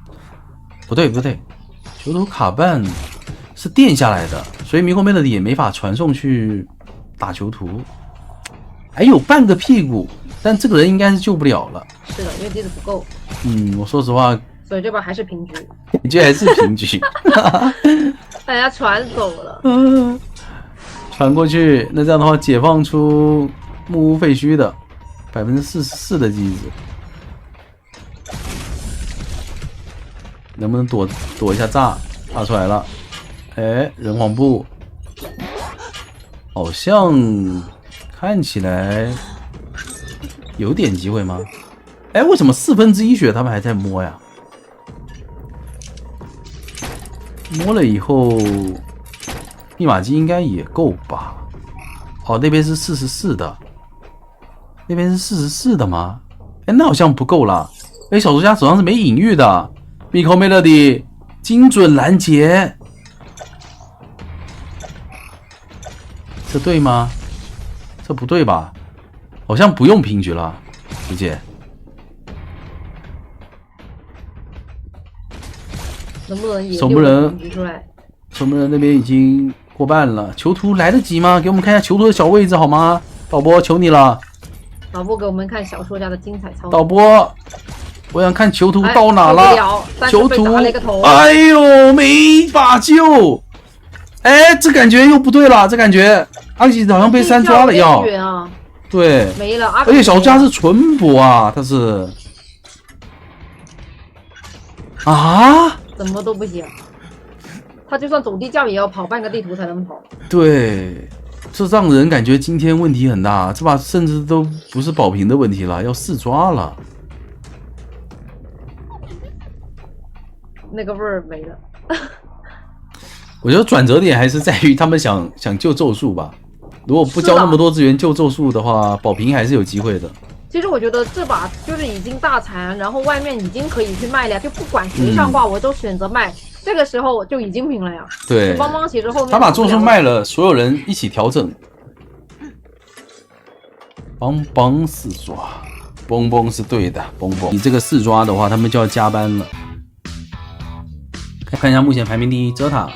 不对，囚徒卡半是垫下来的，所以Miko Melody也没法传送去打囚徒。还有半个屁股，但这个人应该是救不了了。是的，因为机子不够。我说实话，所以这把还是平局。感觉还是平局。大家传走了。传过去，那这样的话解放出木屋废墟的44%的机子，能不能躲一下炸？炸出来了，哎，人皇布，好像看起来有点机会吗？哎，为什么1/4血他们还在摸呀？摸了以后，密码机应该也够吧？哦，那边是44的。那边是44的吗？哎，那好像不够啦。哎，小作家手上是没隐喻的。Miko Melody 精准拦截，这对吗？这不对吧？好像不用平局了，直接。能不能也守门人举出来？守门人那边已经过半了，囚徒来得及吗？给我们看一下囚徒的小位置好吗？导播，求你了。导播给我们看小说家的精彩操作。导播，我想看囚徒到哪了。囚徒，哎呦，没法救。哎，这感觉又不对了，这感觉阿吉好像被山抓了要。啊、对，没了。而且小说家是纯博啊，他是。啊？怎么都不行。他就算走地窖也要跑半个地图才能跑。对，这让人感觉今天问题很大，这把甚至都不是保平的问题了，要4抓了。那个味儿没了。我觉得转折点还是在于他们想救咒术吧。如果不交那么多资源救咒术的话，保平还是有机会的。其实我觉得这把就是已经大残，然后外面已经可以去卖了，就不管谁上挂，我都选择卖。这个时候就已经平了呀。对，帮忙其实后面他把咒术卖了，所有人一起调整。邦邦4抓，邦邦是对的，邦邦。你这个4抓的话，他们就要加班了。看一下目前排名第1，哲塔